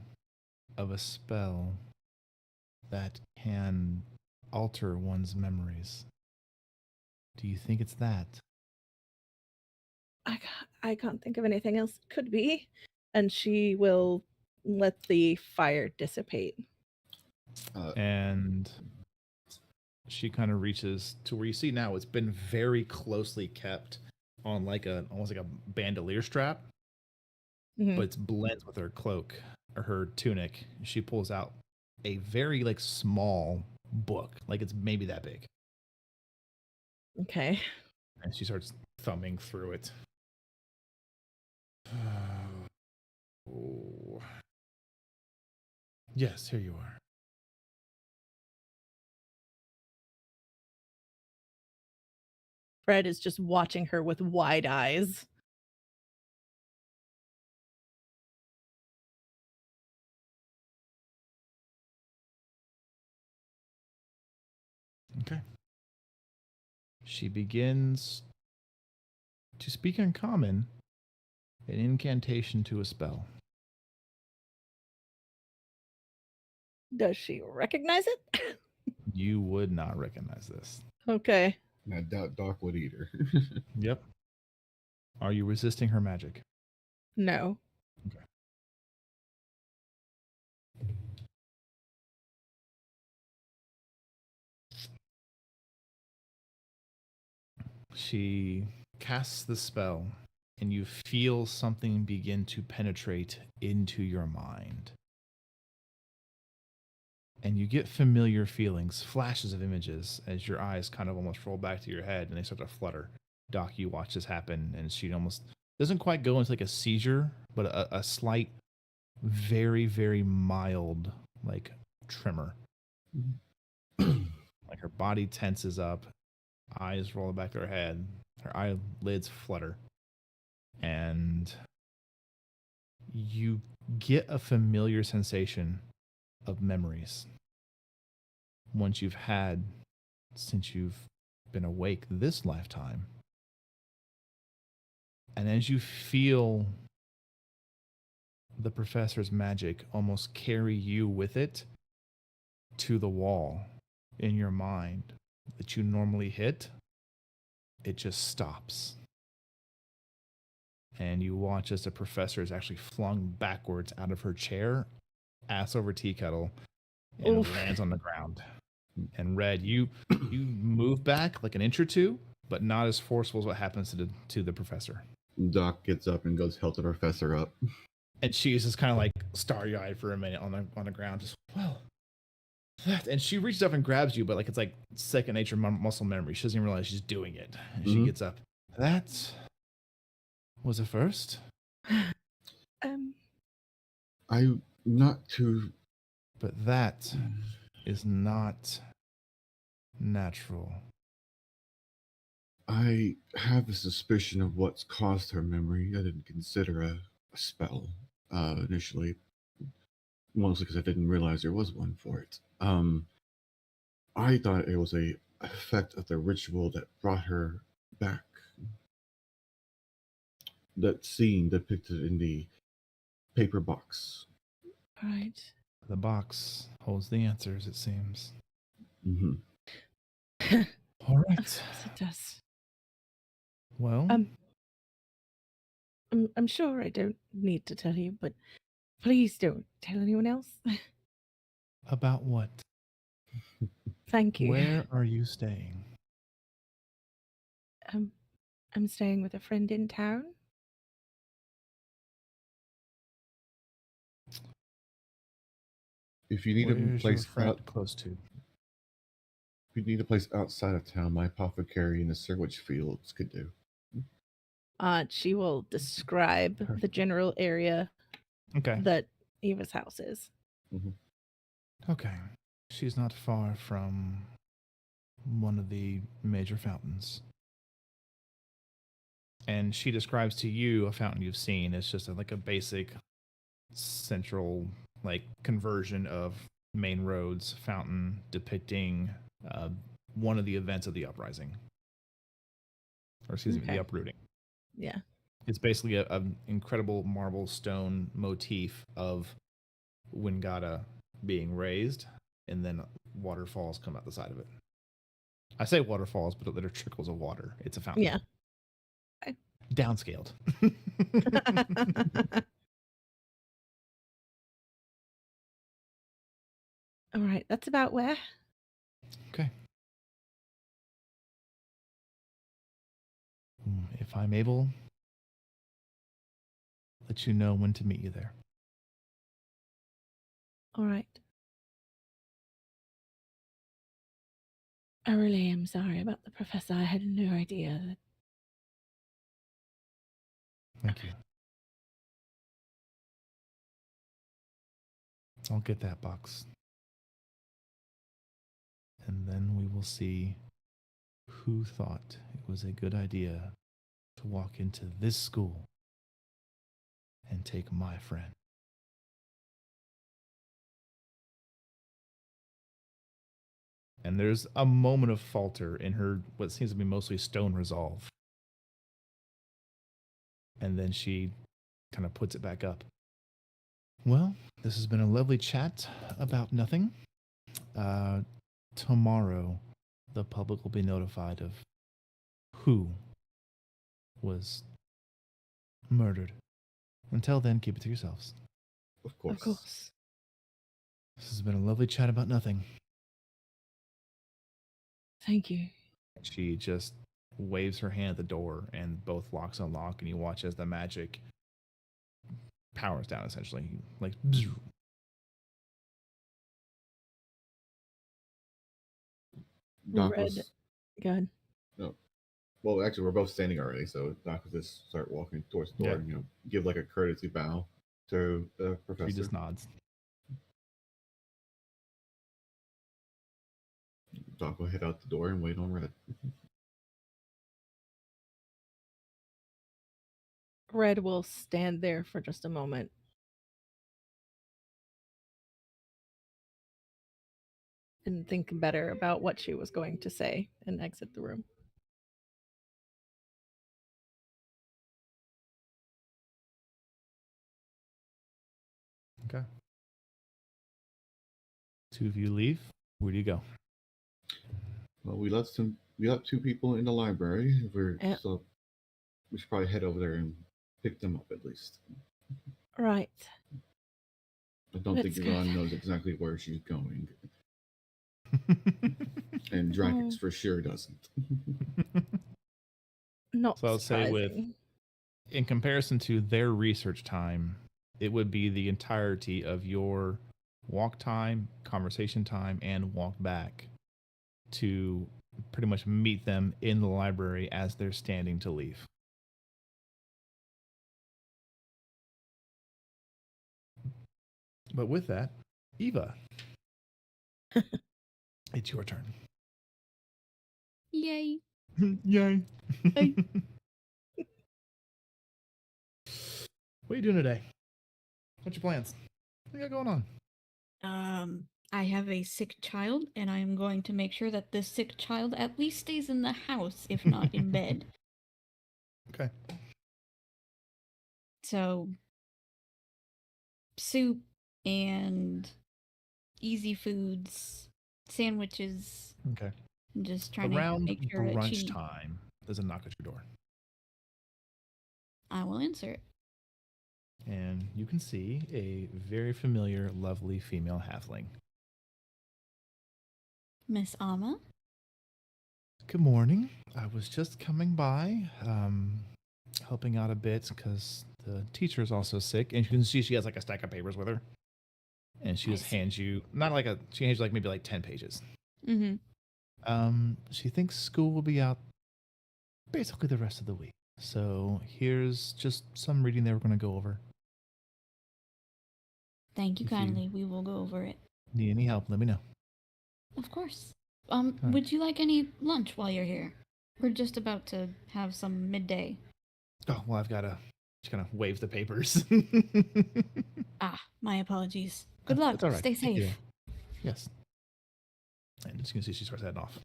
S1: of a spell that can alter one's memories. Do you think it's that?
S6: I can't think of anything else it could be. And she will let the fire dissipate.
S1: And she kind of reaches to where you see now it's been very closely kept on like a almost like a bandolier strap,
S6: Mhm.
S1: but it's blends with her cloak or her tunic. She pulls out a very like small book, like it's maybe that big,
S6: Okay.
S1: and she starts thumbing through it. Oh. Yes, here you are.
S6: Fred is just watching her with wide eyes.
S1: Okay. She begins to speak in common, an incantation to a spell.
S6: Does she recognize it?
S1: You would not recognize this.
S6: Okay.
S3: And I doubt Doc would either.
S1: Yep. Are you resisting her magic?
S6: No.
S1: Okay. She casts the spell, and you feel something begin to penetrate into your mind. And you get familiar feelings, flashes of images, as your eyes kind of almost roll back to your head and they start to flutter. Doc, you watch this happen, and she almost doesn't quite go into like a seizure, but a slight, very, very mild, like tremor. Like her body tenses up, eyes roll back to her head, her eyelids flutter, and you get a familiar sensation of memories once you've had since you've been awake this lifetime. And as you feel the professor's magic almost carry you with it to the wall in your mind that you normally hit, it just stops. And you watch as the professor is actually flung backwards out of her chair, ass over tea kettle, and
S6: Oof.
S1: lands on the ground. And Red, you move back like an inch or two, but not as forceful as what happens to the professor.
S3: Doc gets up and goes help the professor up.
S1: And she's just kind of like starry-eyed for a minute on the ground, just well. That, and she reaches up and grabs you, but like it's like second nature muscle memory. She doesn't even realize she's doing it. And she gets up. That was a first.
S3: I'm not too.
S1: But that is not natural.
S3: I have a suspicion of what's caused her memory. I didn't consider a spell initially, mostly because I didn't realize there was one for it. I thought it was a effect of the ritual that brought her back. That scene depicted in the paper box.
S6: Right.
S1: The box holds the answers, it seems.
S3: Mm-hmm.
S1: All
S6: Of
S1: right.
S6: course it does.
S1: Well,
S6: I'm sure I don't need to tell you, but please don't tell anyone else.
S1: about what?
S6: Thank you.
S1: Where are you staying?
S6: I'm staying with a friend in town.
S3: If you need a
S1: Where's your
S3: place
S1: friend
S3: out,
S1: close to?
S3: if you need a place outside of town, my apothecary in the sandwich fields could do.
S6: She will describe the general area
S1: Okay.
S6: that Eva's house is.
S1: Okay. She's not far from one of the major fountains. And she describes to you a fountain you've seen. It's just like a basic central like conversion of main roads fountain depicting one of the events of the uprising. Or excuse me,
S6: Okay.
S1: the uprooting.
S6: Yeah.
S1: It's basically an incredible marble stone motif of Wingata being raised, and then waterfalls come out the side of it. I say waterfalls, but they're trickles of water. It's a fountain.
S6: Yeah. Okay.
S1: Downscaled.
S6: All right. That's about where.
S1: Okay. If I'm able, let you know when to meet you there.
S6: All right. I really am sorry about the professor. I had no idea that.
S1: Thank you. I'll get that box. And then we will see who thought it was a good idea to walk into this school and take my friend. And there's a moment of falter in her, what seems to be mostly stone resolve. And then she kind of puts it back up. Well, this has been a lovely chat about nothing. Tomorrow, the public will be notified of who was murdered. Until then, keep it to yourselves.
S3: Of course.
S6: Of course.
S1: This has been a lovely chat about nothing.
S6: Thank you.
S1: She just waves her hand at the door, and both locks unlock, and you watch as the magic powers down, essentially. Like, bzzz.
S3: Doc
S6: Red.
S3: was,
S6: Good.
S3: no. Well, actually, we're both standing already, so Doc will just start walking towards the door
S1: Yeah.
S3: and give like a courtesy bow to the professor.
S1: She just nods.
S3: Doc will head out the door and wait on Red.
S6: Red will stand there for just a moment. And think better about what she was going to say and exit the room.
S1: Okay. Two of you leave. Where do you go?
S3: Well, we left two people in the library.
S6: Yeah.
S3: So we should probably head over there and pick them up at least.
S6: Right.
S3: I don't
S6: That's
S3: think Yvonne
S6: good.
S3: knows exactly where she's going. And Drakex for sure doesn't.
S6: Not
S1: So I would say
S6: surprising.
S1: in comparison to their research time, it would be the entirety of your walk time, conversation time, and walk back to pretty much meet them in the library as they're standing to leave. But with that, Eva, it's your turn.
S5: Yay.
S1: Yay.
S6: Hey.
S1: What are you doing today? What's your plans? What you got going on?
S5: I have a sick child, and I am going to make sure that this sick child at least stays in the house, if not in bed.
S1: Okay.
S5: So, soup and easy foods, sandwiches.
S1: Okay.
S5: I'm just trying
S1: Around
S5: to make sure that
S1: brunch
S5: she.
S1: time, there's a knock at your door.
S5: I will answer it.
S1: And you can see a very familiar, lovely female halfling.
S5: Miss Amma?
S1: Good morning. I was just coming by, helping out a bit because the teacher is also sick. And you can see she has like a stack of papers with her. And she just hands you she hands you like maybe like 10 pages. She thinks school will be out basically the rest of the week. So here's just some reading that we're going to go over.
S5: Thank you kindly. We will go over it.
S1: Need any help, let me know.
S5: Of course. Would you like any lunch while you're here? We're just about to have some midday.
S1: Oh, well, she kind of waves the papers.
S5: My apologies. Good luck.
S1: That's all right.
S5: Stay
S1: Thank you.
S5: safe.
S1: Yes. And as you can see, she starts heading off.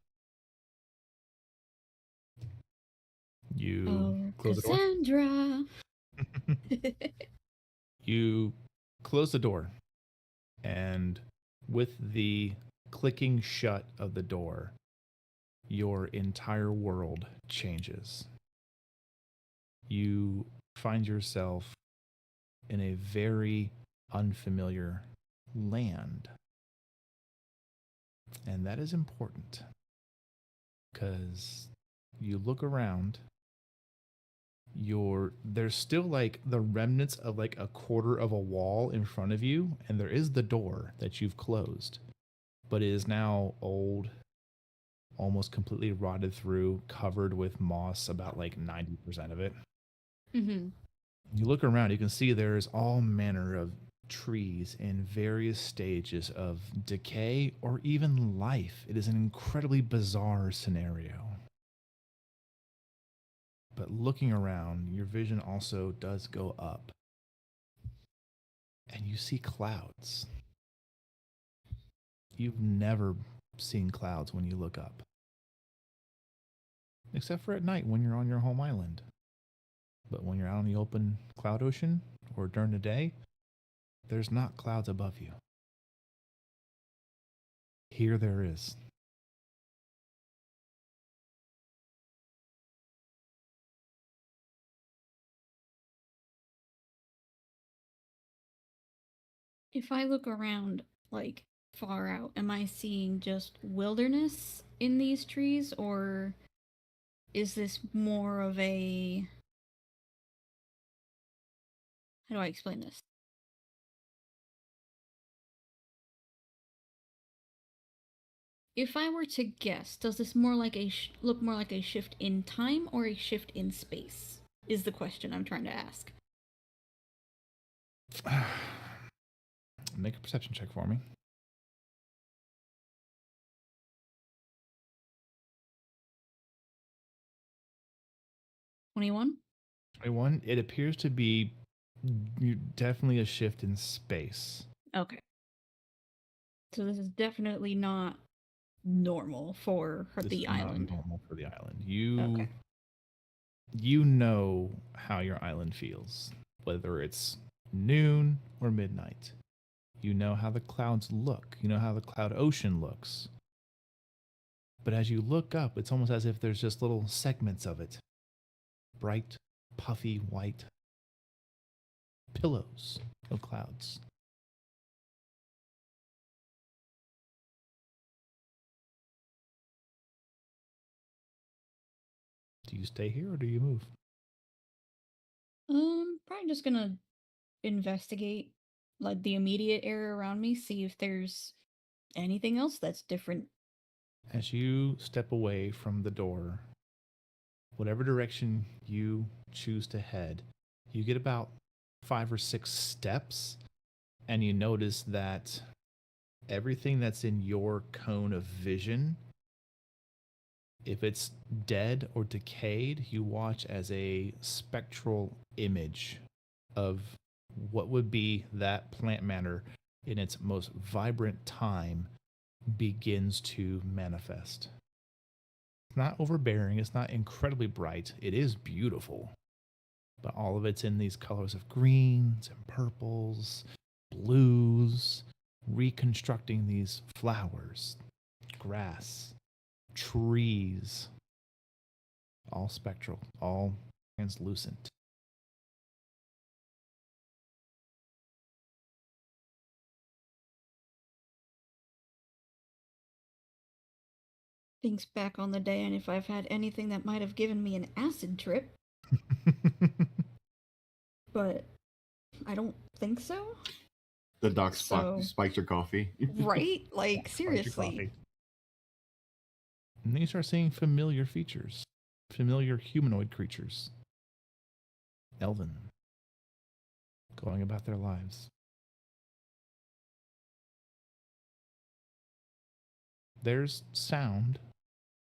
S1: You close
S5: Cassandra.
S1: the door. You close the door, and with the clicking shut of the door, your entire world changes. You find yourself in a very unfamiliar land. And that is important because you look around, there's still like the remnants of like a quarter of a wall in front of you, and there is the door that you've closed, but it is now old, almost completely rotted through, covered with moss, about like 90% of it. You look around, you can see there's all manner of trees in various stages of decay or even life. It is an incredibly bizarre scenario. But looking around, your vision also does go up. And you see clouds. You've never seen clouds when you look up. Except for at night when you're on your home island. But when you're out on the open cloud ocean or during the day, there's not clouds above you. Here there is.
S5: If I look around, like, far out, am I seeing just wilderness in these trees, or is this more of a... How do I explain this? If I were to guess, does this more like look more like a shift in time or a shift in space? Is the question I'm trying to ask.
S1: Make a perception check for me.
S5: 21?
S1: 21. It appears to be definitely a shift in space.
S5: Okay. So this is definitely not normal for the island.
S1: Not normal for the island.
S5: Okay.
S1: You know how your island feels, whether it's noon or midnight. You know how the clouds look. You know how the cloud ocean looks. But as you look up, it's almost as if there's just little segments of it. Bright, puffy, white pillows of clouds. Do you stay here or do you move?
S5: Probably just gonna investigate like the immediate area around me, see if there's anything else that's different.
S1: As you step away from the door, whatever direction you choose to head, you get about 5 or 6 steps, and you notice that everything that's in your cone of vision, if it's dead or decayed, you watch as a spectral image of what would be that plant matter in its most vibrant time begins to manifest. It's not overbearing, it's not incredibly bright, it is beautiful, but all of it's in these colors of greens and purples, blues, reconstructing these flowers, grass, trees, all spectral, all translucent.
S5: Thinks back on the day and if I've had anything that might have given me an acid trip, but I don't think so.
S3: The doc
S5: So-
S3: spiked your coffee.
S5: Right? Like,
S1: Spiked your
S5: seriously.
S1: coffee. And then you start seeing familiar features, familiar humanoid creatures. Elven. Going about their lives. There's sound.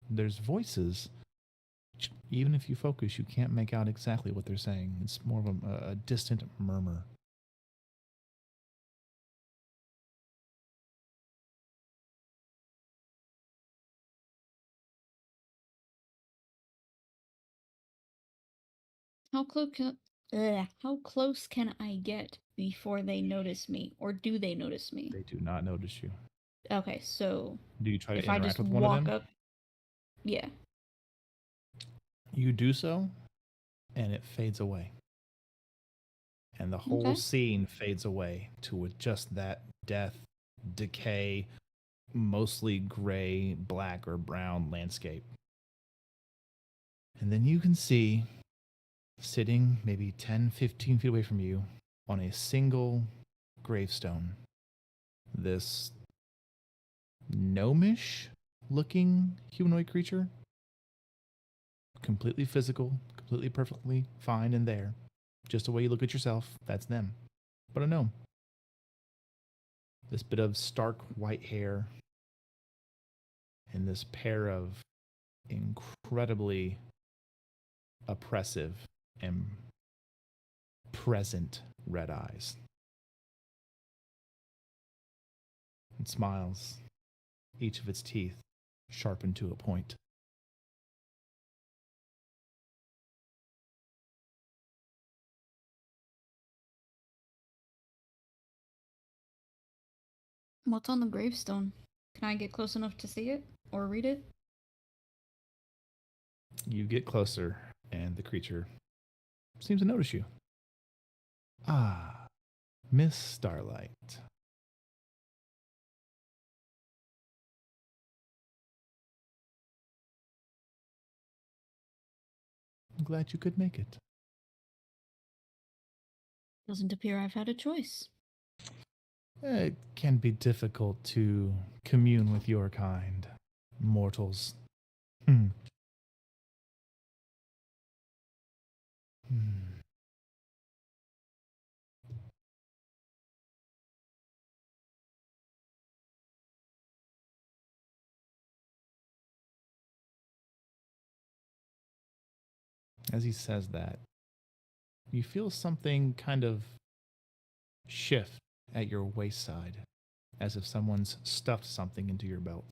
S1: There's voices. Even if you focus, you can't make out exactly what they're saying. It's more of a distant murmur.
S5: How close can I get before they notice me? Or do they notice me?
S1: They do not notice you.
S5: Okay, so
S1: Do you try to
S5: if I
S1: interact
S5: just
S1: with one of
S5: walk
S1: them?
S5: up. Yeah.
S1: You do so, and it fades away. And the whole
S5: Okay.
S1: scene fades away to just that death, decay, mostly gray, black, or brown landscape. And then you can see, sitting maybe 10, 15 feet away from you, on a single gravestone, this gnomish looking humanoid creature. Completely physical, completely perfectly fine in there. Just the way you look at yourself, that's them. But a gnome. This bit of stark white hair and this pair of incredibly oppressive and present red eyes. It smiles, each of its teeth sharpened to a point.
S5: What's on the gravestone? Can I get close enough to see it? Or read it?
S1: You get closer, and the creature seems to notice you. Ah, Miss Starlight. I'm glad you could make it.
S5: Doesn't appear I've had a choice.
S1: It can be difficult to commune with your kind, mortals. Hmm. Hmm. As he says that, you feel something kind of shift at your waist side, as if someone's stuffed something into your belt.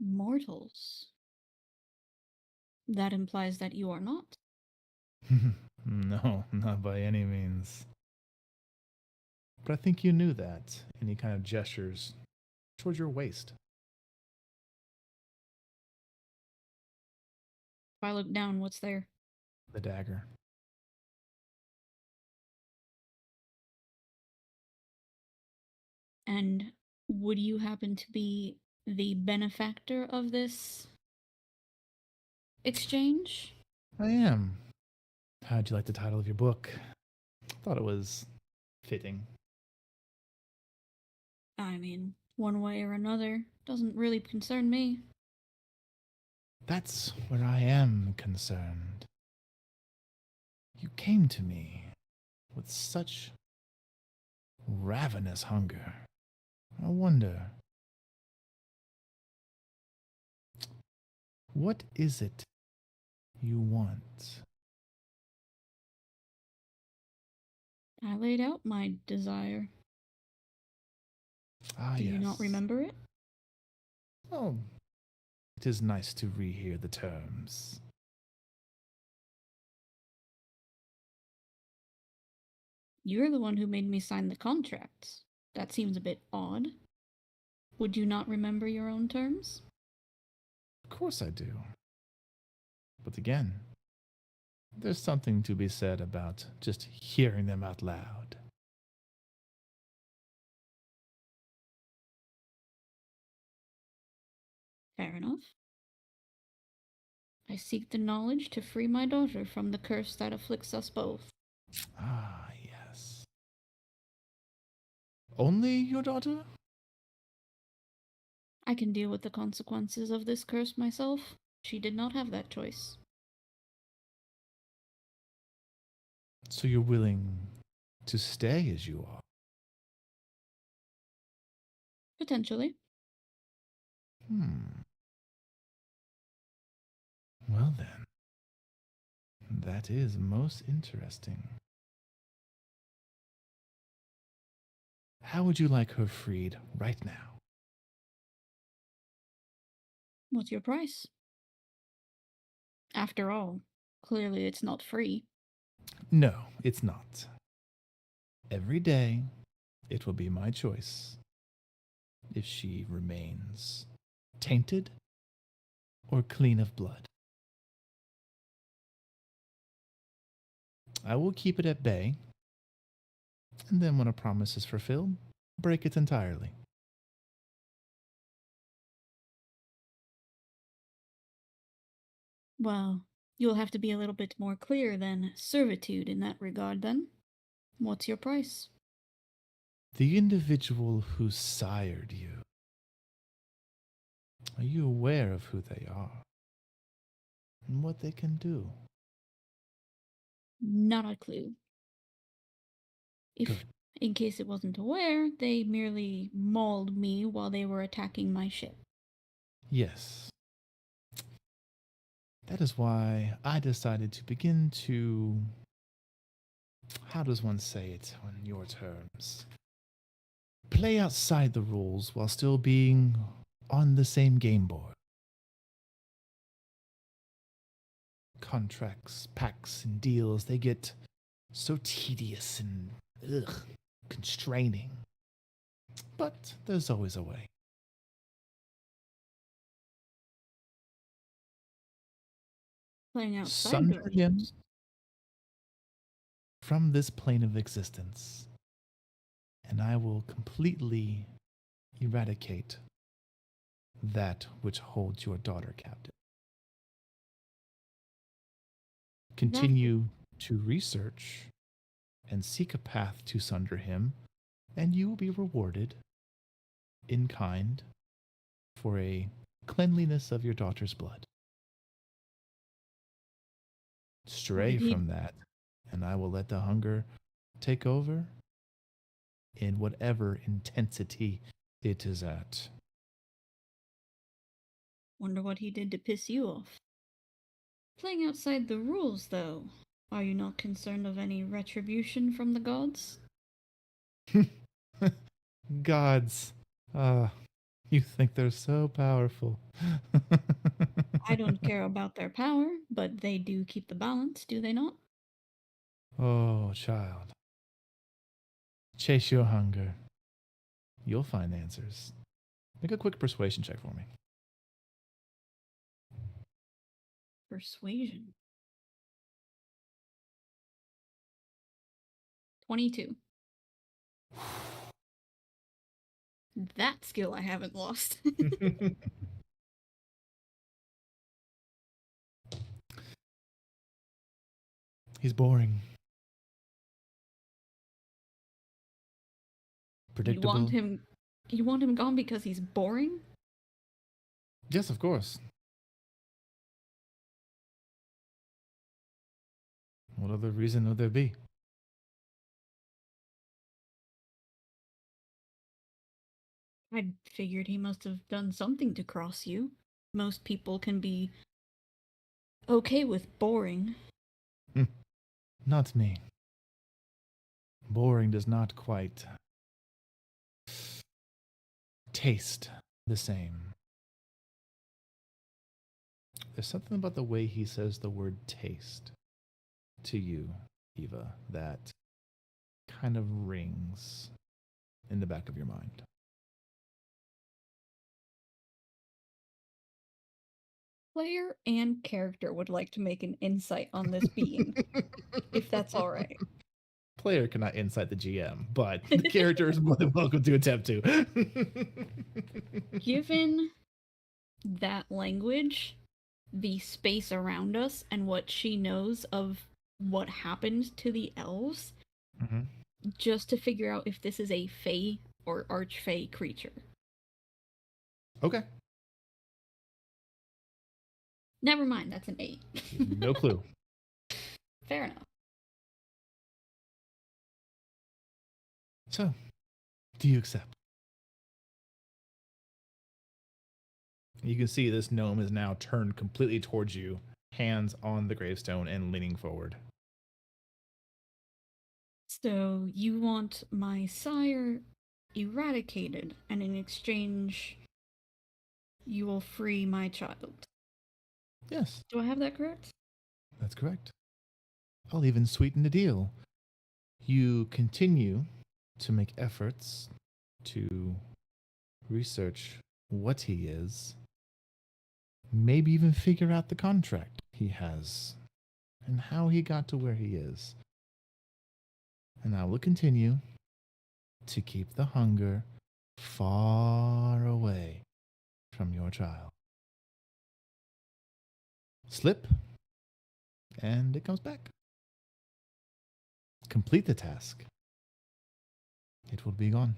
S5: Mortals. That implies that you are not.
S1: No, not by any means. But I think you knew that. And he kind of gestures towards your waist.
S5: If I look down, what's there?
S1: The dagger.
S5: And would you happen to be the benefactor of this exchange?
S1: I am. How'd you like the title of your book? Thought it was fitting.
S5: I mean, one way or another, doesn't really concern me.
S1: That's where I am concerned. You came to me with such ravenous hunger. I wonder, what is it you want?
S5: I laid out my desire.
S1: Ah,
S5: Do
S1: yes.
S5: you not remember it?
S1: Oh, it is nice to rehear the terms.
S5: You're the one who made me sign the contracts. That seems a bit odd. Would you not remember your own terms?
S1: Of course I do. But again, there's something to be said about just hearing them out loud.
S5: Fair enough. I seek the knowledge to free my daughter from the curse that afflicts us both.
S1: Ah, yes. Only your daughter?
S5: I can deal with the consequences of this curse myself. She did not have that choice.
S1: So you're willing to stay as you are?
S5: Potentially.
S1: Well then, that is most interesting. How would you like her freed right now?
S5: What's your price? After all, clearly it's not free.
S1: No, it's not. Every day, it will be my choice if she remains tainted or clean of blood. I will keep it at bay, and then when a promise is fulfilled, break it entirely.
S5: Well, you'll have to be a little bit more clear than servitude in that regard, then. What's your price?
S1: The individual who sired you. Are you aware of who they are and what they can do?
S5: Not a clue. If,
S1: Good.
S5: in case it wasn't aware, they merely mauled me while they were attacking my ship.
S1: Yes. That is why I decided to begin to, how does one say it on your terms? Play outside the rules while still being on the same game board. Contracts, pacts, and deals, they get so tedious and constraining. But there's always a way.
S5: Playing outside
S1: Sunder
S5: the
S1: him
S5: rules.
S1: from this plane of existence, and I will completely eradicate that which holds your daughter captive. Continue to research and seek a path to sunder him, and you will be rewarded in kind for a cleanliness of your daughter's blood. Stray
S5: Indeed.
S1: from that, and I will let the hunger take over in whatever intensity it is at.
S5: Wonder what he did to piss you off. Playing outside the rules, though. Are you not concerned of any retribution from the gods?
S1: Gods, you think they're so powerful.
S5: I don't care about their power, but they do keep the balance, do they not?
S1: Oh, child. Chase your hunger. You'll find answers. Make a quick persuasion check for me.
S5: Persuasion. 22. That skill I haven't lost.
S1: He's boring.
S5: You
S1: Predictable.
S5: want him gone because he's boring?
S1: Yes, of course. What other reason would there be?
S5: I figured he must have done something to cross you. Most people can be okay with boring.
S1: Not me. Boring does not quite taste the same. There's something about the way he says the word taste to you, Eva, that kind of rings in the back of your mind.
S5: Player and character would like to make an insight on this being, if that's all right.
S1: Player cannot insight the GM, but the character is more than welcome to attempt to.
S5: Given that language, the space around us and what she knows of what happened to the elves,
S1: Mm-hmm.
S5: just to figure out if this is a fae or archfey creature.
S1: Okay.
S5: Never mind, that's an 8.
S1: No clue.
S5: Fair enough.
S1: So, do you accept? You can see this gnome is now turned completely towards you, hands on the gravestone and leaning forward.
S5: So you want my sire eradicated, and in exchange, you will free my child.
S1: Yes,
S5: Do I have that correct?
S1: that's correct. I'll even sweeten the deal. You continue to make efforts to research what he is, maybe even figure out the contract he has and how he got to where he is. And I will continue to keep the hunger far away from your child. Slip, and it comes back. Complete the task. It will be gone.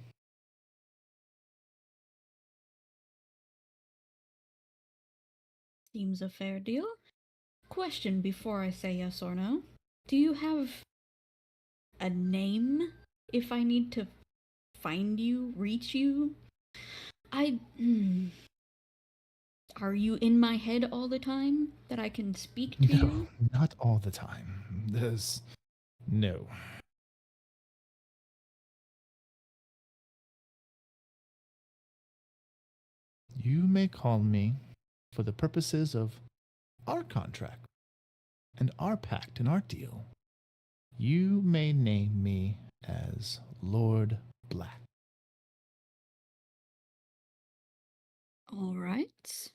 S5: Seems a fair deal. Question before I say yes or no. Do you have a name if I need to find you, reach you? Are you in my head all the time that I can speak to
S1: No,
S5: you?
S1: not all the time. No. You may call me for the purposes of our contract and our pact and our deal. You may name me as Lord Black.
S5: All right.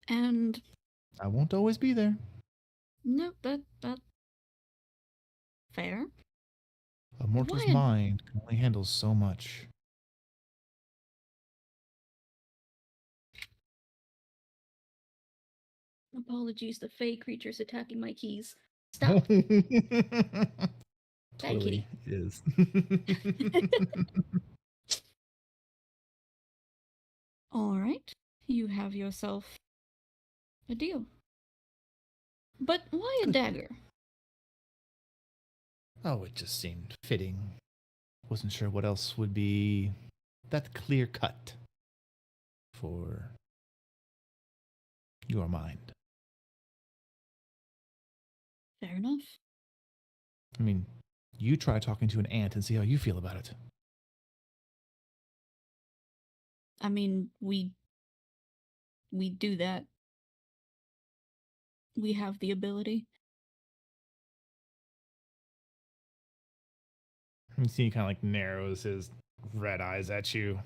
S5: And
S1: I won't always be there.
S5: no, that fair.
S1: A mortal's
S5: Why-
S1: mind can only handle so much.
S5: Apologies, the fey creature's attacking my keys. Stop.
S1: Totally is.
S5: All right. You have yourself a deal. But why a
S1: Good.
S5: dagger?
S1: Oh, it just seemed fitting. Wasn't sure what else would be that clear cut for your mind.
S5: Fair enough.
S1: I mean, you try talking to an ant and see how you feel about it.
S5: I mean, we do that. We have the ability.
S1: You see, he kind of like narrows his red eyes at you.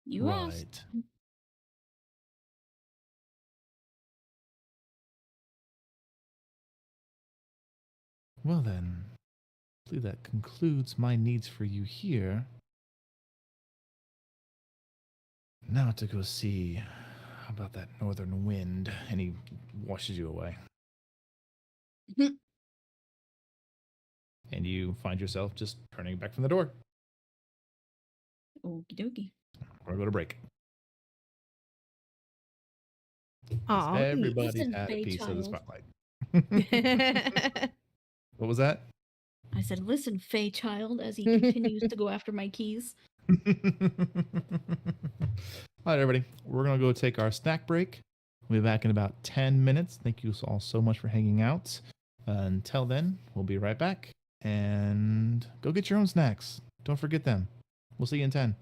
S5: You asked.
S1: Well then, I believe that concludes my needs for you here. Now to go see about that northern wind, and he washes you away. And you find yourself just turning back from the door.
S5: Okie dokie.
S1: Or go to break.
S6: Aw,
S1: Everybody's
S5: Listen,
S1: had a
S5: Faye
S1: piece of the
S5: child.
S1: spotlight.
S6: neat.
S1: What was that?
S5: I said, listen, Fey child, as he continues to go after my keys.
S1: All right, everybody. We're going to go take our snack break. We'll be back in about 10 minutes. Thank you all so much for hanging out. Until then, we'll be right back. And go get your own snacks. Don't forget them. We'll see you in 10.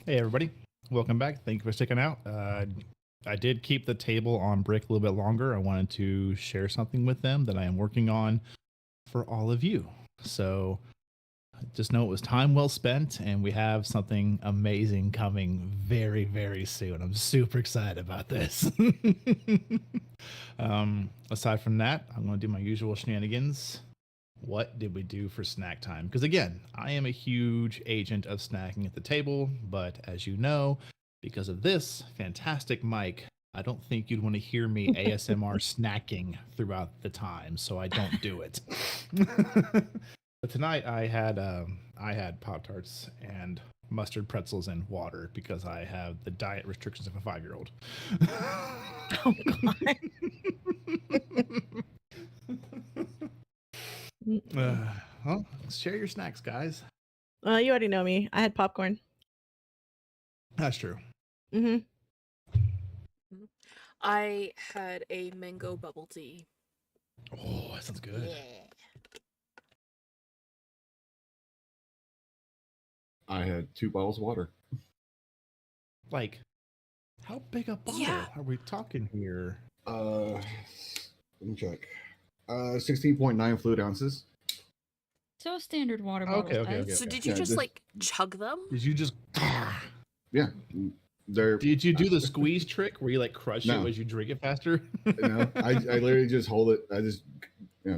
S1: Hey, everybody. Welcome back. Thank you for sticking out. I did keep the table on brick a little bit longer. I wanted to share something with them that I am working on for all of you. So just know it was time well spent, and we have something amazing coming very, very soon. I'm super excited about this. Aside from that, I'm going to do my usual shenanigans. What did we do for snack time? Because again, I am a huge agent of snacking at the table, but as you know, because of this fantastic mic, I don't think you'd want to hear me ASMR snacking throughout the time, so I don't do it. But tonight I had Pop-Tarts and mustard pretzels and water because I have the diet restrictions of a 5-year-old.
S6: Oh God.
S1: Well, share your snacks, guys.
S6: You already know me. I had popcorn.
S1: That's true.
S6: Mm-hmm.
S4: I had a mango bubble tea.
S1: Oh, that sounds good.
S3: I had 2 bottles of water.
S1: Like, how big a bottle
S4: Yeah.
S1: are we talking here?
S3: Let me check. 16.9 fluid ounces.
S5: So a standard water bottle
S1: Okay.
S5: size.
S4: So did you
S3: Yeah,
S4: just
S3: this-
S4: like chug them?
S1: Did you just?
S3: Yeah, they're.
S1: Did you do the squeeze trick where you like crush
S3: No.
S1: it as you drink it faster?
S3: You know, I literally just hold it. I just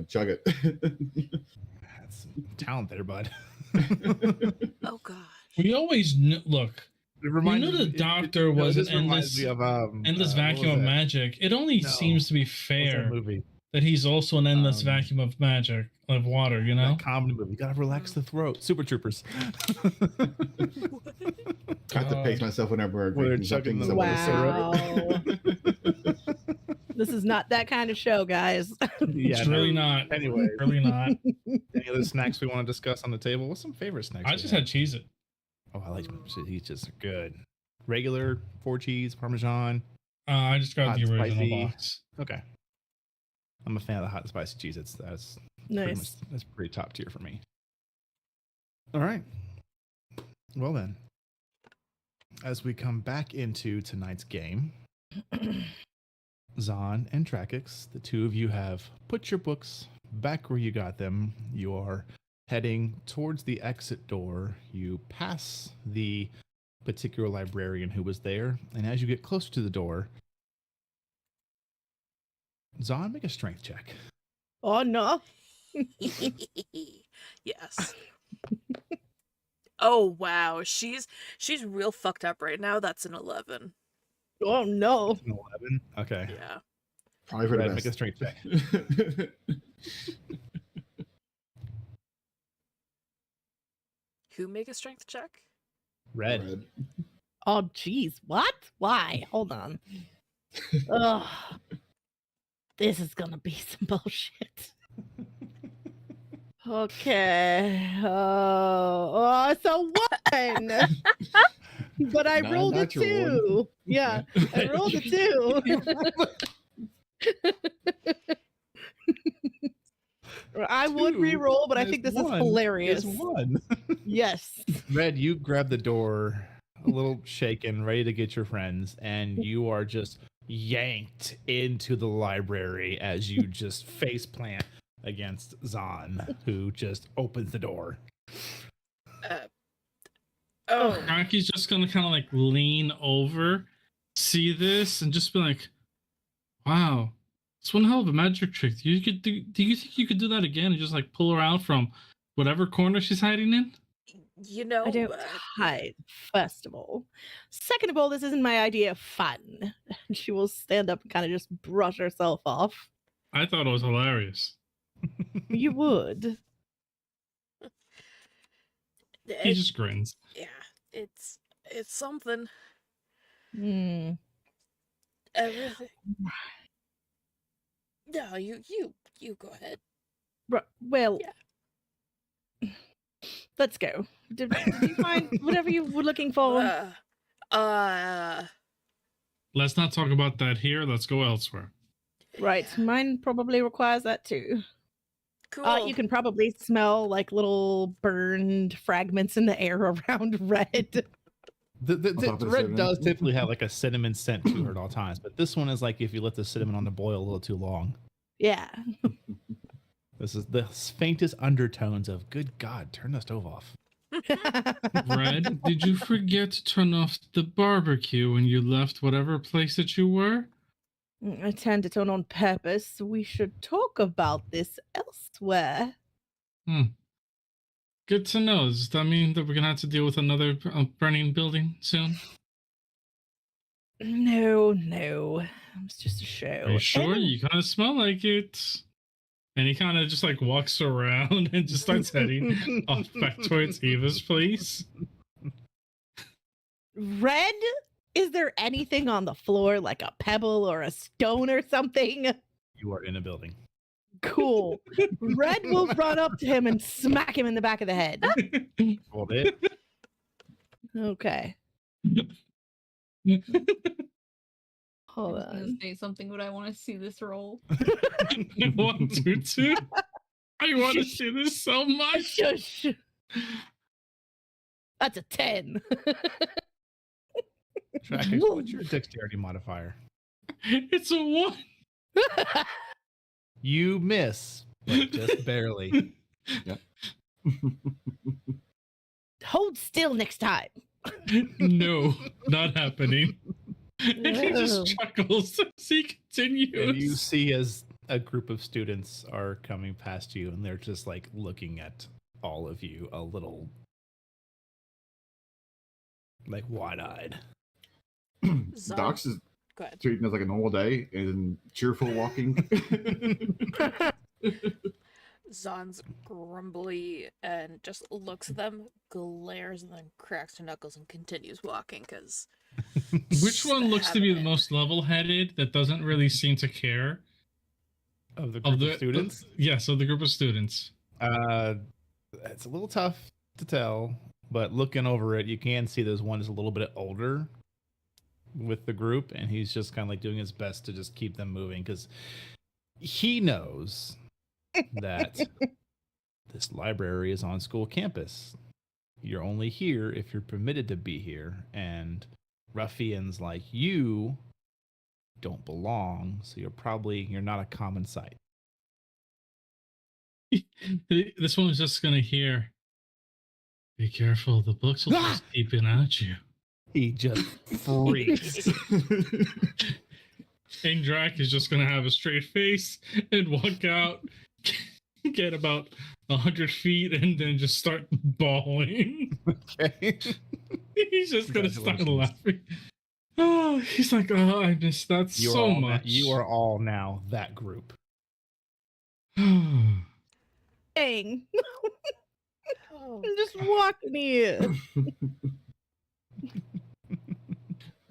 S3: chug it.
S1: That's some talent there, bud.
S4: Oh gosh.
S2: We always knew. Look,
S1: It
S2: we knew the doctor was
S1: this
S2: an
S1: reminds me of
S2: endless
S1: what
S2: vacuum
S1: was
S2: of
S1: that?
S2: magic. It only
S1: No.
S2: seems to be
S1: What's that
S2: fair
S1: movie?
S2: that he's also an endless
S1: Um,
S2: vacuum of magic of water. You know.
S1: That comedy movie. You gotta relax the throat. Super Troopers.
S3: I have to pace myself whenever I'm
S1: Where they're
S3: drinking
S1: chugging
S3: something.
S1: the
S6: Wow. This is not that kind of show, guys.
S1: Yeah,
S2: It's really not.
S1: Anyway,
S2: Really not.
S1: any other snacks we want to discuss on the table? What's some favorite snacks?
S2: I
S1: we
S2: just
S1: have?
S2: had cheese it.
S1: Oh, I like he's just good. Regular 4 cheese, Parmesan.
S2: I just got
S1: Hot
S2: the original
S1: spicy.
S2: box.
S1: Okay. I'm a fan of the hot and spicy cheese. That's pretty much,
S6: Nice.
S1: that's pretty top tier for me. All right. Well then, as we come back into tonight's game, Zahn and Trakix, the two of you have put your books back where you got them. You are heading towards the exit door. You pass the particular librarian who was there, and as you get closer to the door, Zahn, make a strength check.
S6: Oh no.
S4: Yes. Oh wow, she's real fucked up right now. That's an 11.
S6: Oh no.
S1: An 11. Okay.
S4: Yeah.
S3: Probably for
S1: Go
S3: the
S1: ahead, make a
S3: best.
S1: strength check.
S4: Who make a strength check?
S1: Red.
S3: Red.
S6: Oh jeez. What? Why? Hold on. Ugh. This is gonna be some bullshit. Okay. Oh, so one. But I
S3: Not a
S6: rolled a
S3: natural one.
S6: 2. Yeah, I rolled a 2. I would
S1: 2
S6: re-roll, but I
S1: minus
S6: think this is
S1: 1
S6: hilarious.
S1: is 1.
S6: Yes.
S1: Red, you grab the door, a little shaken, ready to get your friends, and you are just yanked into the library as you just face plant against Zahn, who just opens the door.
S4: Oh,
S2: Rocky's just gonna kind of like lean over, see this, and just be like, "Wow, it's one hell of a magic trick. Do you think you could do that again and just like pull her out from whatever corner she's hiding in?"
S4: you know,
S6: I don't hide, first of all. Second of all, this isn't my idea of fun. She will stand up and kind of just brush herself off.
S2: I thought it was hilarious.
S6: You would.
S2: He just grins.
S4: yeah, it's something.
S6: Hmm.
S4: Everything. No, you go ahead.
S6: Well,
S4: Yeah.
S6: Let's go. Did you find whatever you were looking for?
S2: Let's not talk about that here. Let's go elsewhere.
S6: Right. Mine probably requires that too.
S4: Cool.
S6: You can probably smell like little burned fragments in the air around Red.
S1: The
S3: On top of the
S1: red
S3: cinnamon?
S1: does typically have like a cinnamon scent to it at all times, but this one is like if you let the cinnamon on the boil a little too long.
S6: Yeah.
S1: This is the faintest undertones of "Good God, turn the stove off."
S2: Red, did you forget to turn off the barbecue when you left whatever place that you were?
S6: I tend to turn on purpose. We should talk about this elsewhere.
S2: Good to know. Does that mean that we're gonna have to deal with another burning building soon?
S6: No, it's just a show.
S2: Are you sure?
S6: Anyway-
S2: You kind of smell like it. And he kind of just like walks around and just starts heading off back towards Ava's place.
S6: Red, is there anything on the floor like a pebble or a stone or something?
S1: You are in a building.
S6: Cool. Red will run up to him and smack him in the back of the head.
S1: Hold it.
S6: Okay. Hold
S5: I was gonna
S6: on.
S5: say something, but I want to see this roll.
S2: I want to too. I want to see this so much.
S6: Shush. That's a 10.
S1: Trackers, what's your dexterity modifier?
S2: It's a 1.
S1: You miss, but just barely.
S6: Hold still next time.
S2: No, not happening. And he
S6: Whoa.
S2: just chuckles as he continues.
S1: And you see as a group of students are coming past you, and they're just like looking at all of you a little like wide-eyed.
S4: Zon,
S3: Docs is
S4: go ahead.
S3: treating it like a normal day and cheerful walking.
S4: Zon's grumbly and just looks at them, glares, and then cracks her knuckles and continues walking because.
S2: Which one looks to be the most level-headed that doesn't really seem to care?
S1: Of the group of students?
S2: Yes, of the group of students.
S1: It's a little tough to tell, but looking over it, you can see there's one is a little bit older with the group, and he's just kind of like doing his best to just keep them moving because he knows that this library is on school campus. You're only here if you're permitted to be here, and ruffians like you don't belong, so you're not a common sight.
S2: This one's just gonna hear, "Be careful, the books will just keep it at you."
S1: He just freaks.
S2: And Drac is just gonna have a straight face and walk out, get about 100 feet, and then just start bawling.
S1: Okay.
S2: He's just gonna start
S1: Congratulations.
S2: laughing. Oh, he's like, "Oh, I missed that so much."
S1: You are all now that group.
S6: Dang.
S4: Oh,
S6: I'm just walking here.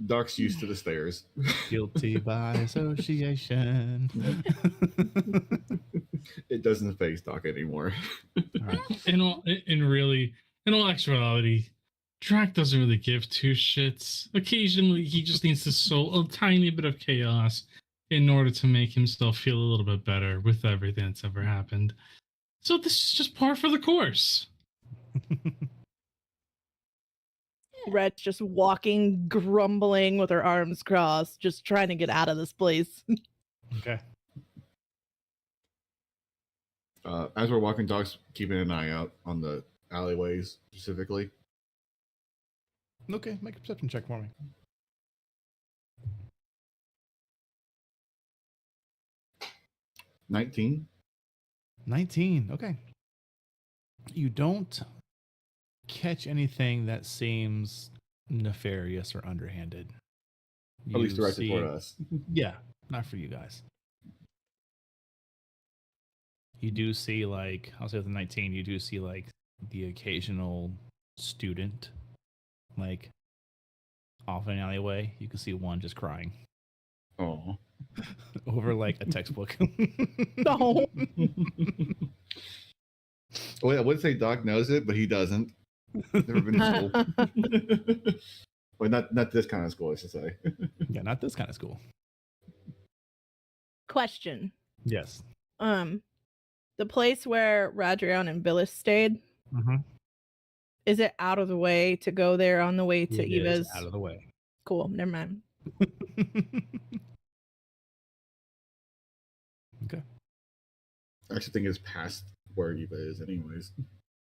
S3: Doc's used to the stairs.
S1: Guilty by association.
S3: It doesn't face Doc anymore.
S1: All right.
S2: in all actuality, Drac doesn't really give two shits. Occasionally, he just needs to sow a tiny bit of chaos in order to make himself feel a little bit better with everything that's ever happened. So this is just par for the course.
S6: Red's just walking, grumbling with her arms crossed, just trying to get out of this place.
S1: Okay.
S3: As we're walking, Doc's keeping an eye out on the alleyways specifically.
S1: Okay, make a perception check for me.
S3: 19.
S1: 19. Okay. You don't catch anything that seems nefarious or underhanded.
S3: At least
S1: You
S3: directed
S1: see-
S3: toward us.
S1: Yeah, not for you guys. You do see, like, I'll say with the 19, you do see, like, the occasional student, like, off in an alleyway. You can see one just crying
S3: Oh.
S1: over, like, a textbook.
S6: No.
S3: Wait, I would say Doc knows it, but he doesn't. Never been to school. Well, not this kind of school, I should say.
S1: Yeah, not this kind of school.
S6: Question.
S1: Yes.
S6: The place where Radrion and Billis stayed,
S1: Mm-hmm.
S6: Is it out of the way to go there on the way to
S1: It is
S6: Eva's?
S1: out of the way.
S6: Cool. Never mind.
S1: Okay.
S3: I actually think it's past where Eva is, anyways.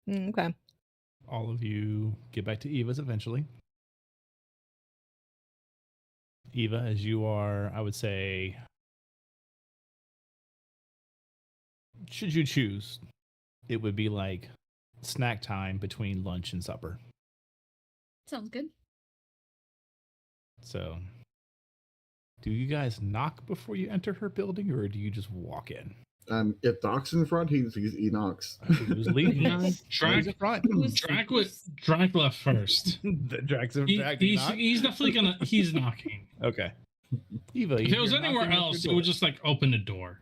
S6: Okay.
S1: All of you get back to Eva's eventually. Eva, as you are, I would say, should you choose, it would be like snack time between lunch and supper.
S5: Sounds good.
S1: So, do you guys knock before you enter her building, or do you just walk in?
S3: If Doc's in front, he knocks.
S1: Who's leading?
S2: No,
S1: Who's in front?
S2: Drac left first.
S1: The Drax in fact
S2: He's definitely he's knocking.
S1: Okay. Eva,
S2: If it was anywhere else, it would just like open the door.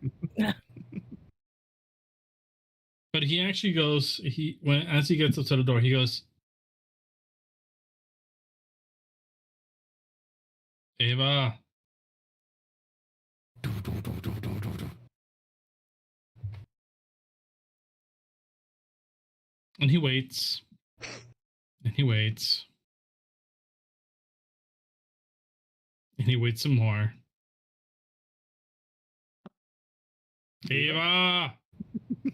S2: But he actually goes. As he gets up to the door, he goes, Eva. And he waits. And he waits. And he waits some more. Eva!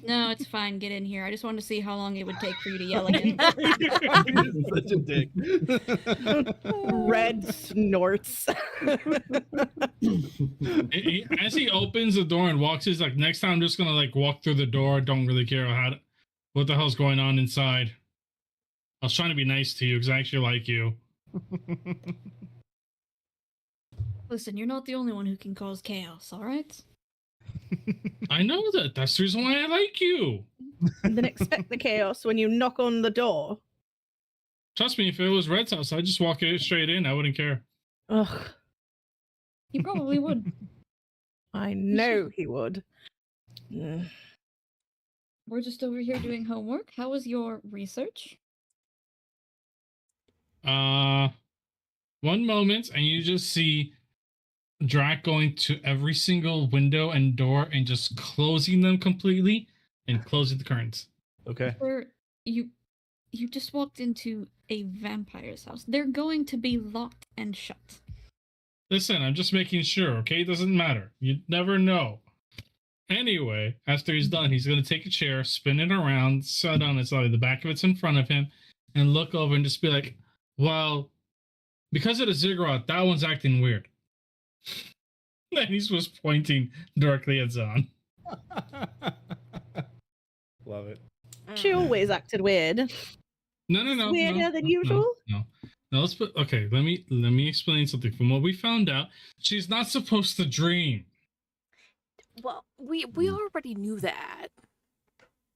S5: No, it's fine. Get in here. I just wanted to see how long it would take for you to yell again.
S1: Such a dick.
S6: Red snorts.
S2: As he opens the door and walks, he's like, next time I'm just gonna like walk through the door. Don't really care what the hell's going on inside. I was trying to be nice to you because I actually like you.
S5: Listen, you're not the only one who can cause chaos, all right?
S2: I know that. That's the reason why I like you.
S6: And then expect the chaos when you knock on the door.
S2: Trust me, if it was Red's house, I'd just walk it straight in. I wouldn't care.
S6: Ugh.
S5: You probably would.
S6: I know he would. Mm.
S5: We're just over here doing homework. How was your research?
S2: One moment, and you just see Drac going to every single window and door and just closing them completely and closing the curtains.
S1: Okay.
S5: Sir, you just walked into a vampire's house. They're going to be locked and shut.
S2: Listen, I'm just making sure, okay? It doesn't matter. You never know. Anyway, after he's done, he's going to take a chair, spin it around, sit down, it's like the back of it's in front of him, and look over and just be like, well, because of the ziggurat, that one's acting weird. And he's just pointing directly at Zahn.
S1: Love it.
S6: She always acted weird.
S2: No.
S6: Weirder than usual?
S2: No. Let's put. Okay, let me explain something. From what we found out, she's not supposed to dream.
S4: Well, we already knew that.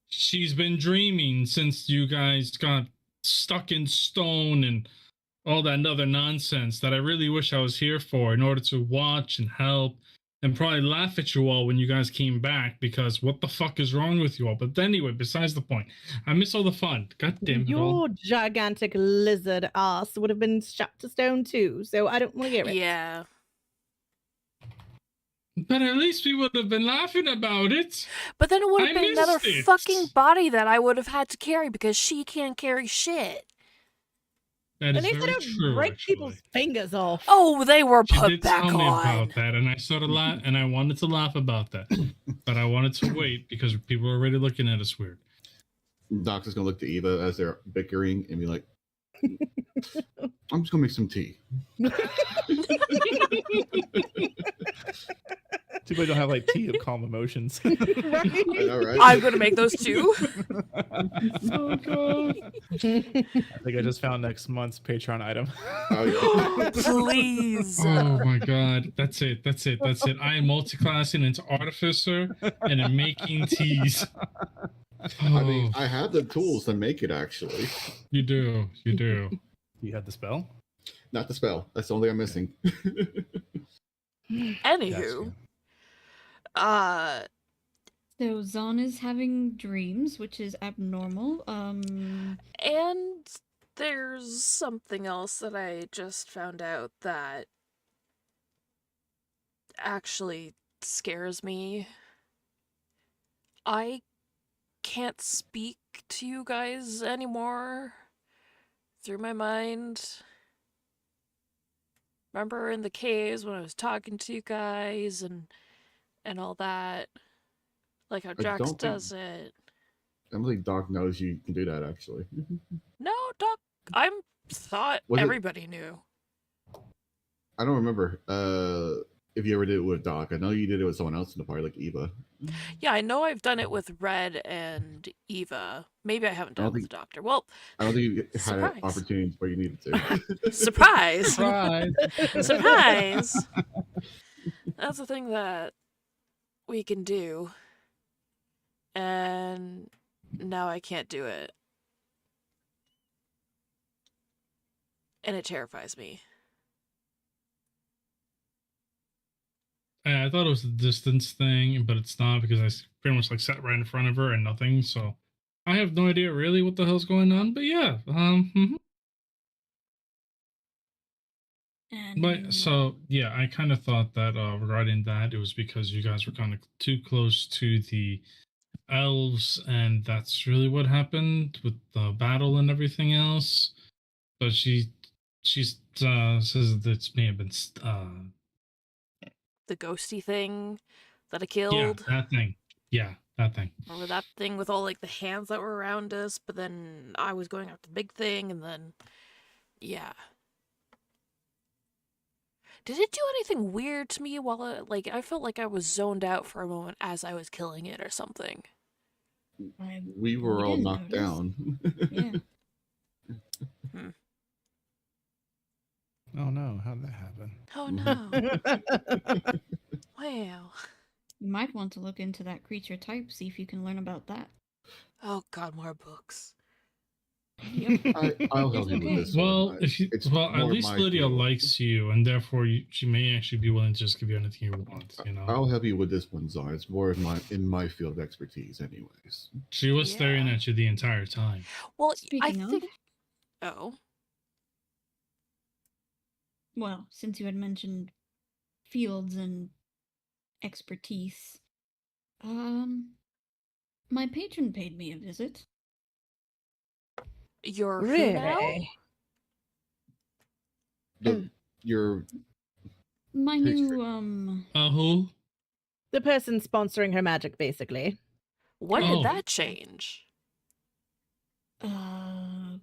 S2: She's been dreaming since you guys got stuck in stone and all that other nonsense that I really wish I was here for in order to watch and help and probably laugh at you all when you guys came back, because what the fuck is wrong with you all? But anyway, besides the point, I miss all the fun. God damn it all.
S6: Your gigantic lizard ass would have been strapped to stone too, so I don't want to hear it.
S4: Yeah.
S2: But at least we would have been laughing about it.
S4: But then it would have
S2: I
S4: been another
S2: missed it.
S4: fucking body that I would have had to carry because she can't carry shit.
S2: That
S6: At
S2: is
S6: least they
S2: very
S6: don't
S2: true,
S6: break
S2: actually.
S6: people's fingers off.
S4: Oh, they were
S2: She
S4: put
S2: did
S4: back
S2: tell me
S4: on.
S2: about that, and I sort of laughed, and I wanted to laugh about that, but I wanted to wait because people are already looking at us weird.
S3: Doc's just gonna look to Eva as they're bickering and be like, I'm just gonna make some tea.
S1: Too bad I don't have like tea of calm emotions.
S6: Right?
S3: I know, right?
S4: I'm gonna make those too.
S2: Oh god!
S1: I think I just found next month's Patreon item.
S3: Oh, yeah.
S4: Please.
S2: Oh my god! That's it! I am multi-classing into artificer and I'm making teas.
S3: I mean, I have the tools to make it, actually.
S2: You do.
S1: Do you have the spell?
S3: Not the spell. That's the only thing I'm missing.
S4: Anywho.
S5: So Zahn is having dreams, which is abnormal.
S4: And there's something else that I just found out that actually scares me. I can't speak to you guys anymore. through my mind. Remember in the caves when I was talking to you guys and all that? Like how Drax
S3: don't think-
S4: does it.
S3: I don't think Doc knows you can do that, actually.
S4: No, Doc, I thought
S3: Was it-
S4: everybody knew.
S3: I don't remember if you ever did it with Doc. I know you did it with someone else in the party, like Eva.
S4: Yeah, I know I've done it with Red and Eva. Maybe I haven't
S3: I
S4: done
S3: don't
S4: it with the Doctor. Well,
S3: I don't think you had an
S4: Surprise.
S3: opportunity where you needed to.
S4: surprise!
S2: Surprise.
S4: Surprise! That's the thing that we can do. And now I can't do it. And it terrifies me.
S2: I thought it was a distance thing, but it's not because I pretty much like sat right in front of her and nothing. So I have no idea really what the hell's going on. But yeah,
S5: And
S2: But so yeah, I kind of thought that regarding that, it was because you guys were kind of too close to the elves, and that's really what happened with the battle and everything else. But she says that it may have been
S4: The ghosty thing that I
S2: yeah,
S4: killed.
S2: that thing. Yeah, that thing.
S4: Remember that thing with all like the hands that were around us, but then I was going after the big thing, and then yeah. Did it do anything weird to me while I felt like I was zoned out for a moment as I was killing it or something?
S3: We were all
S5: didn't
S3: knocked
S5: notice.
S3: down.
S5: Yeah.
S1: Oh no, how'd that happen?
S4: Oh no. Wow.
S5: You might want to look into that creature type, see if you can learn about that.
S4: Oh god, more books.
S5: Yep.
S3: I'll help
S5: It's
S3: you
S5: okay.
S3: with this one.
S2: Well, if you
S3: It's
S2: at
S3: more
S2: least
S3: my
S2: Lydia
S3: field.
S2: likes you, and therefore she may actually be willing to just give you anything you want. You know,
S3: I'll help you with this one, Zon. It's more in my field of expertise, anyways.
S2: she was staring
S4: Yeah.
S2: at you the entire time.
S4: Well,
S5: Speaking
S4: I
S5: of-
S4: think. Oh.
S5: Well, since you had mentioned fields and expertise, my patron paid me a visit.
S4: You're who now?
S6: Really?
S3: Your
S5: My
S3: Patron.
S5: new,
S2: Who?
S6: The person sponsoring her magic, basically.
S4: When
S2: Oh.
S4: did that change?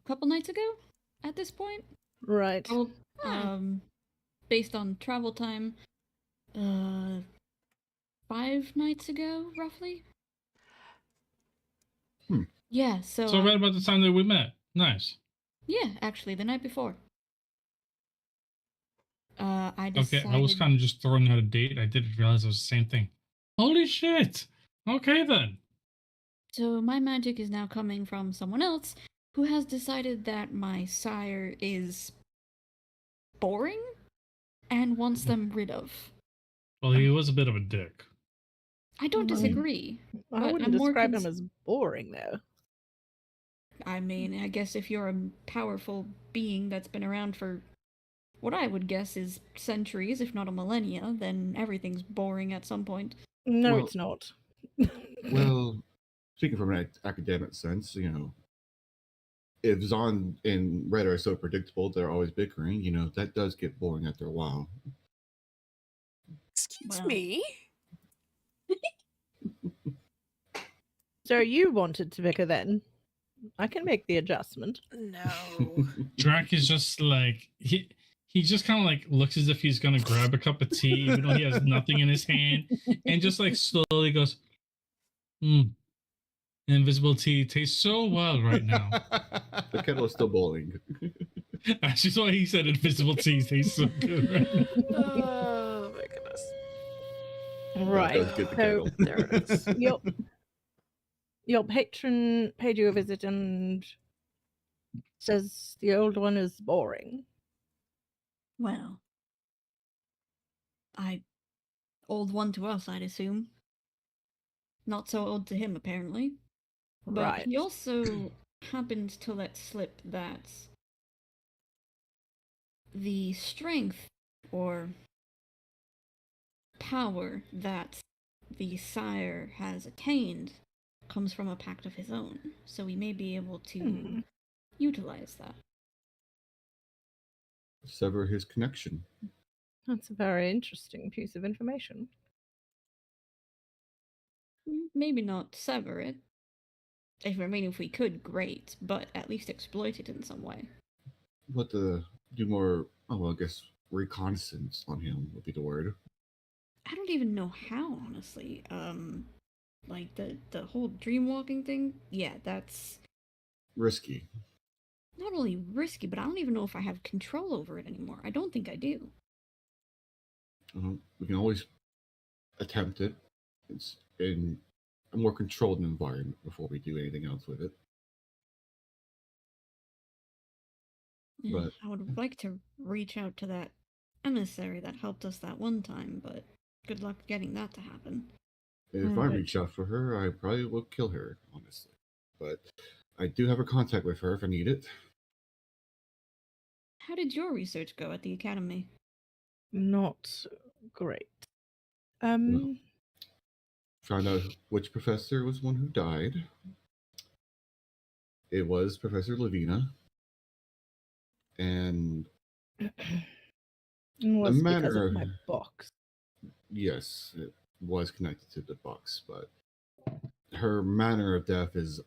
S5: couple nights ago, at this point.
S6: Right.
S5: Well,
S4: Hmm.
S5: based on travel time, 5 nights ago, roughly.
S3: Hmm.
S5: Yeah, so,
S2: So right about the time that we met. Nice.
S5: yeah, actually, the night before. I
S2: Okay,
S5: decided.
S2: I was kind of just throwing out a date. I didn't realize it was the same thing. Holy shit! Okay then.
S5: So my magic is now coming from someone else who has decided that my sire is boring and wants them rid of.
S2: Well, he was a bit of a dick.
S5: I don't
S6: Right.
S5: disagree.
S6: I
S5: But
S6: wouldn't
S5: I'm more
S6: describe
S5: cons-
S6: him as boring, though.
S5: I mean, I guess if you're a powerful being that's been around for what I would guess is centuries, if not a millennia, then everything's boring at some point.
S6: No,
S3: Well-
S6: it's not.
S3: well, speaking from an academic sense, if Zon and Red are so predictable, they're always bickering. That does get boring after a while.
S4: Excuse
S5: Well.
S4: me?
S6: So you wanted to bicker then? I can make the adjustment.
S4: No.
S2: Drac is just like he just kind of like looks as if he's gonna grab a cup of tea, even though he has nothing in his hand, and just like slowly goes, invisible tea tastes so well right now.
S3: The kettle is still boiling.
S2: That's just why he said invisible tea tastes so good right now.
S4: Oh my goodness.
S6: Right.
S3: That does get the
S6: So
S3: kettle.
S4: There it is.
S6: your patron paid you a visit and says the old one is boring.
S5: Well, old one to us, I'd assume. Not so old to him, apparently. But
S6: Right.
S5: he also happened to let slip that the strength or power that the sire has attained comes from a pact of his own. So we may be able to
S6: Hmm.
S5: utilize that.
S3: sever his connection.
S6: That's a very interesting piece of information.
S5: Maybe not sever it. If we could, great, but at least exploit it in some way.
S3: But to do more, I guess reconnaissance on him would be the word.
S5: I don't even know how, honestly. Like the whole dream walking thing. Yeah, that's
S3: Risky.
S5: not only risky, but I don't even know if I have control over it anymore. I don't think I do.
S3: We can always attempt it. It's in a more controlled environment before we do anything else with it. But
S5: I would like to reach out to that emissary that helped us that one time, but good luck getting that to happen.
S3: if I reach out for her, I probably will kill her, honestly. But I do have a contact with her if I need it.
S5: How did your research go at the academy?
S6: Not great.
S3: Well, found out which professor was one who died. It was Professor Lavina. And
S6: it was because
S3: manner
S6: of my
S3: of-
S6: box.
S3: yes, it was connected to the box, but her manner of death is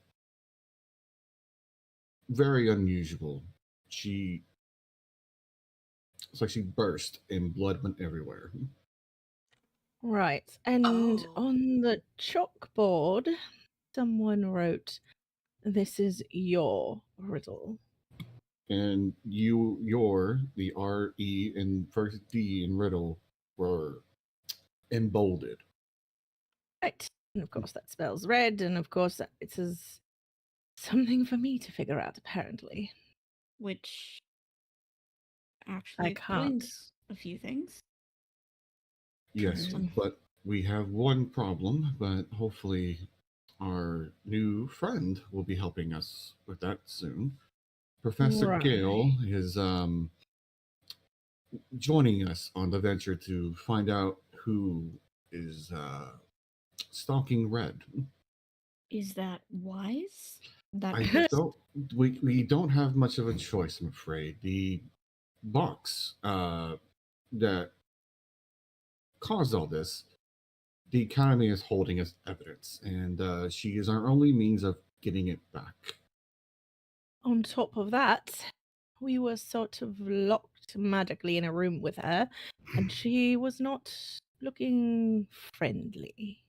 S3: very unusual. It's like she burst and blood went everywhere.
S6: Right. And
S4: Oh.
S6: on the chalkboard, someone wrote, "This is your riddle."
S3: And the R, E, and first D in riddle were emboldened.
S6: Right. And of course that spells red, and of course it is something for me to figure out, apparently.
S5: Which actually
S6: I can't.
S5: explains a few things.
S3: Yes, but we have one problem, but hopefully our new friend will be helping us with that soon. Professor
S6: Right.
S3: Gale is joining us on the venture to find out who is stalking Red.
S5: Is that wise? That
S3: I don't. We don't have much of a choice, I'm afraid. The box that caused all this, the Academy is holding as evidence, and she is our only means of getting it back.
S6: On top of that, we were sort of locked magically in a room with her, and she was not looking friendly.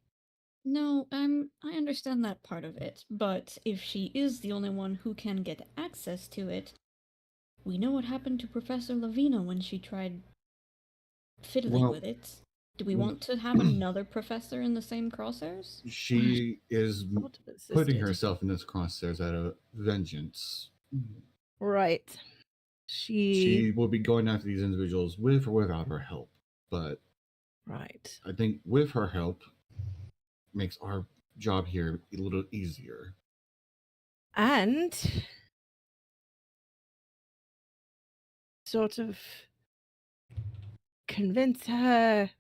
S5: No, I understand that part of it, but if she is the only one who can get access to it, we know what happened to Professor Lavina when she tried fiddling
S3: Well,
S5: with it. Do we want to have another professor in the same crosshairs?
S3: She is
S6: Sort of
S3: putting
S6: assisted.
S3: herself in this crosshairs out of vengeance.
S6: Right.
S3: She will be going after these individuals with or without our help. But
S6: Right.
S3: I think with her help makes our job here a little easier.
S6: And sort of convince her,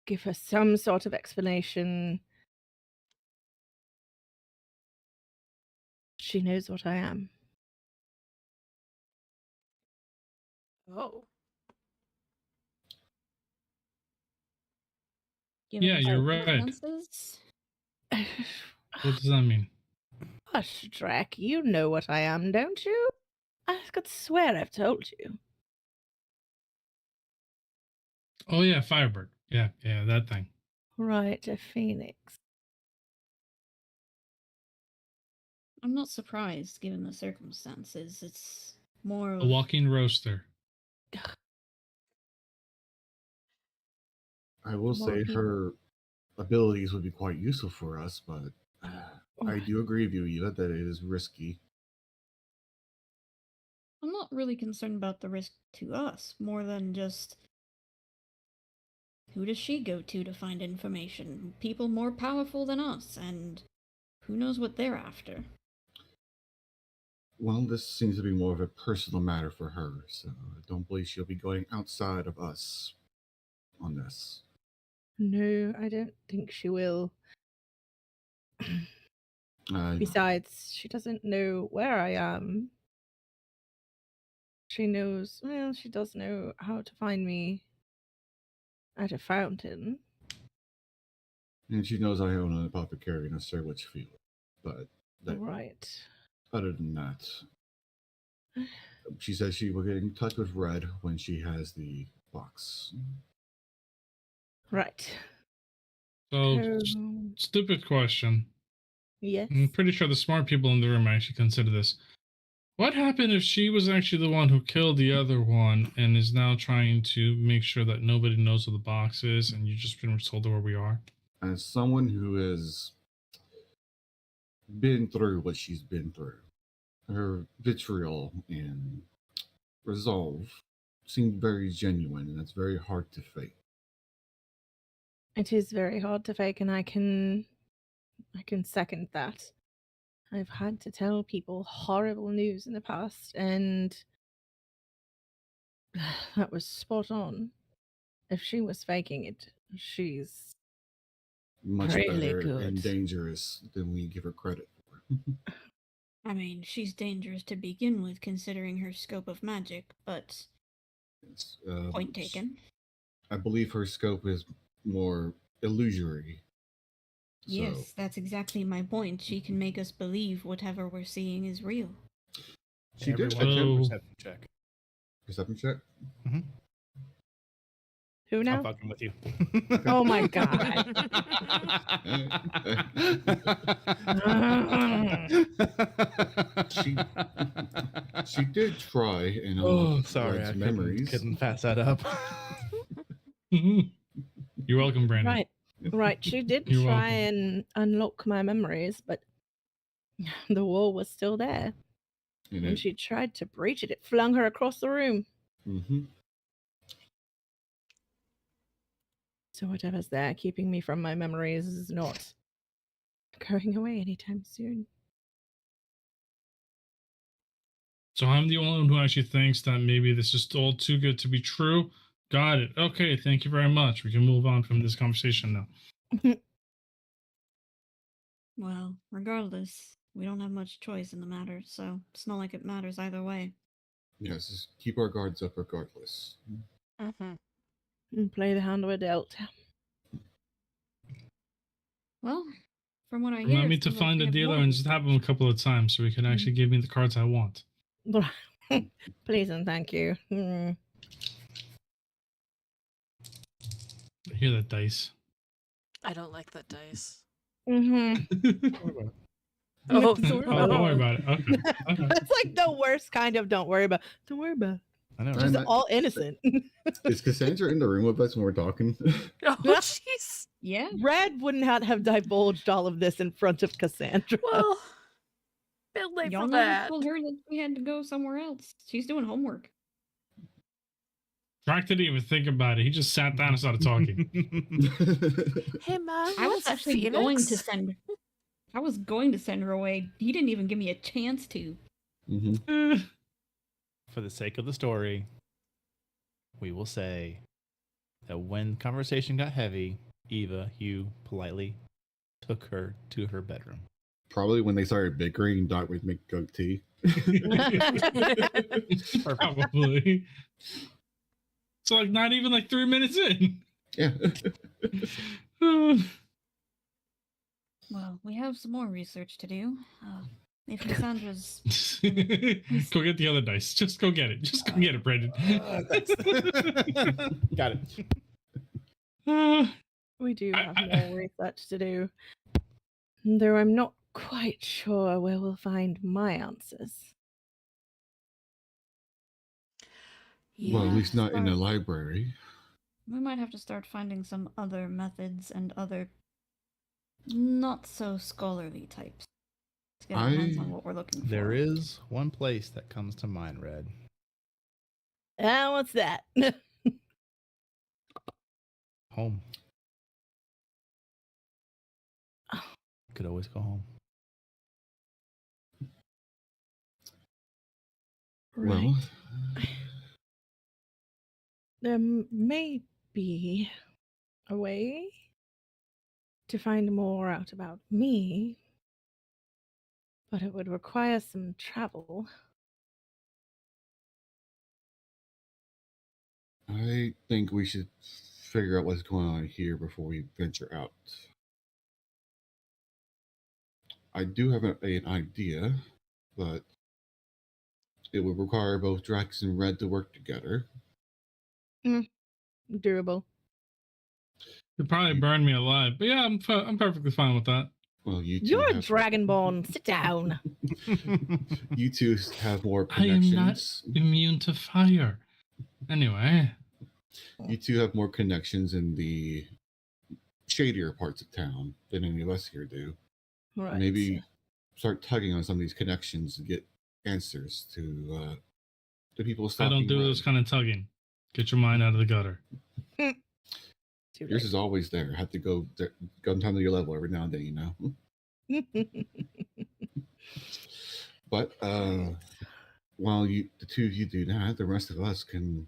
S6: give her some sort of explanation. She knows what I am.
S4: Oh.
S5: Do you have
S2: Yeah,
S5: any
S2: you're right.
S5: circumstances?
S2: What does that mean?
S6: Hush, Drac, you know what I am, don't you? I could swear I've told you.
S2: Oh yeah, Firebird. Yeah, that thing.
S6: Right, a phoenix.
S5: I'm not surprised given the circumstances. It's more
S2: A
S5: of
S2: walking roaster.
S3: I will
S6: More
S3: say
S6: people.
S3: her abilities would be quite useful for us, but I do agree with you, Eva, that it is risky.
S5: I'm not really concerned about the risk to us, more than just who does she go to find information? People more powerful than us, and who knows what they're after.
S3: Well, this seems to be more of a personal matter for her, so I don't believe she'll be going outside of us on this.
S6: No, I don't think she will.
S3: Uh,
S6: Besides, she doesn't know where I am. she knows, well, she does know how to find me at a fountain.
S3: And she knows I own an apothecary in a Sirwich field. But
S6: Right.
S3: other than that, she says she will get in touch with Red when she has the box.
S6: Right.
S2: So,
S6: Um,
S2: stupid question.
S6: yes.
S2: I'm pretty sure the smart people in the room actually consider this. What happened if she was actually the one who killed the other one and is now trying to make sure that nobody knows where the box is and you just pretty much told her where we are?
S3: As someone who has been through what she's been through, her vitriol and resolve seemed very genuine, and it's very hard to fake.
S6: It is very hard to fake, and I can second that. I've had to tell people horrible news in the past, and that was spot on. If she was faking it, she's
S3: Much
S6: really
S3: better
S6: good.
S3: and dangerous than we give her credit for.
S5: I mean, she's dangerous to begin with, considering her scope of magic, but
S3: Yes,
S5: point taken.
S3: I believe her scope is more illusory.
S5: Yes, that's exactly my point. She can make us believe whatever we're seeing is real.
S3: She did
S1: Everyone
S3: attempt
S1: perception check.
S3: perception check.
S6: Who
S1: I'm
S6: now?
S1: fucking with you.
S6: Oh my god.
S3: She did try and
S1: Oh, sorry,
S3: Red's
S1: I
S3: memories.
S1: couldn't pass that up.
S2: You're welcome, Brandon.
S6: Right. Right. She did
S2: You're
S6: try
S2: welcome.
S6: and unlock my memories, but the wall was still there.
S3: And
S6: When she tried to breach it, it flung her across the room.
S3: mm-hmm.
S6: So whatever's there keeping me from my memories is not going away anytime soon.
S2: So I'm the only one who actually thinks that maybe this is all too good to be true. Got it. Okay, thank you very much. We can move on from this conversation now.
S5: Well, regardless, we don't have much choice in the matter, so it's not like it matters either way.
S3: Yes, just keep our guards up regardless.
S4: Mm-hmm.
S6: And play the hand we're dealt.
S5: Well, from what I hear,
S2: Remind me
S5: it
S2: to
S5: seems like
S2: find
S5: we
S2: a
S5: have
S2: dealer
S5: more
S2: and just have him a couple of times so he can actually give me the cards I want.
S6: Please and thank you.
S2: I hear that dice.
S4: I don't like that dice.
S6: Mm-hmm.
S4: Oh,
S2: Oh, don't worry about it. Okay. Okay.
S6: That's like the worst kind of don't worry about. Don't worry about.
S1: I know.
S6: Just
S3: Right.
S6: all innocent.
S3: Is Cassandra in the room with us when we're talking?
S4: Oh, jeez.
S5: Yeah.
S6: Red wouldn't have divulged all of this in front of Cassandra.
S4: Well, bit late
S5: Y'all
S4: for
S5: never
S4: that.
S5: told her that we had to go somewhere else. She's doing homework.
S2: Drac didn't even think about it. He just sat down and started talking.
S4: Hey, Mom,
S5: I was
S4: what's
S5: actually
S4: Phoenix?
S5: going to send. I was going to send her away. He didn't even give me a chance to.
S3: Mm-hmm.
S1: For the sake of the story, we will say that when conversation got heavy, Eva, you politely took her to her bedroom.
S3: Probably when they started bickering, Doc would make goat tea.
S2: Probably. So like not even like 3 minutes in.
S3: Yeah.
S5: Well, we have some more research to do. If Cassandra's.
S2: Go get the other dice. Just go get it. Just go get it, Brandon.
S1: Got it.
S6: We do have more research to do. Though I'm not quite sure where we'll find my answers.
S3: Well, at least not in the
S5: start-
S3: library.
S5: We might have to start finding some other methods and other not so scholarly types to get our hands on what we're looking for.
S1: There is one place that comes to mind, Red.
S6: What's that?
S1: Home. Could always go home.
S3: Well,
S6: There may be a way to find more out about me, but it would require some travel.
S3: I think we should figure out what's going on here before we venture out. I do have an idea, but it would require both Drax and Red to work together.
S6: Durable.
S3: Mm.
S2: You'd probably burn me alive, but yeah, I'm perfectly fine with that.
S3: Well, you two
S6: You're
S3: have,
S6: Dragonborn. Sit down.
S3: you two have more
S2: I am not
S3: connections.
S2: immune to fire. Anyway,
S3: You two have more connections in the shadier parts of town than any of us here do.
S6: Right.
S3: Maybe start tugging on some of these connections to get answers to people
S2: I
S3: stalking
S2: don't do
S3: Red.
S2: this kind of tugging. Get your mind out of the gutter.
S3: Yours is always there. Have to go down to your level every now and then, you know. But while the two of you do that, the rest of us can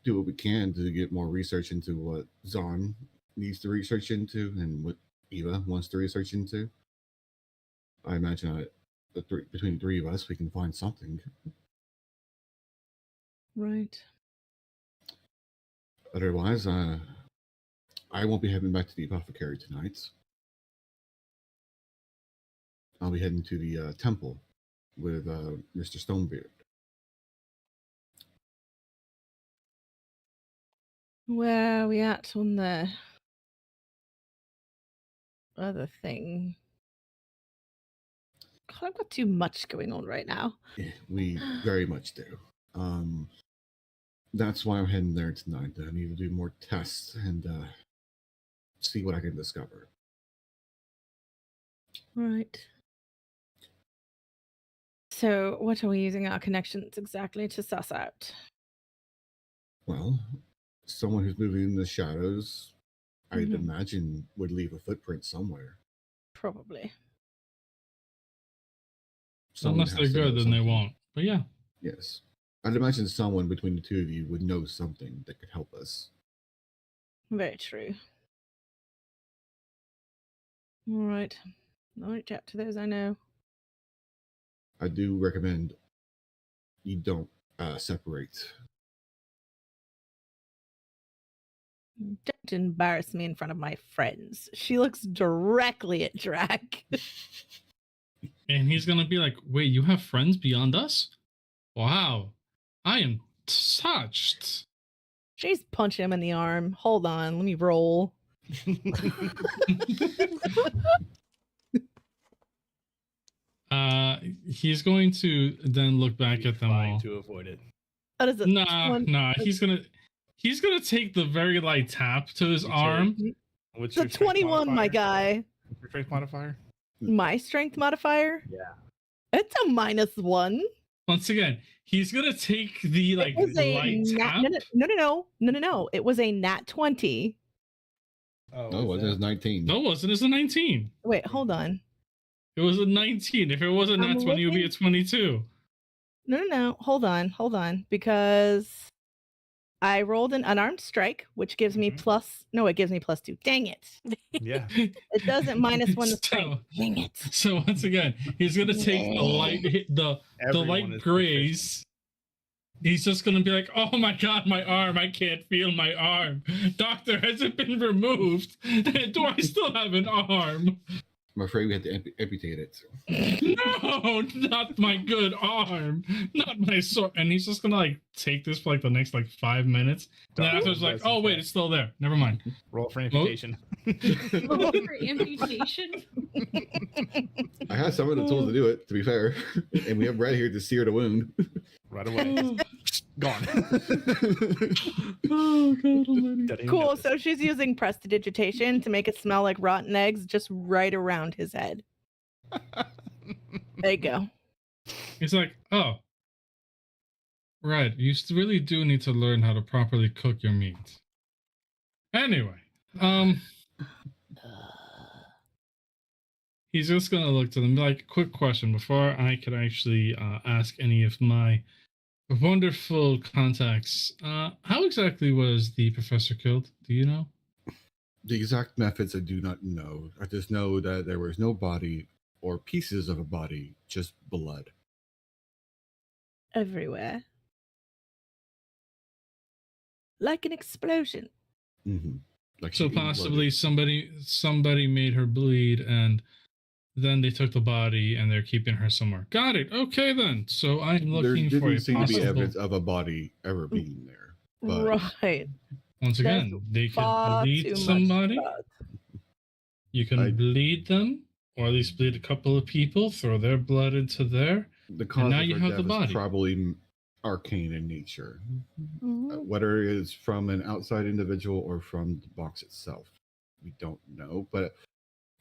S3: do what we can to get more research into what Zahn needs to research into and what Eva wants to research into. I imagine between the three of us, we can find something.
S6: Right.
S3: Otherwise, I won't be heading back to the apothecary tonight. I'll be heading to the temple with Mr. Stonebeard.
S6: Where are we at on the other thing? God, I've got too much going on right now.
S3: Yeah, we very much do. That's why I'm heading there tonight. I need to do more tests and see what I can discover.
S6: Right. So, what are we using our connections exactly to suss out?
S3: Well, someone who's moving in the shadows, I'd
S6: Mhm.
S3: imagine, would leave a footprint somewhere.
S6: Probably.
S3: Someone
S2: Unless they're
S3: has to know
S2: good, then they
S3: something.
S2: won't. But yeah,
S3: Yes. I'd imagine someone between the two of you would know something that could help us.
S6: Very true. All right. I'll reach out to those I know.
S3: I do recommend you don't separate.
S6: Don't embarrass me in front of my friends. She looks directly at Drac.
S2: and he's gonna be like, "Wait, you have friends beyond us? Wow, I am touched."
S6: She's punching him in the arm. Hold on, let me roll.
S2: He's going to then look back at them
S1: Trying
S2: all.
S1: to avoid it.
S6: What is it?
S2: Nah. He's gonna take the very light tap to his
S1: You
S2: arm.
S1: What's
S6: It's a
S1: your strength
S6: 21, my
S1: modifier?
S6: guy.
S1: What's your strength modifier?
S6: My strength modifier?
S1: Yeah.
S6: It's a -1.
S2: Once again, he's gonna take the
S6: It was a
S2: light tap.
S6: no. It was a nat 20.
S3: Oh, well, there's 19.
S2: No, it wasn't. It's a 19.
S6: Wait, hold on.
S2: It was a 19. If it wasn't
S6: I'm
S2: nat 20, it would be a
S6: looking-
S2: 22.
S6: No. Hold on. Because I rolled an unarmed strike, which gives me it gives me +2. Dang it.
S1: Yeah.
S6: It doesn't -1 to
S2: So-
S6: strength. Dang it.
S2: So once again, he's gonna take the light, the
S1: Everyone
S2: light
S1: is
S2: grays. He's just gonna be like, "Oh my god, my arm! I can't feel my arm. Doctor, has it been removed? Do I still have an arm?
S3: I'm afraid we have to amputate it.
S2: No, not my good arm, not my sword." And he's just gonna take this for the next 5 minutes. And then afterwards, "Oh wait, it's still there. Never mind."
S1: Roll for amputation.
S5: Roll for amputation.
S3: I have some of the tools to do it, to be fair. And we have Red here to sear the wound.
S1: Right away. Gone.
S2: Oh god almighty.
S1: Didn't even
S6: Cool.
S1: notice.
S6: So she's using prestidigitation to make it smell like rotten eggs just right around his head. There you go.
S2: He's like, "Oh, right. You really do need to learn how to properly cook your meat." Anyway, he's just gonna look to them like, "Quick question before I could actually ask any of my wonderful contacts. How exactly was the professor killed? Do you know?"
S3: The exact methods I do not know. I just know that there was no body or pieces of a body, just blood.
S6: Everywhere. like an explosion.
S3: Mm-hmm. Like
S2: So
S3: she
S2: possibly
S3: imploded.
S2: somebody made her bleed, and then they took the body and they're keeping her somewhere. Got it. Okay then. So I'm
S3: There
S2: looking for
S3: didn't
S2: a
S3: seem to be
S2: possible.
S3: evidence of a body ever being there. But
S6: Right.
S2: Once
S6: There's
S2: again, they could
S6: far
S2: bleed
S6: too much
S2: somebody.
S6: blood.
S2: You can
S3: I-
S2: bleed them, or at least bleed a couple of people, throw their blood into there.
S3: the
S2: And
S3: cause
S2: now
S3: of
S2: you
S3: her
S2: have
S3: death
S2: the
S3: is
S2: body.
S3: probably arcane in nature.
S6: Mhm.
S3: Whether it is from an outside individual or from the box itself, we don't know. But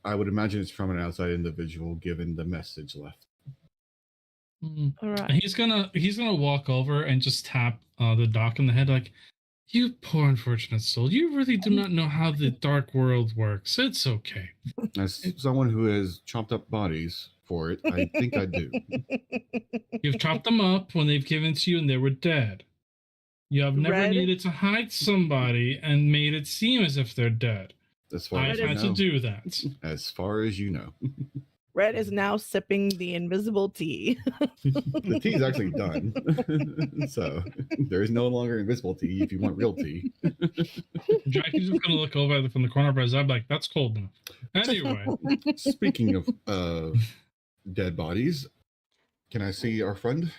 S3: I would imagine it's from an outside individual, given the message left.
S2: Mm.
S6: All
S2: And
S6: right.
S2: he's gonna walk over and just tap the doc in the head, like, "You poor unfortunate soul. You really do not know how the dark world works. It's okay."
S3: As someone who has chopped up bodies for it, I think I do.
S2: You've chopped them up when they've given to you and they were dead. You have never
S6: Red?
S2: needed to hide somebody and made it seem as if they're dead.
S3: As far
S2: I've
S3: as you
S2: had to
S3: know.
S2: do that.
S3: As far as you know.
S6: Red is now sipping the invisible tea.
S3: The tea is actually done. So there is no longer invisible tea if you want real tea.
S2: Jackie's just gonna look over from the corner of his eye, like, "That's cold now." Anyway,
S3: Speaking of dead bodies, can I see our friend?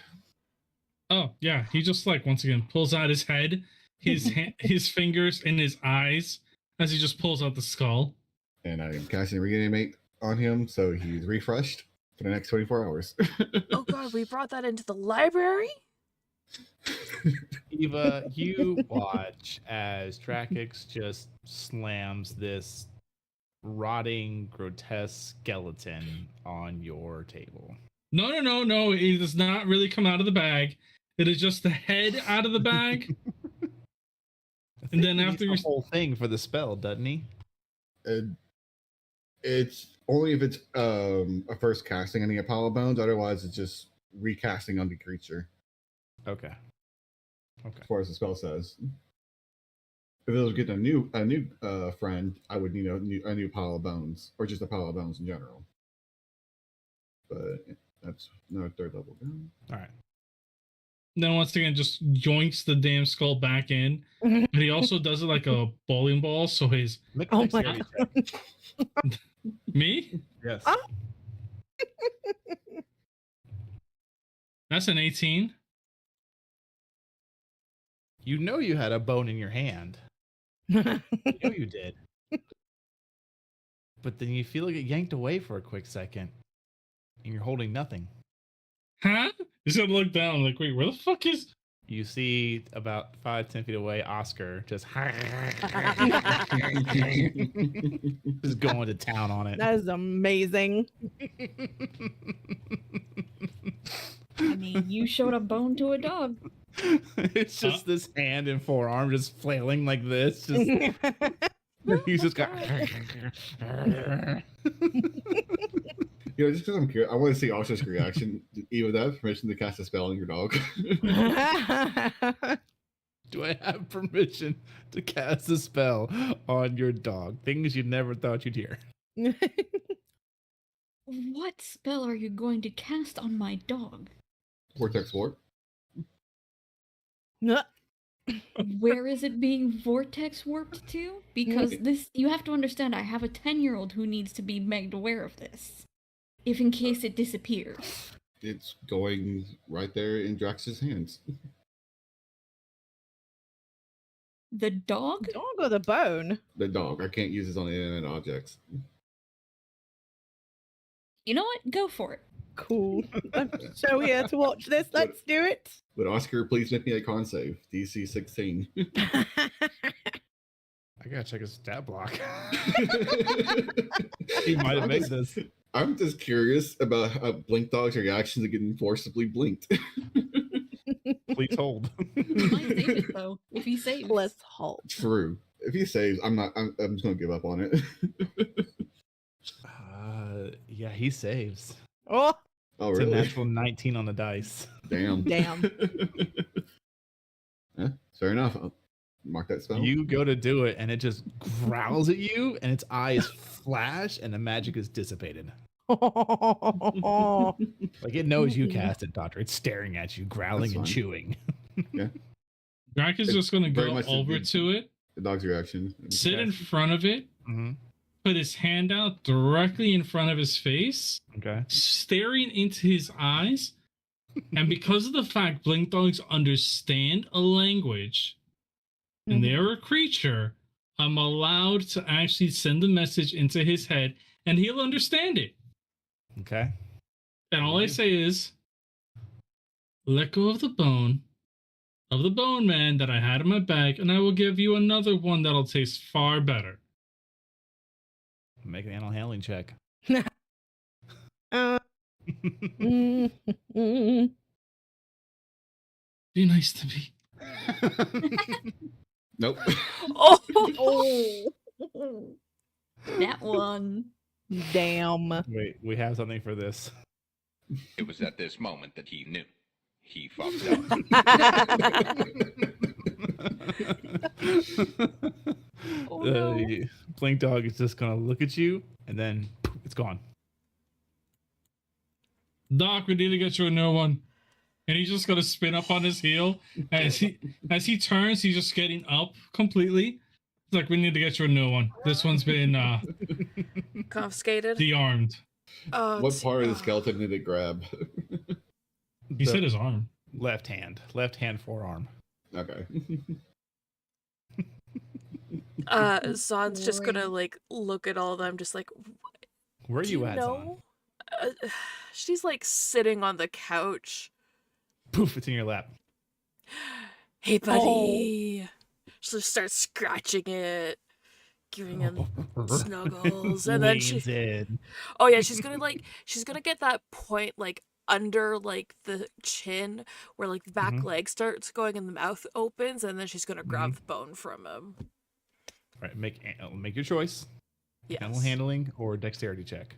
S2: oh yeah, he just like once again pulls out his head, his fingers in his eyes as he just pulls out the skull.
S3: And I am casting Reanimate on him, so he's refreshed for the next 24 hours.
S4: Oh god, we brought that into the library?
S1: Eva, you watch as Trakix just slams this rotting, grotesque skeleton on your table.
S2: No. It does not really come out of the bag. It is just the head out of the bag. And then
S1: He
S2: after
S1: needs
S2: you
S1: the whole thing for the spell, doesn't he?
S3: And it's only if it's a first casting on the Apollo Bones, otherwise it's just recasting on the creature,
S1: Okay.
S3: as far as the spell says. If it was getting a new friend, I would need a new pile of bones, or just a pile of bones in general. But that's no third level gun.
S1: All right.
S2: then once again just yoinks the damn skull back in. But he also does it like a bowling ball, so his
S1: Make a
S6: Oh my
S1: dexterity check.
S2: me?
S1: Yes.
S6: Oh.
S2: That's an 18.
S1: You know you had a bone in your hand. You know you did. But then you feel like it yanked away for a quick second, and you're holding nothing.
S2: Huh? He's gonna look down like, wait, where the fuck is?
S1: You see about 5-10 feet away Oscar just just going to town on it.
S6: That is amazing.
S5: I mean, you showed a bone to a dog.
S1: It's just this hand and forearm just flailing like this. Just he's just got.
S3: You know, just because I'm curious, I want to see Oscar's reaction. Eva, do I have permission to cast a spell on your dog?
S1: Do I have permission to cast a spell on your dog? Things you never thought you'd hear.
S5: What spell are you going to cast on my dog?
S3: Vortex Warp.
S5: Where is it being vortex warped to? Because this, you have to understand, I have a 10-year-old who needs to be made aware of this. If in case it disappears.
S3: It's going right there in Drax's hands.
S5: The dog?
S6: Dog or the bone?
S3: The dog. I can't use this on inanimate objects.
S5: You know what? Go for it.
S6: Cool. I'm so here to watch this. Let's do it.
S3: Would Oscar please make me a con save? DC 16.
S1: I gotta check his stat block. He might have made this.
S3: I'm just curious about how Blink Dog's reaction to getting forcibly blinked.
S1: Please hold.
S5: He might save it though, if he saves.
S6: Let's hold.
S3: True. If he saves, I'm just gonna give up on it.
S1: Yeah, he saves.
S6: Oh,
S3: Oh
S1: It's a
S3: really?
S1: natural 19 on the dice.
S3: Damn.
S6: damn.
S3: Yeah, fair enough. I'll mark that spell.
S1: You go to do it, and it just growls at you, and its eyes flash, and the magic is dissipated.
S6: Oh.
S1: Like it knows you cast it, Doctor. It's staring at you, growling
S3: That's
S1: and
S3: fine.
S1: chewing.
S2: Drac is
S3: It's
S2: just gonna
S3: very
S2: go
S3: much
S2: over to it,
S3: the dog's reaction.
S2: sit in front of it,
S1: Mm-hmm.
S2: put his hand out directly in front of his face,
S1: Okay.
S2: staring into his eyes. And because of the fact blink dogs understand a language and they're a creature, I'm allowed to actually send a message into his head and he'll understand it.
S1: Okay.
S2: And all I say is, let go of the bone man that I had in my bag, and I will give you another one that'll taste far better.
S1: Make an animal handling check.
S2: Be nice to me.
S3: Nope.
S4: Oh,
S5: Oh, that one.
S6: Damn.
S1: Wait, we have something for this.
S7: It was at this moment that he knew. He fucked up.
S4: Oh, no.
S1: The blink dog is just gonna look at you, and then poof, it's gone.
S2: Doc, we need to get you a new one. And he's just gonna spin up on his heel. As he turns, he's just getting up completely. It's like, we need to get you a new one. This one's been
S4: confiscated.
S2: de-armed.
S4: Oh,
S3: What
S4: it's-
S3: part of the
S4: oh.
S3: skeleton did it grab?
S2: He said his arm.
S1: Left hand, forearm.
S3: Okay.
S4: Zod's just gonna like look at all of them, just like,
S1: Where are
S4: do
S1: you at, Zon?
S4: know? She's like sitting on the couch.
S1: Poof, it's in your lap.
S4: Hey, buddy. She starts scratching it, giving him snuggles, and then she.
S1: Leans in.
S4: Oh yeah, she's gonna get that point like under like the chin where like the back
S1: Mhm.
S4: leg starts going and the mouth opens, and then she's gonna grab the bone from him.
S1: All right, make your choice. Animal
S4: Yes.
S1: handling or dexterity check.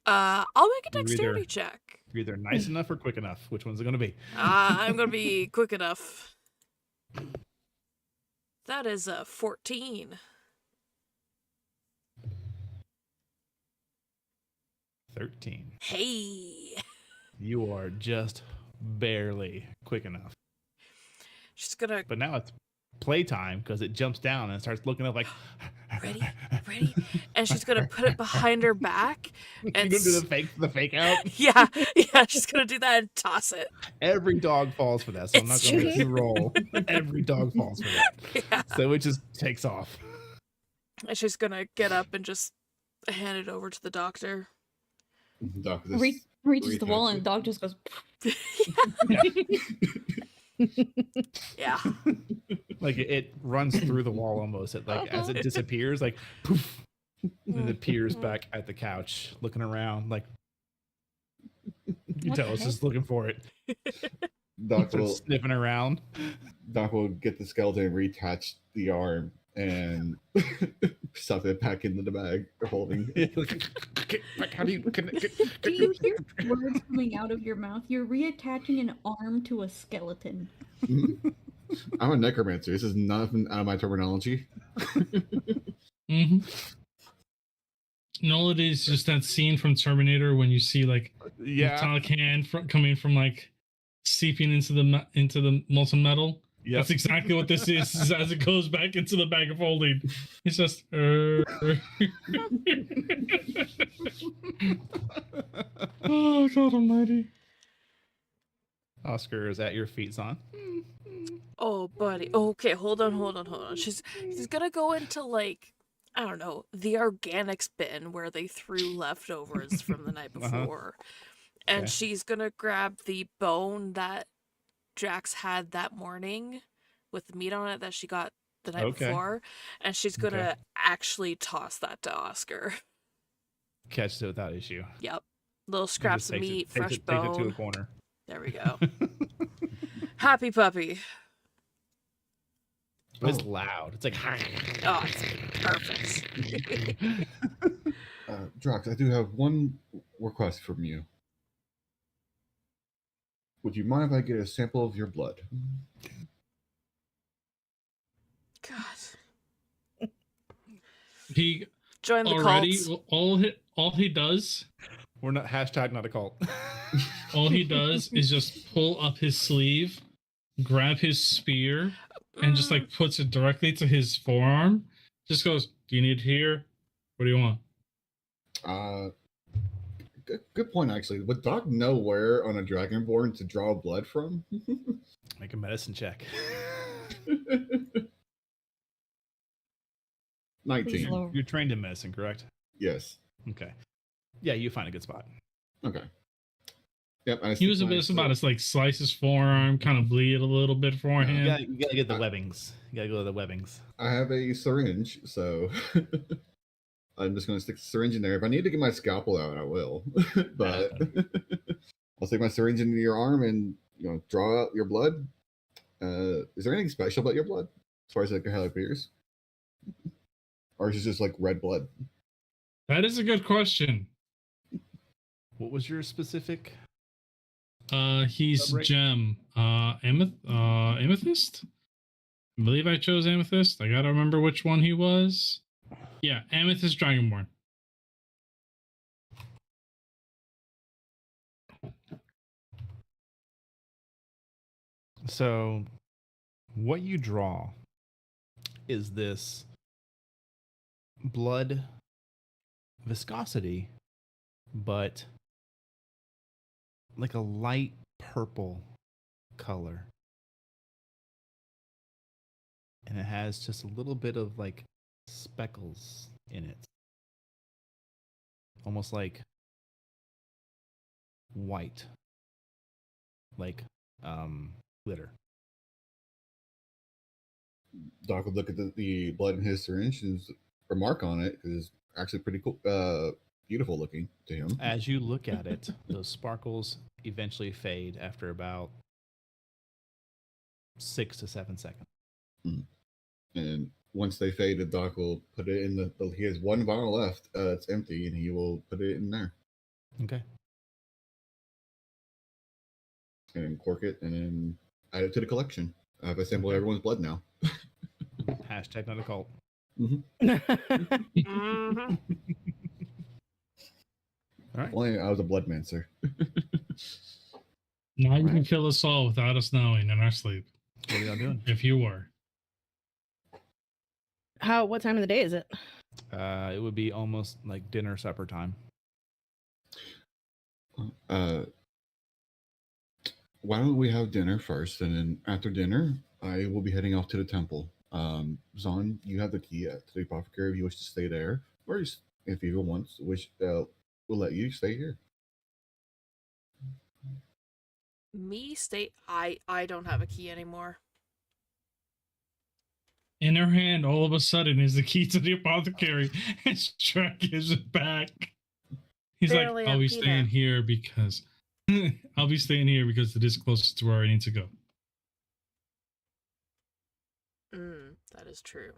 S4: I'll make a
S1: You're
S4: dexterity
S1: either-
S4: check.
S1: You're either nice enough or quick enough. Which one's it gonna be?
S4: I'm gonna be quick enough. That is a 14.
S1: 13.
S4: Hey.
S1: You are just barely quick enough.
S4: She's gonna
S1: But now it's playtime because it jumps down and starts looking up like,
S4: ready, and she's gonna put it behind her back
S1: you
S4: and
S1: gonna do the fake out.
S4: yeah, she's gonna do that and toss it.
S1: Every dog falls for that, so I'm not
S4: It's
S1: gonna make
S4: true.
S1: you roll. Every dog falls for that,
S4: Yeah,
S1: so it just takes off.
S4: and she's gonna get up and just hand it over to the doctor.
S3: Doc, this
S5: Reaches the wall
S3: reattach
S5: and
S3: it.
S5: the dog just goes.
S4: Yeah,
S1: Like it runs through the wall almost. It like as it disappears, like poof, and it appears back at the couch, looking around. Like you can
S5: What
S1: tell
S5: the
S1: it's
S5: heck?
S1: just looking for it.
S3: Doc
S1: Starts
S3: will
S1: sniffing around.
S3: Doc will get the skeleton and reattach the arm and stuff it back into the bag they're holding.
S1: How do you?
S5: Do you hear words coming out of your mouth? You're reattaching an arm to a skeleton.
S3: I'm a necromancer. This is nothing out of my terminology.
S2: Mm-hmm. And all it is just that scene from Terminator when you see like
S1: Yeah.
S2: metallic hand coming from like seeping into the molten metal.
S1: Yep.
S2: That's exactly what this is as it goes back into the bag of holding. It's just. Oh God Almighty!
S1: Oscar is at your feet, Zon.
S4: oh buddy. Okay, hold on. She's gonna go into like, I don't know, the organics bin where they threw leftovers from the night before. And
S1: Okay.
S4: she's gonna grab the bone that Jax had that morning with the meat on it that she got the night
S1: Okay.
S4: before, and she's gonna actually toss that to Oscar.
S1: Catches it without issue.
S4: Yep. Little
S1: He
S4: scraps
S1: just
S4: of
S1: takes it-
S4: meat,
S1: takes
S4: fresh
S1: it, takes it to a
S4: bone.
S1: corner.
S4: There we go. Happy puppy.
S1: It's loud. It's like.
S4: Oh, it's perfect.
S3: Drox, I do have one request from you. Would you mind if I get a sample of your blood?
S4: God.
S2: He
S4: Join the
S2: already
S4: cult.
S2: all he does
S1: We're not hashtag not a cult.
S2: all he does is just pull up his sleeve grab his spear and just like puts it directly to his forearm. Just goes, "Do you need it here? What do you want?"
S3: Good point, actually. Would Doc know where on a Dragonborn to draw blood from?
S1: Make a medicine check.
S3: 19.
S5: lower.
S1: You're trained in medicine, correct?
S3: Yes.
S1: Okay. Yeah, you find a good spot.
S3: Okay. Yep. I
S2: He was a bit about to like slice his forearm, kind of bleed a little bit for
S3: Yeah.
S2: him.
S1: You gotta get the webbings. You gotta go to the webbings.
S3: I have a syringe, so I'm just going to stick the syringe in there. If I need to get my scalpel out, I will. But I'll stick my syringe into your arm and draw out your blood. Is there anything special about your blood as far as like how it appears, or is it just like red blood?
S2: That is a good question.
S1: What was your specific?
S2: He's
S1: Subbreak?
S2: gem. Amethyst. I believe I chose amethyst. I gotta remember which one he was. Yeah, amethyst dragonborn.
S1: So, what you draw is this blood viscosity, but like a light purple color. And it has just a little bit of like speckles in it. Almost like white. Like glitter.
S3: Doc would look at the blood in his syringe and remark on it because it's actually pretty cool, beautiful looking to him.
S1: As you look at it, those sparkles eventually fade after about 6 to 7 seconds.
S3: And once they fade, Doc will put it in he has one vial left. It's empty, and he will put it in there
S1: Okay.
S3: and cork it, and then add it to the collection. I've assembled everyone's blood now.
S1: Hashtag not a cult.
S4: Mm-hmm.
S1: All right.
S3: Only I was a bloodmancer.
S2: Now you can kill us all without us knowing in our sleep.
S1: What are y'all doing?
S2: If you were.
S6: What time of the day is it?
S1: It would be almost like dinner supper time.
S3: Why don't we have dinner first, and then after dinner, I will be heading off to the temple. Zon, you have the key to the apothecary if you wish to stay there, or if you wish, we'll let you stay here.
S4: Me stay. I don't have a key anymore.
S2: In her hand, all of a sudden, is the key to the apothecary, and Shrek gives it back. He's
S4: Barely
S2: like, "I'll be
S4: empty
S2: staying
S4: now.
S2: here because I'll be staying here because it is closest to where I need to go."
S4: That is true.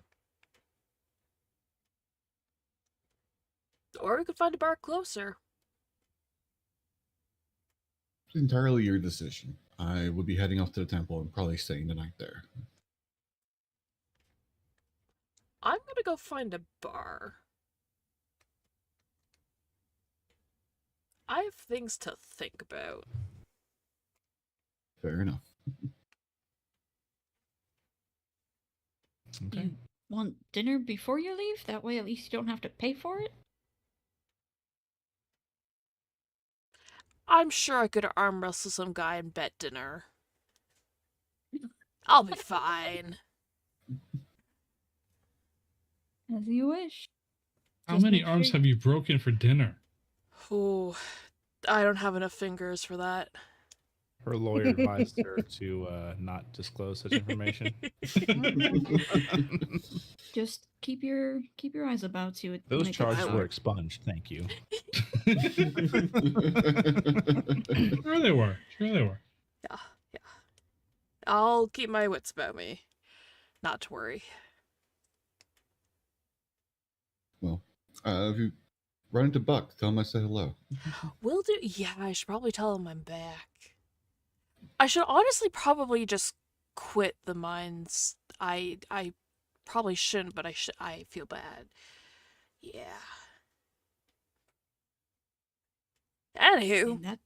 S4: Or we could find a bar closer.
S3: It's entirely your decision. I will be heading off to the temple and probably staying the night there.
S4: I'm gonna go find a bar. I have things to think about.
S3: Fair enough.
S1: Okay.
S5: You want dinner before you leave? That way at least you don't have to pay for it?
S4: I'm sure I could arm wrestle some guy and bet dinner. I'll be fine.
S5: As you wish.
S2: How
S5: Just
S2: many
S5: make
S2: arms
S5: sure-
S2: have you broken for dinner?
S4: Oh, I don't have enough fingers for that.
S1: Her lawyer advised her to not disclose such information.
S5: Just keep your eyes about you.
S1: Those
S5: when it
S1: charges
S5: gets
S1: were
S5: dark.
S1: expunged. Thank you.
S2: Sure they were. Sure they were.
S4: Yeah. I'll keep my wits about me. Not to worry.
S3: Well, if you run into Buck, tell him I said hello.
S4: Will do. Yeah, I should probably tell him I'm back. I should honestly probably just quit the mines. I probably shouldn't, but I feel bad. Yeah. Anywho,
S5: And that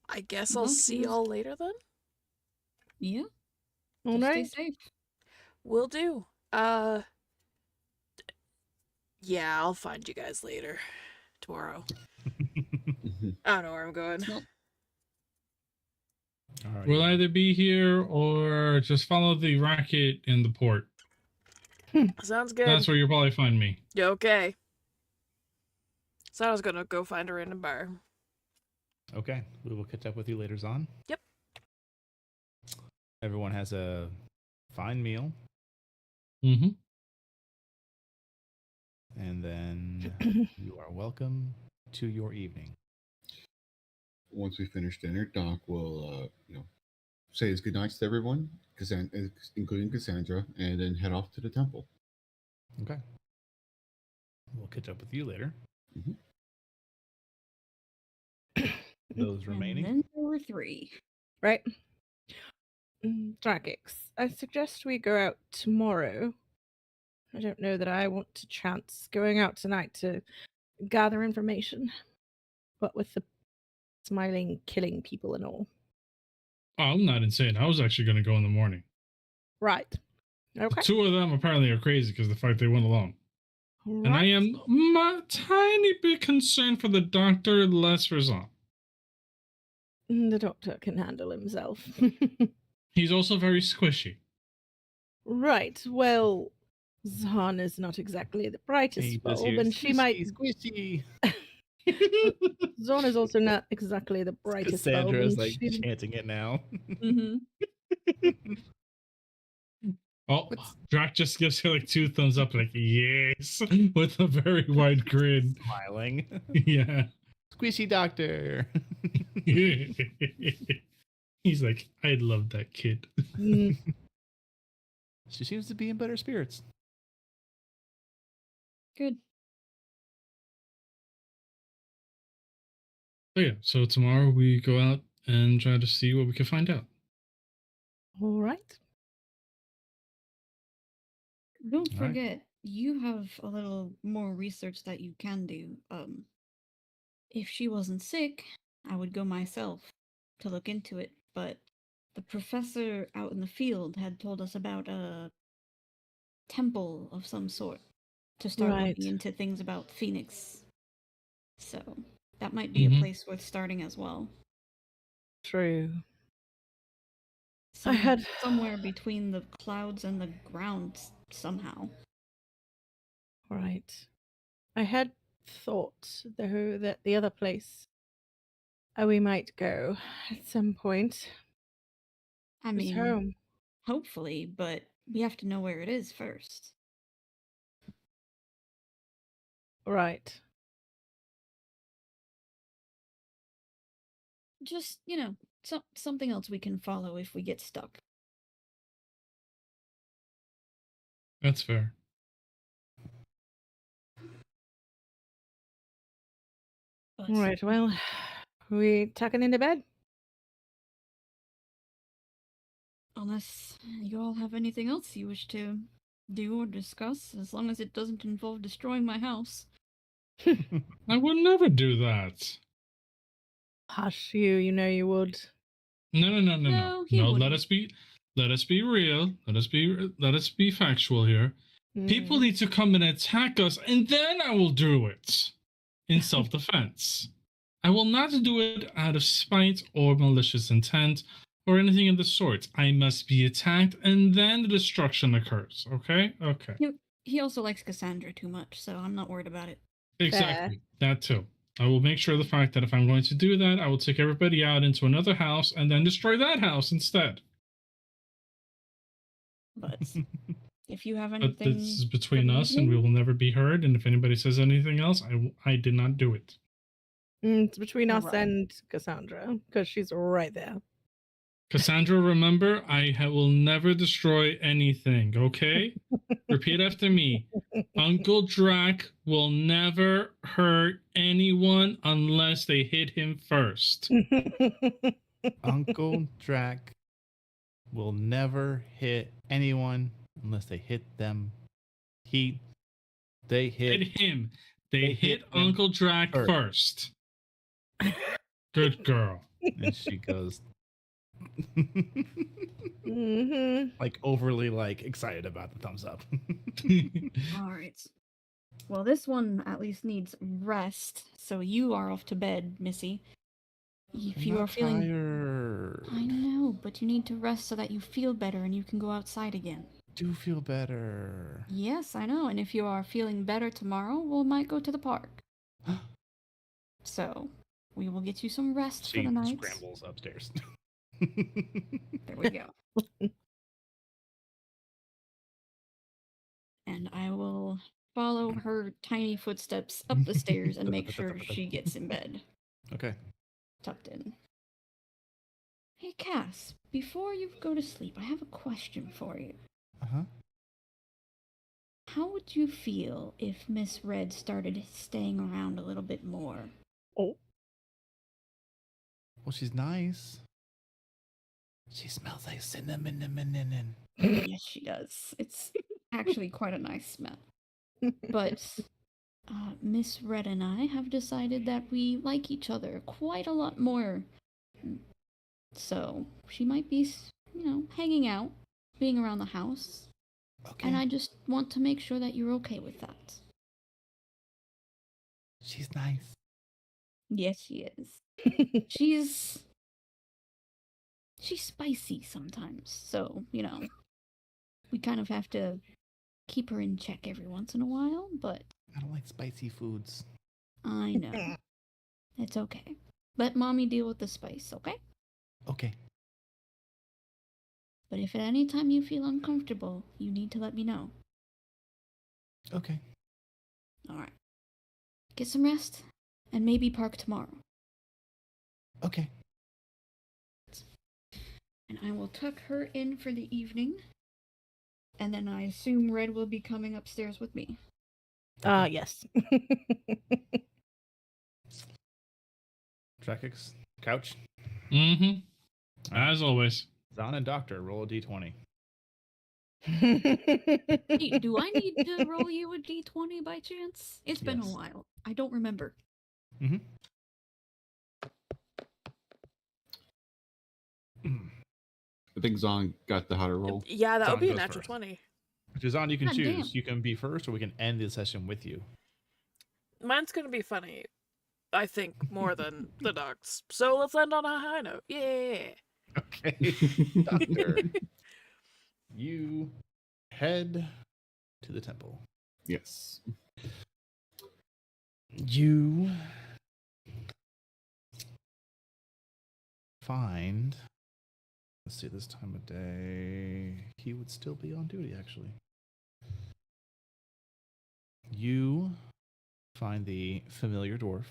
S4: I guess I'll
S5: Well,
S4: see
S5: yeah.
S4: y'all later then.
S5: Yeah.
S6: All
S5: Just
S6: right.
S5: stay safe.
S4: Will do. Yeah, I'll find you guys later. Tomorrow. I don't know where I'm going.
S5: Well,
S1: All right.
S2: We'll either be here or just follow the racket in the port.
S4: Sounds good.
S2: That's where you'll probably find me.
S4: Yeah, okay. So I was gonna go find a random bar.
S1: Okay, we will catch up with you later on.
S4: Yep.
S1: Everyone has a fine meal,
S2: Mm-hmm.
S1: and then you are welcome to your evening.
S3: Once we finish dinner, Doc will, say his goodnights to everyone, including Cassandra, and then head off to the temple.
S1: Okay. We'll catch up with you later.
S3: Mhm.
S1: Those remaining.
S5: And then there were 3.
S6: Right. Dragix, I suggest we go out tomorrow. I don't know that I want to chance going out tonight to gather information. What with the smiling, killing people and all.
S2: Oh, I'm not insane. I was actually going to go in the morning.
S6: Right.
S2: The
S6: Okay.
S2: 2 of them apparently are crazy because of the fact they went alone.
S6: Right.
S2: And I am a tiny bit concerned for the doctor, less for Zahn.
S6: The doctor can handle himself.
S2: He's also very squishy.
S6: Right. Well, Zahn is not exactly the brightest
S1: He does
S6: bulb,
S1: hear
S6: and she might.
S1: squishy.
S6: Zahn is also not exactly the brightest bulb.
S1: Cassandra is
S6: and
S1: like
S6: she-
S1: chanting it now.
S5: Mm-hmm.
S2: Oh, Drac just gives her like 2 thumbs up, like, yes, with a very wide grin.
S1: Smiling.
S2: Yeah.
S1: Squishy doctor.
S2: He's like, I love that kid.
S6: Mm,
S1: She seems to be in better spirits.
S5: Good.
S2: So yeah, so tomorrow we go out and try to see what we can find out.
S6: all right.
S5: Don't
S1: All right.
S5: forget, you have a little more research that you can do. If she wasn't sick, I would go myself to look into it, but the professor out in the field had told us about a temple of some sort to start
S6: Right.
S5: looking into things about Phoenix. So that might be
S2: Mhm.
S5: a place worth starting as well.
S6: True.
S5: Some-
S6: had-
S5: somewhere between the clouds and the ground somehow.
S6: Right. I had thought, though, that the other place we might go at some point
S5: I
S6: is
S5: mean,
S6: home.
S5: hopefully, but we have to know where it is first.
S6: Right.
S5: Just, something else we can follow if we get stuck.
S2: That's fair.
S5: But
S6: All right. Well, we tucking into bed?
S5: unless you all have anything else you wish to do or discuss, as long as it doesn't involve destroying my house.
S2: I would never do that.
S6: Hush, you know you would.
S2: No.
S5: No, he
S2: No,
S5: wouldn't.
S2: let us be real. Let us be factual here. People
S6: Mm.
S2: need to come and attack us, and then I will do it in self-defense. I will not do it out of spite or malicious intent or anything of the sort. I must be attacked, and then the destruction occurs. Okay? Okay.
S5: He also likes Cassandra too much, so I'm not worried about it.
S2: Exactly. That too. I will make sure the fact that if I'm going to do that, I will take everybody out into another house and then destroy that house instead.
S5: But if you have
S2: But
S5: anything,
S2: this is between
S5: for the
S2: us, and we
S5: evening?
S2: will never be heard. And if anybody says anything else, I did not do it.
S6: It's between us
S5: Right.
S6: and Cassandra, because she's right there.
S2: Cassandra, remember, will never destroy anything, okay? Repeat after me. Uncle Drac will never hurt anyone unless they hit him first.
S1: Uncle Drac will never hit anyone unless they hit them. They hit
S2: Hit him. They
S1: They
S2: hit
S1: hit him
S2: Uncle Drac
S1: first.
S2: first. Good girl.
S1: And she goes,
S6: Mm-hmm.
S1: like overly like excited about the thumbs up.
S5: All right. Well, this one at least needs rest, so you are off to bed, Missy. If you
S1: I'm
S5: are feeling,
S1: tired.
S5: I know, but you need to rest so that you feel better and you can go outside again.
S1: Do feel better.
S5: Yes, I know. And if you are feeling better tomorrow, we might go to the park. So, we will get you some rest for
S1: She
S5: the night.
S1: scrambles upstairs.
S5: There we go. And I will follow her tiny footsteps up the stairs and make sure she gets in bed,
S1: Okay.
S5: tucked in. Hey, Cass, before you go to sleep, I have a question for you.
S1: Uh-huh.
S5: How would you feel if Miss Red started staying around a little bit more?
S6: Oh.
S1: Well, she's nice. She smells like cinnamon.
S5: Yes, she does. It's actually quite a nice smell. But Miss Red and I have decided that we like each other quite a lot more. So she might be, hanging out, being around the house.
S1: Okay.
S5: And I just want to make sure that you're okay with that.
S1: She's nice.
S5: Yes, she is. She's spicy sometimes, so, we kind of have to keep her in check every once in a while, but
S1: I don't like spicy foods.
S5: I know. It's okay. Let Mommy deal with the spice, okay?
S1: Okay.
S5: But if at any time you feel uncomfortable, you need to let me know.
S1: Okay.
S5: Alright. Get some rest, and maybe park tomorrow.
S1: Okay.
S5: And I will tuck her in for the evening. And then I assume Red will be coming upstairs with me.
S6: Yes.
S1: Trekix, couch.
S2: Mm-hmm. As always.
S1: Zahn and Doctor, roll a d20.
S5: Hey, do I need to roll you a d20 by chance? It's been a
S1: Yes.
S5: while. I don't remember.
S1: Mm-hmm.
S3: I think Zong got the how to roll.
S4: Yeah, that
S1: John
S4: would be a
S1: goes
S4: natural
S1: first.
S4: 20.
S1: Zahn, you can
S5: God
S1: choose.
S5: damn.
S1: You can be first, or we can end the session with you.
S4: Mine's gonna be funny, I think, more than the dog's. So let's end on a high note. Yeah.
S1: Okay. Doctor, you head to the temple.
S3: Yes.
S1: You find, let's see, this time of day, he would still be on duty, actually. You find the familiar dwarf,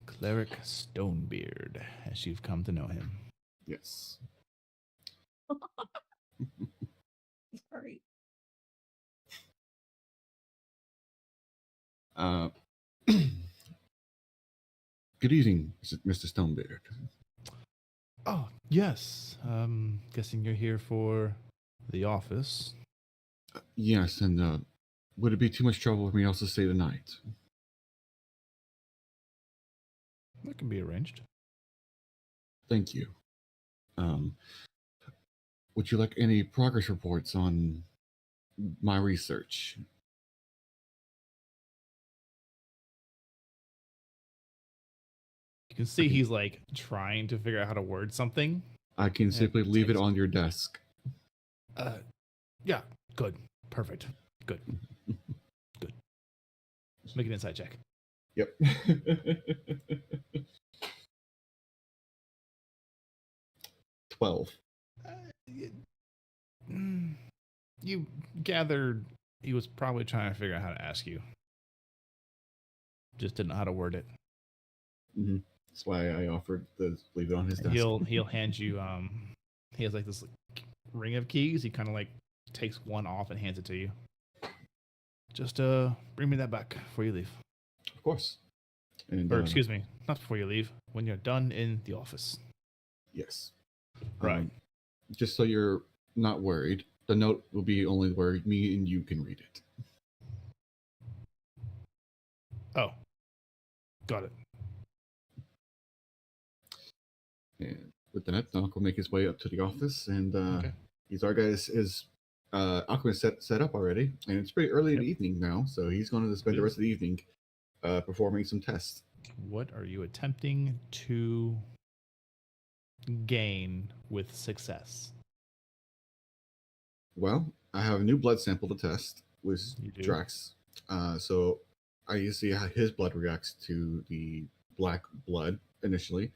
S1: Cleric Stonebeard, as you've come to know him.
S3: Yes.
S5: Sorry.
S3: Good evening, Mr. Stonebeard.
S1: Oh, yes. Guessing you're here for the office.
S3: Yes, and would it be too much trouble for me also to stay the night?
S1: That can be arranged.
S3: Thank you. Would you like any progress reports on my research?
S1: You can see he's like trying to figure out how to word something.
S3: I can simply leave it on your desk.
S1: Yeah, good. Perfect. Good. Good. Make an inside check.
S3: Yep. 12.
S1: You gathered he was probably trying to figure out how to ask you. Just didn't know how to word it.
S3: Mm-hmm. That's why I offered to leave it on his desk.
S1: He'll hand you he has like this ring of keys. He kind of like takes one off and hands it to you. Just bring me that back before you leave.
S3: Of course. And
S1: Or excuse me, not before you leave. When you're done in the office.
S3: Yes.
S1: Right.
S3: Just so you're not worried, the note will be only where me and you can read it.
S1: Oh. Got it.
S3: And with that, Doc will make his way up to the office, and
S1: Okay.
S3: he's already got his alchemist set up already, and it's pretty early in the
S1: Yep.
S3: evening now, so he's going to spend
S1: It
S3: the
S1: is.
S3: rest of the evening performing some tests.
S1: What are you attempting to gain with success?
S3: Well, I have a new blood sample to test with
S1: You do?
S3: Drax, so I need to see how his blood reacts to the black blood initially.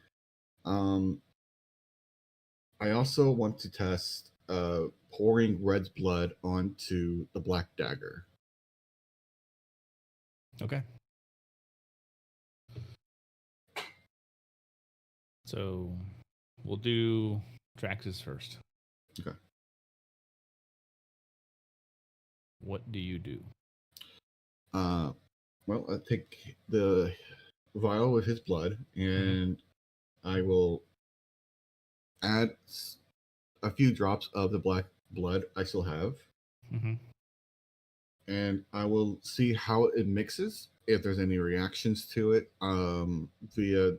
S3: I also want to test pouring Red's blood onto the black dagger.
S1: Okay. So we'll do Drax's first.
S3: Okay.
S1: What do you do?
S3: Well, I take the vial with his blood, and I will add a few drops of the black blood I still have,
S1: Mm-hmm.
S3: and I will see how it mixes. If there's any reactions to it, via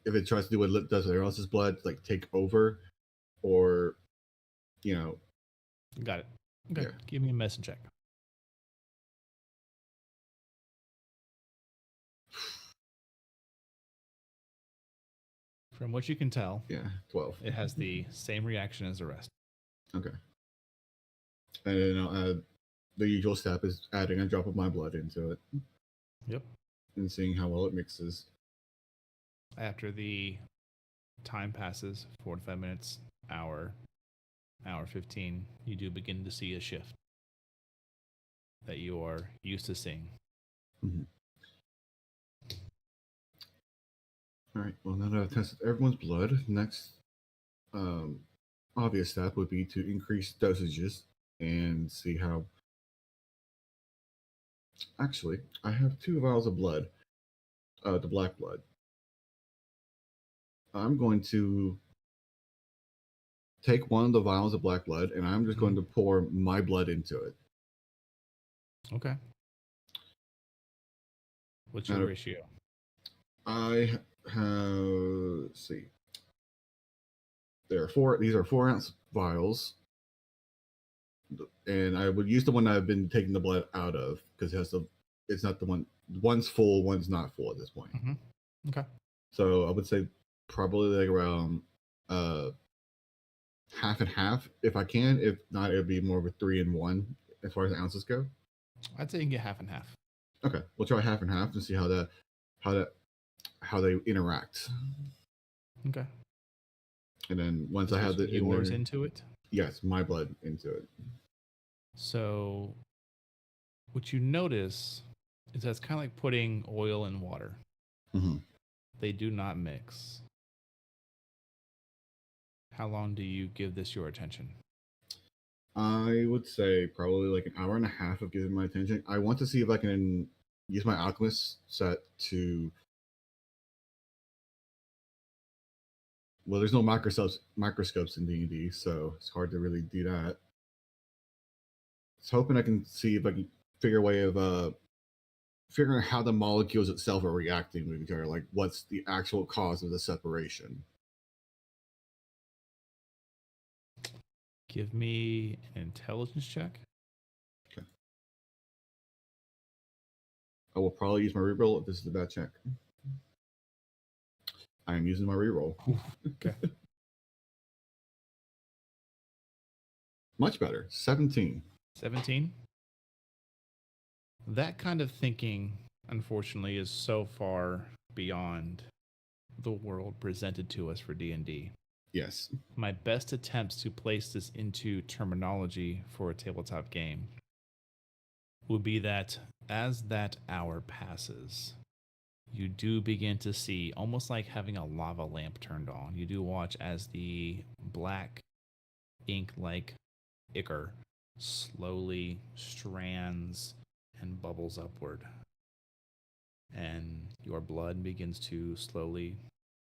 S3: if it tries to do what it does with everyone else's blood, like take over, or you know,
S1: Got it. Okay.
S3: Yeah.
S1: Give me a medicine check. From what you can tell,
S3: yeah, 12.
S1: it has the same reaction as the rest.
S3: Okay. And then I'll add the usual step is adding a drop of my blood into it
S1: Yep.
S3: and seeing how well it mixes.
S1: After the time passes, 45 minutes, hour 15, you do begin to see a shift that you are used to seeing.
S3: Mm-hmm. All right. Well, now that I've tested everyone's blood, next obvious step would be to increase dosages and see how. Actually, I have 2 vials of blood, the black blood. I'm going to take one of the vials of black blood, and I'm just going to pour my blood into it.
S1: Okay. What's your ratio?
S3: I have, let's see. There are 4. These are 4-ounce vials, and I would use the one I've been taking the blood out of because it has the. It's not the one. One's full, one's not full at this point.
S1: Mm-hmm. Okay.
S3: So I would say probably like around half and half if I can. If not, it would be more of a 3 and 1 as far as ounces go.
S1: I'd say you can get half and half.
S3: Okay, we'll try half and half and see how they interact.
S1: Okay.
S3: And then once I have the
S1: yours into it.
S3: yes, my blood into it.
S1: So what you notice is that's kind of like putting oil in water.
S3: Mm-hmm.
S1: They do not mix. How long do you give this your attention?
S3: I would say probably like an hour and a half of giving my attention. I want to see if I can use my alchemist set to. Well, there's no microscopes in D&D, so it's hard to really do that. I was hoping I can see if I can figure a way of figuring out how the molecules itself are reacting with each other. Like, what's the actual cause of the separation?
S1: Give me an intelligence check.
S3: Okay. I will probably use my reroll if this is a bad check. I am using my reroll.
S1: Okay.
S3: Much better. 17.
S1: 17. That kind of thinking, unfortunately, is so far beyond the world presented to us for D&D.
S3: Yes.
S1: My best attempts to place this into terminology for a tabletop game would be that as that hour passes, you do begin to see, almost like having a lava lamp turned on, you do watch as the black ink-like ichor slowly strands and bubbles upward. And your blood begins to slowly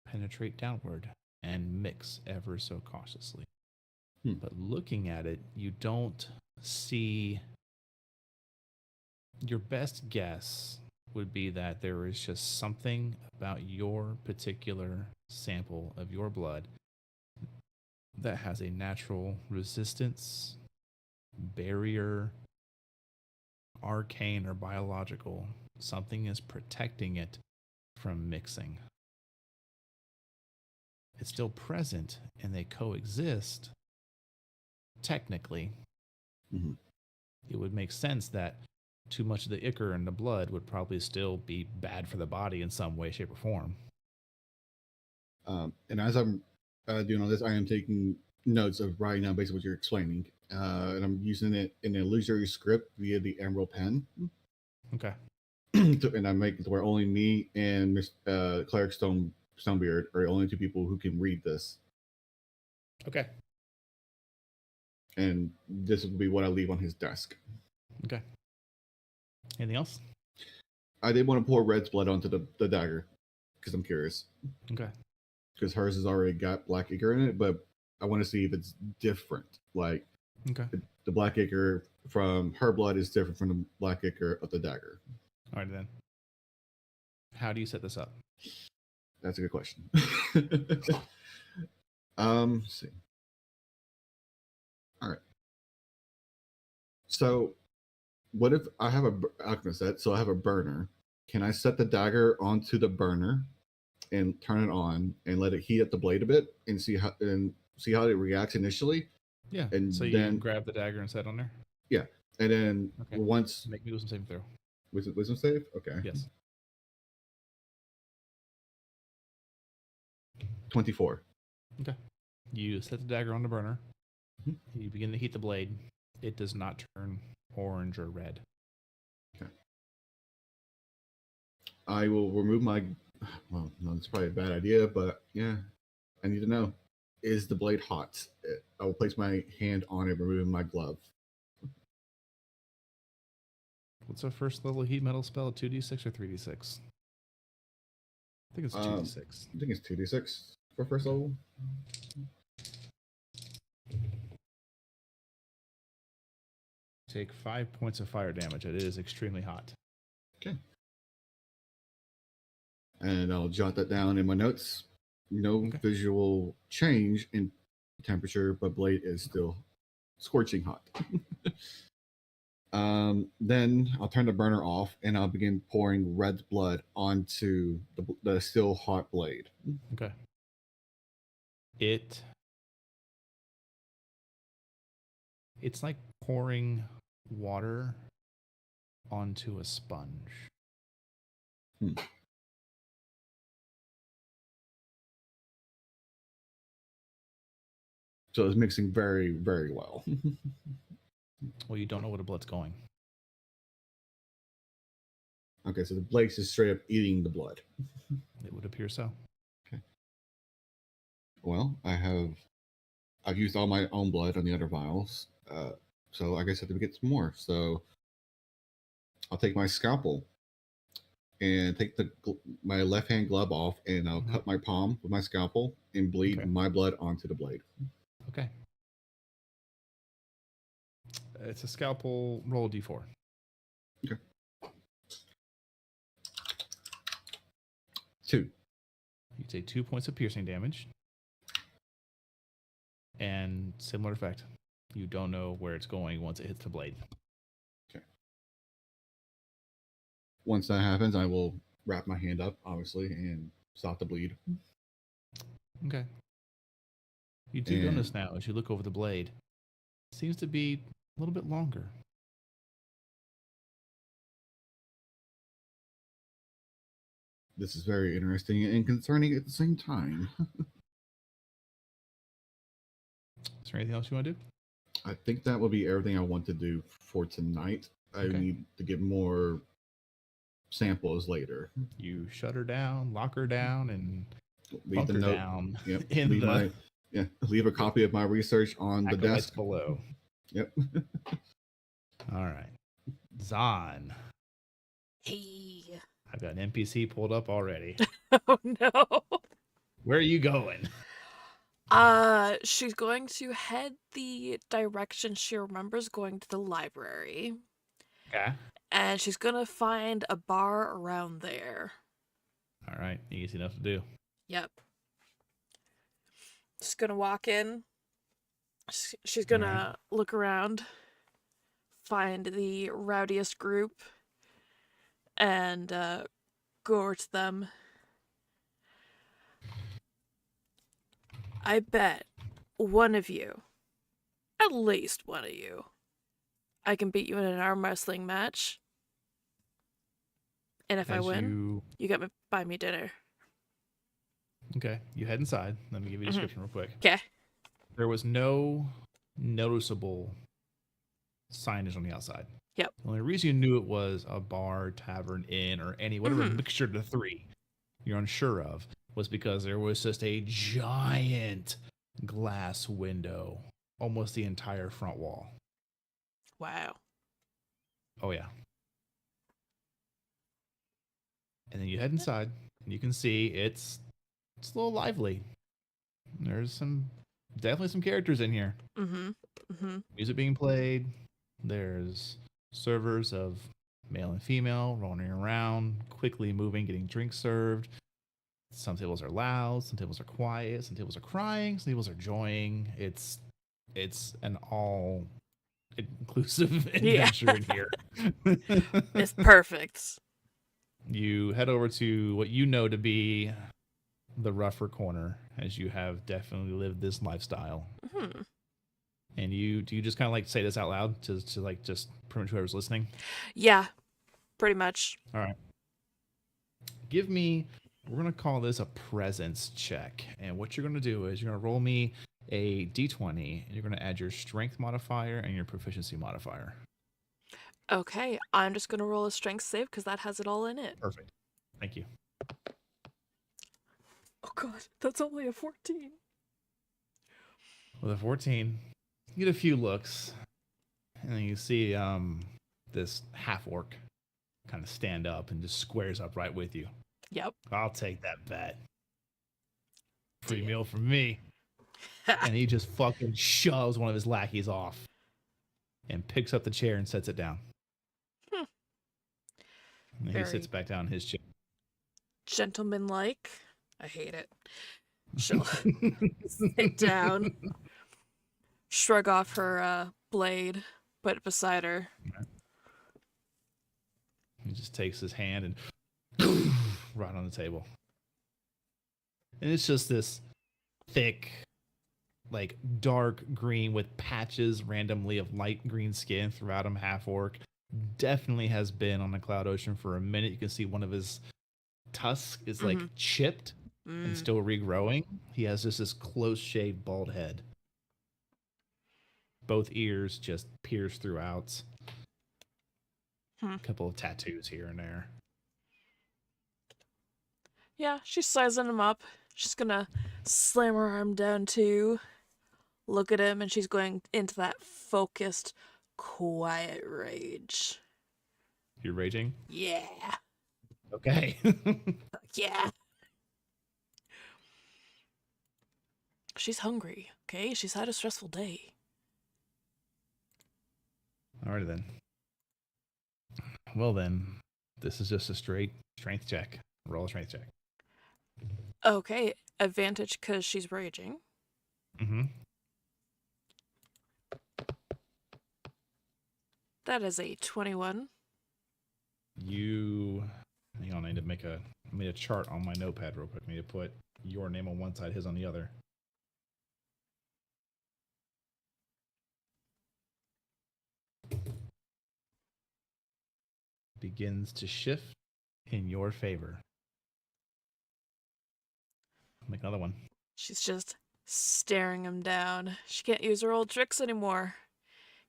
S1: penetrate downward and mix ever so cautiously. But looking at it, you don't see. Your best guess would be that there is just something about your particular sample of your blood that has a natural resistance, barrier, arcane, or biological. Something is protecting it from mixing. It's still present and they coexist. Technically, it would make sense that too much of the ichor in the blood would probably still be bad for the body in some way, shape, or form.
S3: And as I'm doing all this, I am taking notes of writing down basically what you're explaining. And I'm using it in an illusory script via the Emerald Pen.
S1: Okay.
S3: And I make it to where only me and Cleric Stonebeard are the only two people who can read this.
S1: Okay.
S3: And this will be what I leave on his desk.
S1: Okay. Anything else?
S3: I did want to pour Red's blood onto the dagger because I'm curious.
S1: Okay.
S3: Because hers has already got black ichor in it, but I want to see if it's different. Like,
S1: okay,
S3: the black ichor from her blood is different from the black ichor of the dagger.
S1: All right, then. How do you set this up?
S3: That's a good question. Let's see. All right. So, what if I have a alchemist set? So I have a burner. Can I set the dagger onto the burner and turn it on and let it heat up the blade a bit and see how it reacts initially?
S1: Yeah.
S3: And
S1: so
S3: then
S1: you grab the dagger and set it on there.
S3: Yeah, and then once
S1: make me wisdom saving throw.
S3: Wisdom save. Okay.
S1: Yes.
S3: 24.
S1: Okay. You set the dagger on the burner. You begin to heat the blade. It does not turn orange or red.
S3: Okay. I will remove my. Well, no, it's probably a bad idea, but yeah, I need to know: is the blade hot? I will place my hand on it, removing my glove.
S1: What's our first level heat metal spell? 2d6 or 3d6? I think it's 2d6.
S3: I think it's 2d6 for first level.
S1: Take 5 points of fire damage. It is extremely hot.
S3: Okay. And I'll jot that down in my notes. No visual change in temperature, but blade is still scorching hot. Then I'll turn the burner off and I'll begin pouring red blood onto the still hot blade.
S1: Okay. It's like pouring water onto a sponge.
S3: So it's mixing very, very well.
S1: Well, you don't know where the blood's going.
S3: Okay, so the blade's just straight up eating the blood.
S1: It would appear so.
S3: Okay. Well, I've used all my own blood on the other vials, so I guess I have to get some more. So I'll take my scalpel and take my left hand glove off, and I'll cut my palm with my scalpel and bleed my blood onto the blade.
S1: Okay. It's a scalpel. Roll a d4.
S3: Okay. 2.
S1: You take 2 points of piercing damage. And similar effect. You don't know where it's going once it hits the blade.
S3: Okay. Once that happens, I will wrap my hand up, obviously, and stop the bleed.
S1: Okay. You do notice now, as you look over the blade, it seems to be a little bit longer.
S3: This is very interesting and concerning at the same time.
S1: Is there anything else you want to do?
S3: I think that will be everything I want to do for tonight. I need to get more samples later.
S1: You shut her down, lock her down, and
S3: leave the note
S1: down.
S3: Yep. Leave a copy of my research on the desk
S1: below.
S3: Yep.
S1: All right. Zahn.
S4: Hey.
S1: I've got an NPC pulled up already.
S4: Oh no.
S1: Where are you going?
S4: She's going to head the direction she remembers going to the library.
S1: Okay.
S4: And she's gonna find a bar around there.
S1: All right. Easy enough to do.
S4: Yep. Just gonna walk in. She's gonna look around, find the rowdiest group, and go over to them. I bet one of you, at least one of you, I can beat you in an arm wrestling match. And if I win, you get me buy me dinner.
S1: Okay, you head inside. Let me give you a description real quick.
S4: Okay.
S1: There was no noticeable signage on the outside.
S4: Yep.
S1: The only reason you knew it was a bar, tavern, inn, or any whatever mixture of the three you're unsure of was because there was just a giant glass window, almost the entire front wall.
S4: Wow.
S1: Oh yeah. And then you head inside, and you can see it's a little lively. There's definitely some characters in here. Music being played. There's servers of male and female running around, quickly moving, getting drinks served. Some tables are loud, some tables are quiet, some tables are crying, some tables are enjoying. It's an all inclusive adventure in here.
S4: It's perfect.
S1: You head over to what you know to be the rougher corner, as you have definitely lived this lifestyle. And do you just kind of like say this out loud to like just pretty much whoever's listening?
S4: Yeah, pretty much.
S1: All right. Give me, we're going to call this a presence check. And what you're going to do is you're going to roll me a d20, and you're going to add your strength modifier and your proficiency modifier.
S4: Okay, I'm just going to roll a strength save because that has it all in it.
S1: Perfect. Thank you.
S4: Oh god, that's only a 14.
S1: With a 14, you get a few looks, and then you see this half-orc kind of stand up and just squares up right with you.
S4: Yep.
S1: I'll take that bet. Free meal from me. And he just fucking shoves one of his lackeys off and picks up the chair and sets it down. And then he sits back down in his chair.
S4: Gentleman-like. I hate it. She'll sit down, shrug off her blade, put it beside her.
S1: He just takes his hand and right on the table. And it's just this thick, like dark green with patches randomly of light green skin throughout him, half orc. Definitely has been on the Cloud Ocean for a minute. You can see one of his tusks is like chipped and still regrowing. He has just this close shaved bald head. Both ears just pierced throughout. A couple of tattoos here and there.
S4: Yeah, she's sizing him up. She's gonna slam her arm down too, look at him, and she's going into that focused, quiet rage.
S1: You're raging?
S4: Yeah.
S1: Okay.
S4: Yeah. She's hungry, okay? She's had a stressful day.
S1: Alrighty then. Well then, this is just a straight strength check. Roll a strength check.
S4: Okay, advantage because she's raging. That is a 21.
S1: Hang on, I need to make I made a chart on my notepad real quick. I need to put your name on one side, his on the other. Begins to shift in your favor. Make another one.
S4: She's just staring him down. She can't use her old tricks anymore.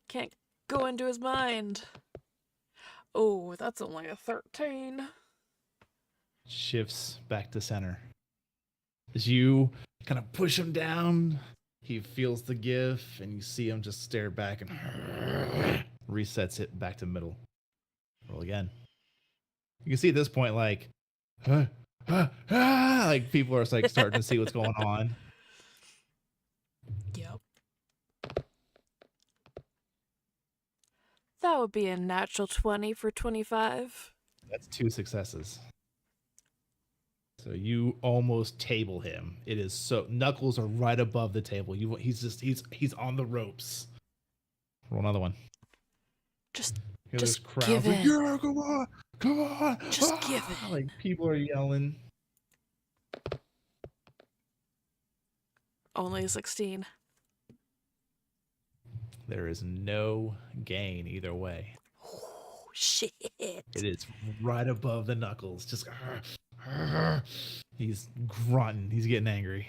S4: Can't go into his mind. Oh, that's only a 13.
S1: Shifts back to center. As you kind of push him down, he feels the give, and you see him just stare back and resets it back to middle. Roll again. You can see at this point, like, like people are like starting to see what's going on.
S4: Yep. That That would be a natural 20 for 25.
S1: That's 2 successes. So you almost table him. It is so knuckles are right above the table. He's on the ropes. Roll another one.
S4: Just
S1: Hear this
S4: give
S1: crowd like,
S4: it.
S1: yeah, come on.
S4: Just give it.
S1: Like people are yelling.
S4: Only a 16.
S1: There is no gain either way.
S4: Oh, shit.
S1: It is right above the knuckles. Just he's grunting. He's getting angry.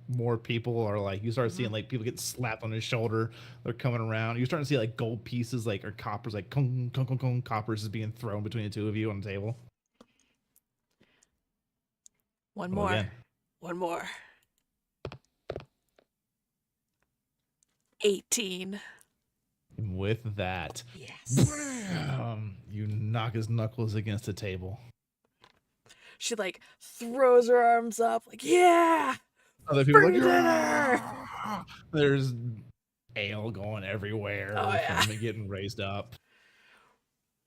S1: More people are like, you start seeing like people get slapped on his shoulder. They're coming around. You're starting to see like gold pieces, like or coppers, like kong, kong, kong, kong. Coppers is being thrown between the two of you on the table.
S4: One
S1: Roll
S4: more.
S1: again.
S4: One more. 18.
S1: With that,
S4: Yes.
S1: you knock his knuckles against the table.
S4: She like throws her arms up, like, yeah!
S1: Other people are like,
S4: Bring it in
S1: "Yeah!" There's ale going everywhere
S4: Oh, yeah.
S1: from it getting raised up.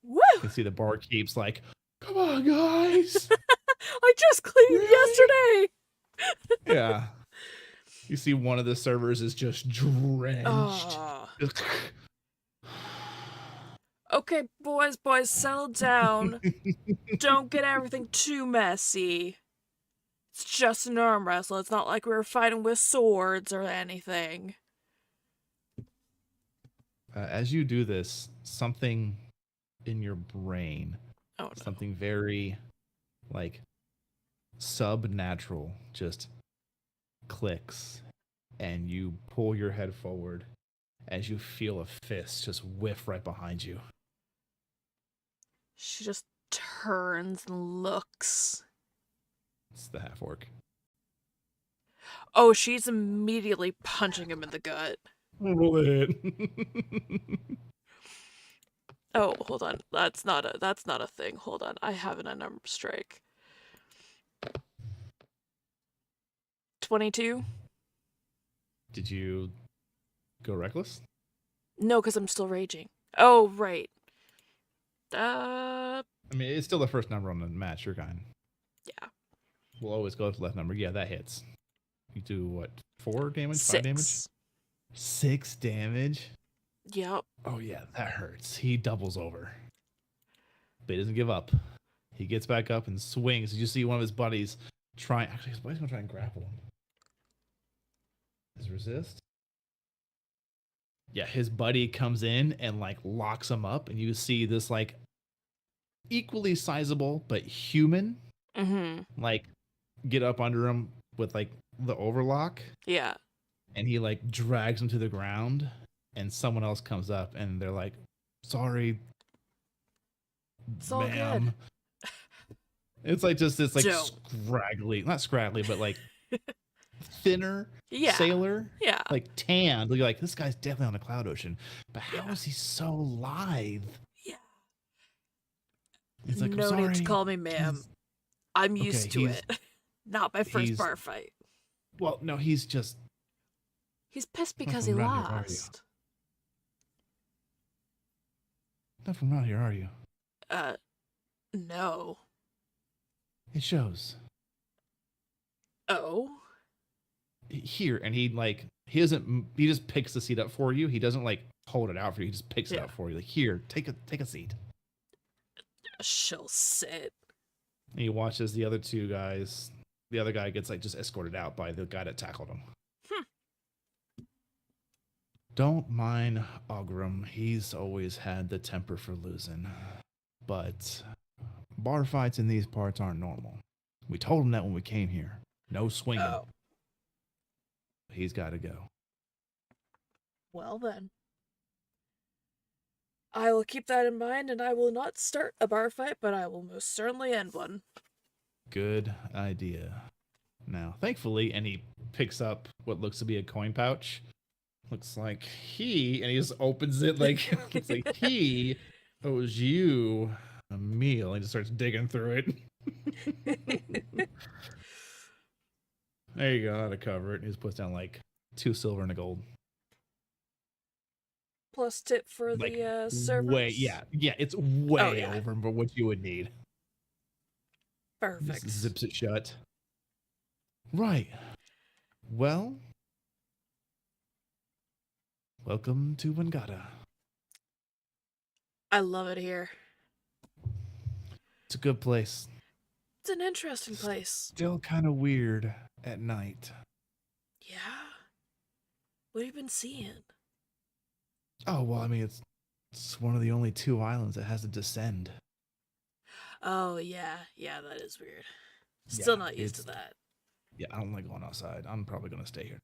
S4: Woo!
S1: You can see the barkeep's like, come on, guys.
S4: I just cleaned yesterday!
S1: Yeah. You see one of the servers is just drenched.
S4: Oh. Okay, boys, settle down. Don't get everything too messy. It's just an arm wrestle. It's not like we were fighting with swords or anything.
S1: As you do this, something in your brain,
S4: Oh, no.
S1: something very like subnatural just clicks, and you pull your head forward as you feel a fist just whiff right behind you.
S4: She just turns and looks.
S1: It's the half orc.
S4: Oh, she's immediately punching him in the gut.
S1: Roll it.
S4: Oh, hold on. That's not a thing. Hold on. I have an unarmed strike. 22?
S1: Did you go reckless?
S4: No, because I'm still raging. Oh, right. Uh,
S1: I mean, it's still the first number on the match. You're kind.
S4: yeah.
S1: We'll always go with the left number. Yeah, that hits. You do what? 4 damage? 5 damage?
S4: 6.
S1: 6 damage?
S4: Yep.
S1: Oh, yeah, that hurts. He doubles over. But he doesn't give up. He gets back up and swings. You see one of his buddies try. Actually, his buddy's going to try and grapple him. His resist? Yeah, his buddy comes in and like locks him up, and you see this like equally sizable but human like get up under him with like the overlock.
S4: Yeah.
S1: And he like drags him to the ground, and someone else comes up and they're like, sorry,
S4: It's all
S1: ma'am.
S4: good.
S1: It's like just this like
S4: Don't.
S1: scraggly, not scraggly, but like thinner
S4: Yeah.
S1: sailor.
S4: Yeah.
S1: Like tanned. You're like, this guy's definitely on the cloud ocean. But how
S4: Yeah.
S1: is he so lithe?
S4: Yeah.
S1: He's like,
S4: No
S1: I'm sorry.
S4: need to call me ma'am.
S1: He's-
S4: I'm used
S1: Okay,
S4: to
S1: he's-
S4: it. Not my first
S1: he's-
S4: bar fight.
S1: Well, no, he's just
S4: He's pissed
S1: Not
S4: because he
S1: from around here, are you?
S4: lost.
S1: not from around here, are you?
S4: No.
S1: It shows.
S4: Oh?
S1: Here, and he just picks the seat up for you. He doesn't like hold it out for you. He just picks it
S4: Yeah.
S1: up for you. Like, here, take a seat.
S4: She'll sit.
S1: And he watches the other two guys. The other guy gets like just escorted out by the guy that tackled him. Don't mind Ogram. He's always had the temper for losing. But bar fights in these parts aren't normal. We told him that when we came here. No swinging.
S4: Oh.
S1: He's got to go.
S4: Well then. I will keep that in mind, and I will not start a bar fight, but I will most certainly end one.
S1: Good idea. Now, thankfully, and he picks up what looks to be a coin pouch. Looks like he just opens it like looks like he owes you a meal. He just starts digging through it. There you go, that'll cover it. He just puts down like 2 silver and a gold.
S4: plus tip for
S1: Like,
S4: the servers.
S1: way, yeah, it's way
S4: yeah.
S1: over what you would need.
S4: Perfect.
S1: This zips it shut. Right. Well, welcome to Wangata.
S4: I love it here.
S1: It's a good place.
S4: It's an interesting place.
S1: Still kind of weird at night.
S4: Yeah? What have you been seeing?
S1: Oh, well, I mean, it's one of the only 2 islands that has a descend.
S4: Oh, yeah. Yeah, that is weird. Still
S1: Yeah,
S4: not used to that.
S1: Yeah, I don't like going outside. I'm probably going to stay here.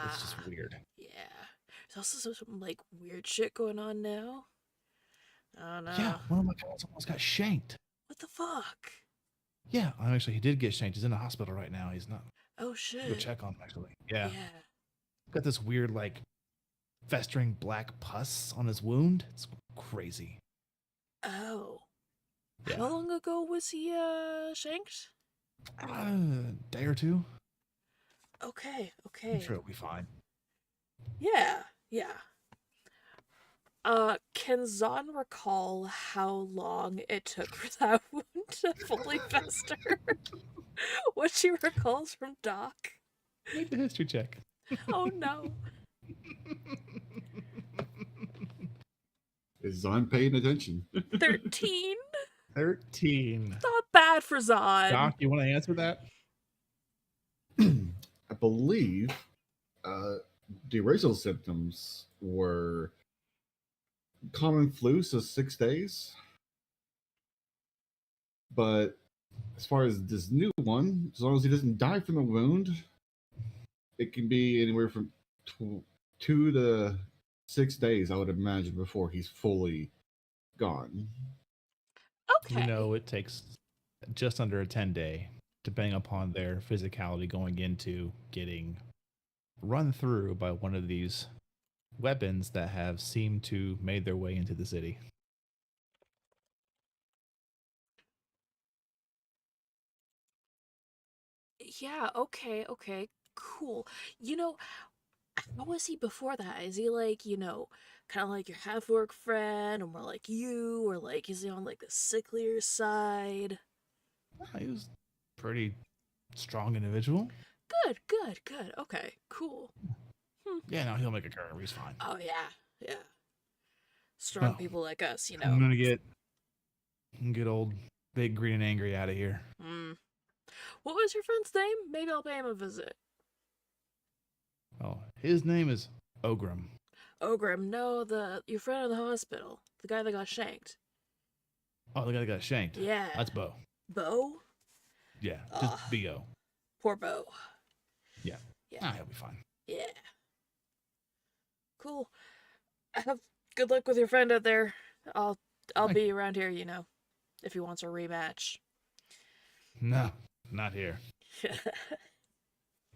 S1: It's just weird.
S4: Yeah. There's also some, like, weird shit going on now. Oh, no.
S1: Yeah, one of my guys almost got shanked.
S4: What the fuck?
S1: Yeah, actually, he did get shanked. He's in the hospital right now. He's not.
S4: Oh, shit.
S1: Go check on him, actually. Yeah.
S4: Yeah.
S1: Got this weird, like, festering black pus on his wound. It's crazy.
S4: Oh.
S1: Yeah.
S4: How long ago was he, shanked?
S1: A day or 2.
S4: Okay.
S1: I'm sure it'll be fine.
S4: Yeah. Can Zahn recall how long it took for that wound to fully fester? What she recalls from Doc?
S1: Make the history check.
S4: Oh no.
S3: Is Zahn paying attention?
S4: 13?
S1: 13.
S4: Not bad for Zahn.
S1: Doc, you want to answer that?
S3: I believe the original symptoms were common flu, so 6 days. But as far as this new one, as long as he doesn't die from the wound, it can be anywhere from 2 to 6 days, I would imagine, before he's fully gone.
S4: Okay.
S1: You know, it takes just under a 10-day, depending upon their physicality going into getting run through by one of these weapons that have seemed to made their way into the city.
S4: Yeah, okay, cool. You know, how was he before that? Is he like, kind of like your half-orc friend, or more like you, or like, is he on like the sicklier side?
S1: He was a pretty strong individual.
S4: Good. Okay, cool.
S1: Yeah, no, he'll make a career. He's fine.
S4: Oh yeah. Strong
S1: Well,
S4: people like us,
S1: I'm gonna get old big green and angry out of here.
S4: What was your friend's name? Maybe I'll pay him a visit.
S1: Oh, his name is Ogrim.
S4: Ogrim, no, your friend in the hospital, the guy that got shanked.
S1: Oh, the guy that got shanked.
S4: Yeah.
S1: That's Bo.
S4: Bo?
S1: Yeah, just B-O.
S4: Poor Bo.
S1: Yeah.
S4: Yeah.
S1: He'll be fine.
S4: Yeah. Cool. Have good luck with your friend out there. I'll be around here, if he wants a rematch.
S1: No, not here.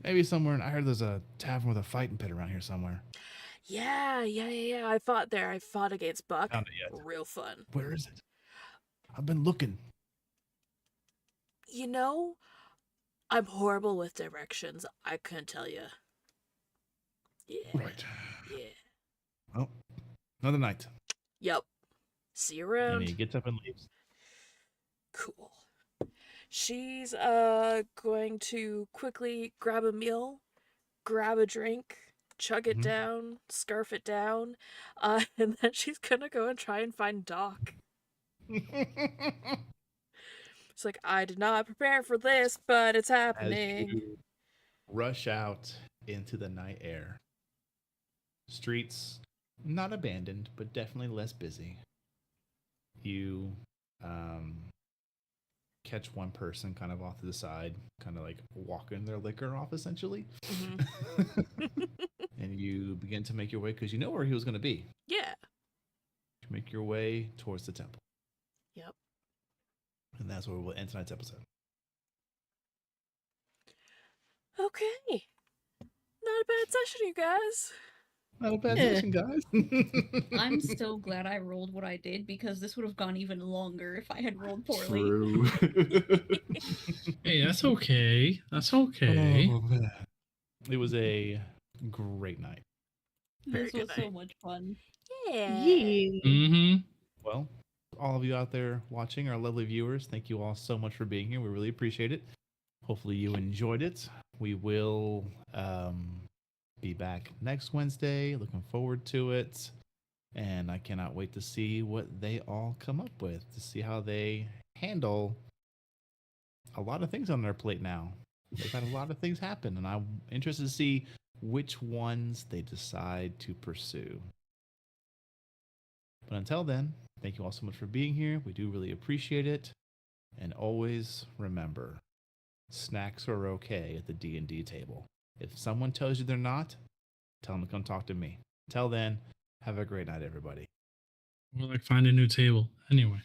S1: Maybe somewhere. I heard there's a tavern with a fighting pit around here somewhere.
S4: Yeah. I fought there. I fought against Buck.
S1: Found it yet.
S4: Real fun.
S1: Where is it? I've been looking.
S4: I'm horrible with directions. I couldn't tell you. Yeah.
S1: Right.
S4: Yeah.
S1: Well, another night.
S4: Yep. See you around.
S1: And he gets up and leaves.
S4: Cool. She's going to quickly grab a meal, grab a drink, chug it down, scarf it down, and then she's gonna go and try and find Doc. It's like, I did not prepare for this, but it's happening.
S1: As you rush out into the night air. Streets not abandoned, but definitely less busy. You catch one person kind of off to the side, kind of like walking their liquor off, essentially. And you begin to make your way, because you know where he was going to be.
S4: Yeah.
S1: You make your way towards the temple.
S4: Yep.
S1: And that's where we'll end tonight's episode.
S4: Okay. Not a bad session, you guys.
S1: Not a bad session, guys.
S5: I'm so glad I rolled what I did, because this would have gone even longer if I had rolled poorly.
S3: True.
S2: Hey, that's okay. That's okay.
S1: Oh, man. It was a great night.
S4: Very
S5: This
S4: good
S5: was so
S4: night.
S5: much fun.
S4: Yeah.
S2: Mm-hmm.
S1: Well, all of you out there watching, our lovely viewers, thank you all so much for being here. We really appreciate it. Hopefully you enjoyed it. We will be back next Wednesday. Looking forward to it. And I cannot wait to see what they all come up with, to see how they handle a lot of things on their plate now. They've had a lot of things happen, and I'm interested to see which ones they decide to pursue. But until then, thank you all so much for being here. We do really appreciate it. And always remember, snacks are okay at the D&D table. If someone tells you they're not, tell them to come talk to me. Until then, have a great night, everybody.
S2: Or like find a new table. Anyway.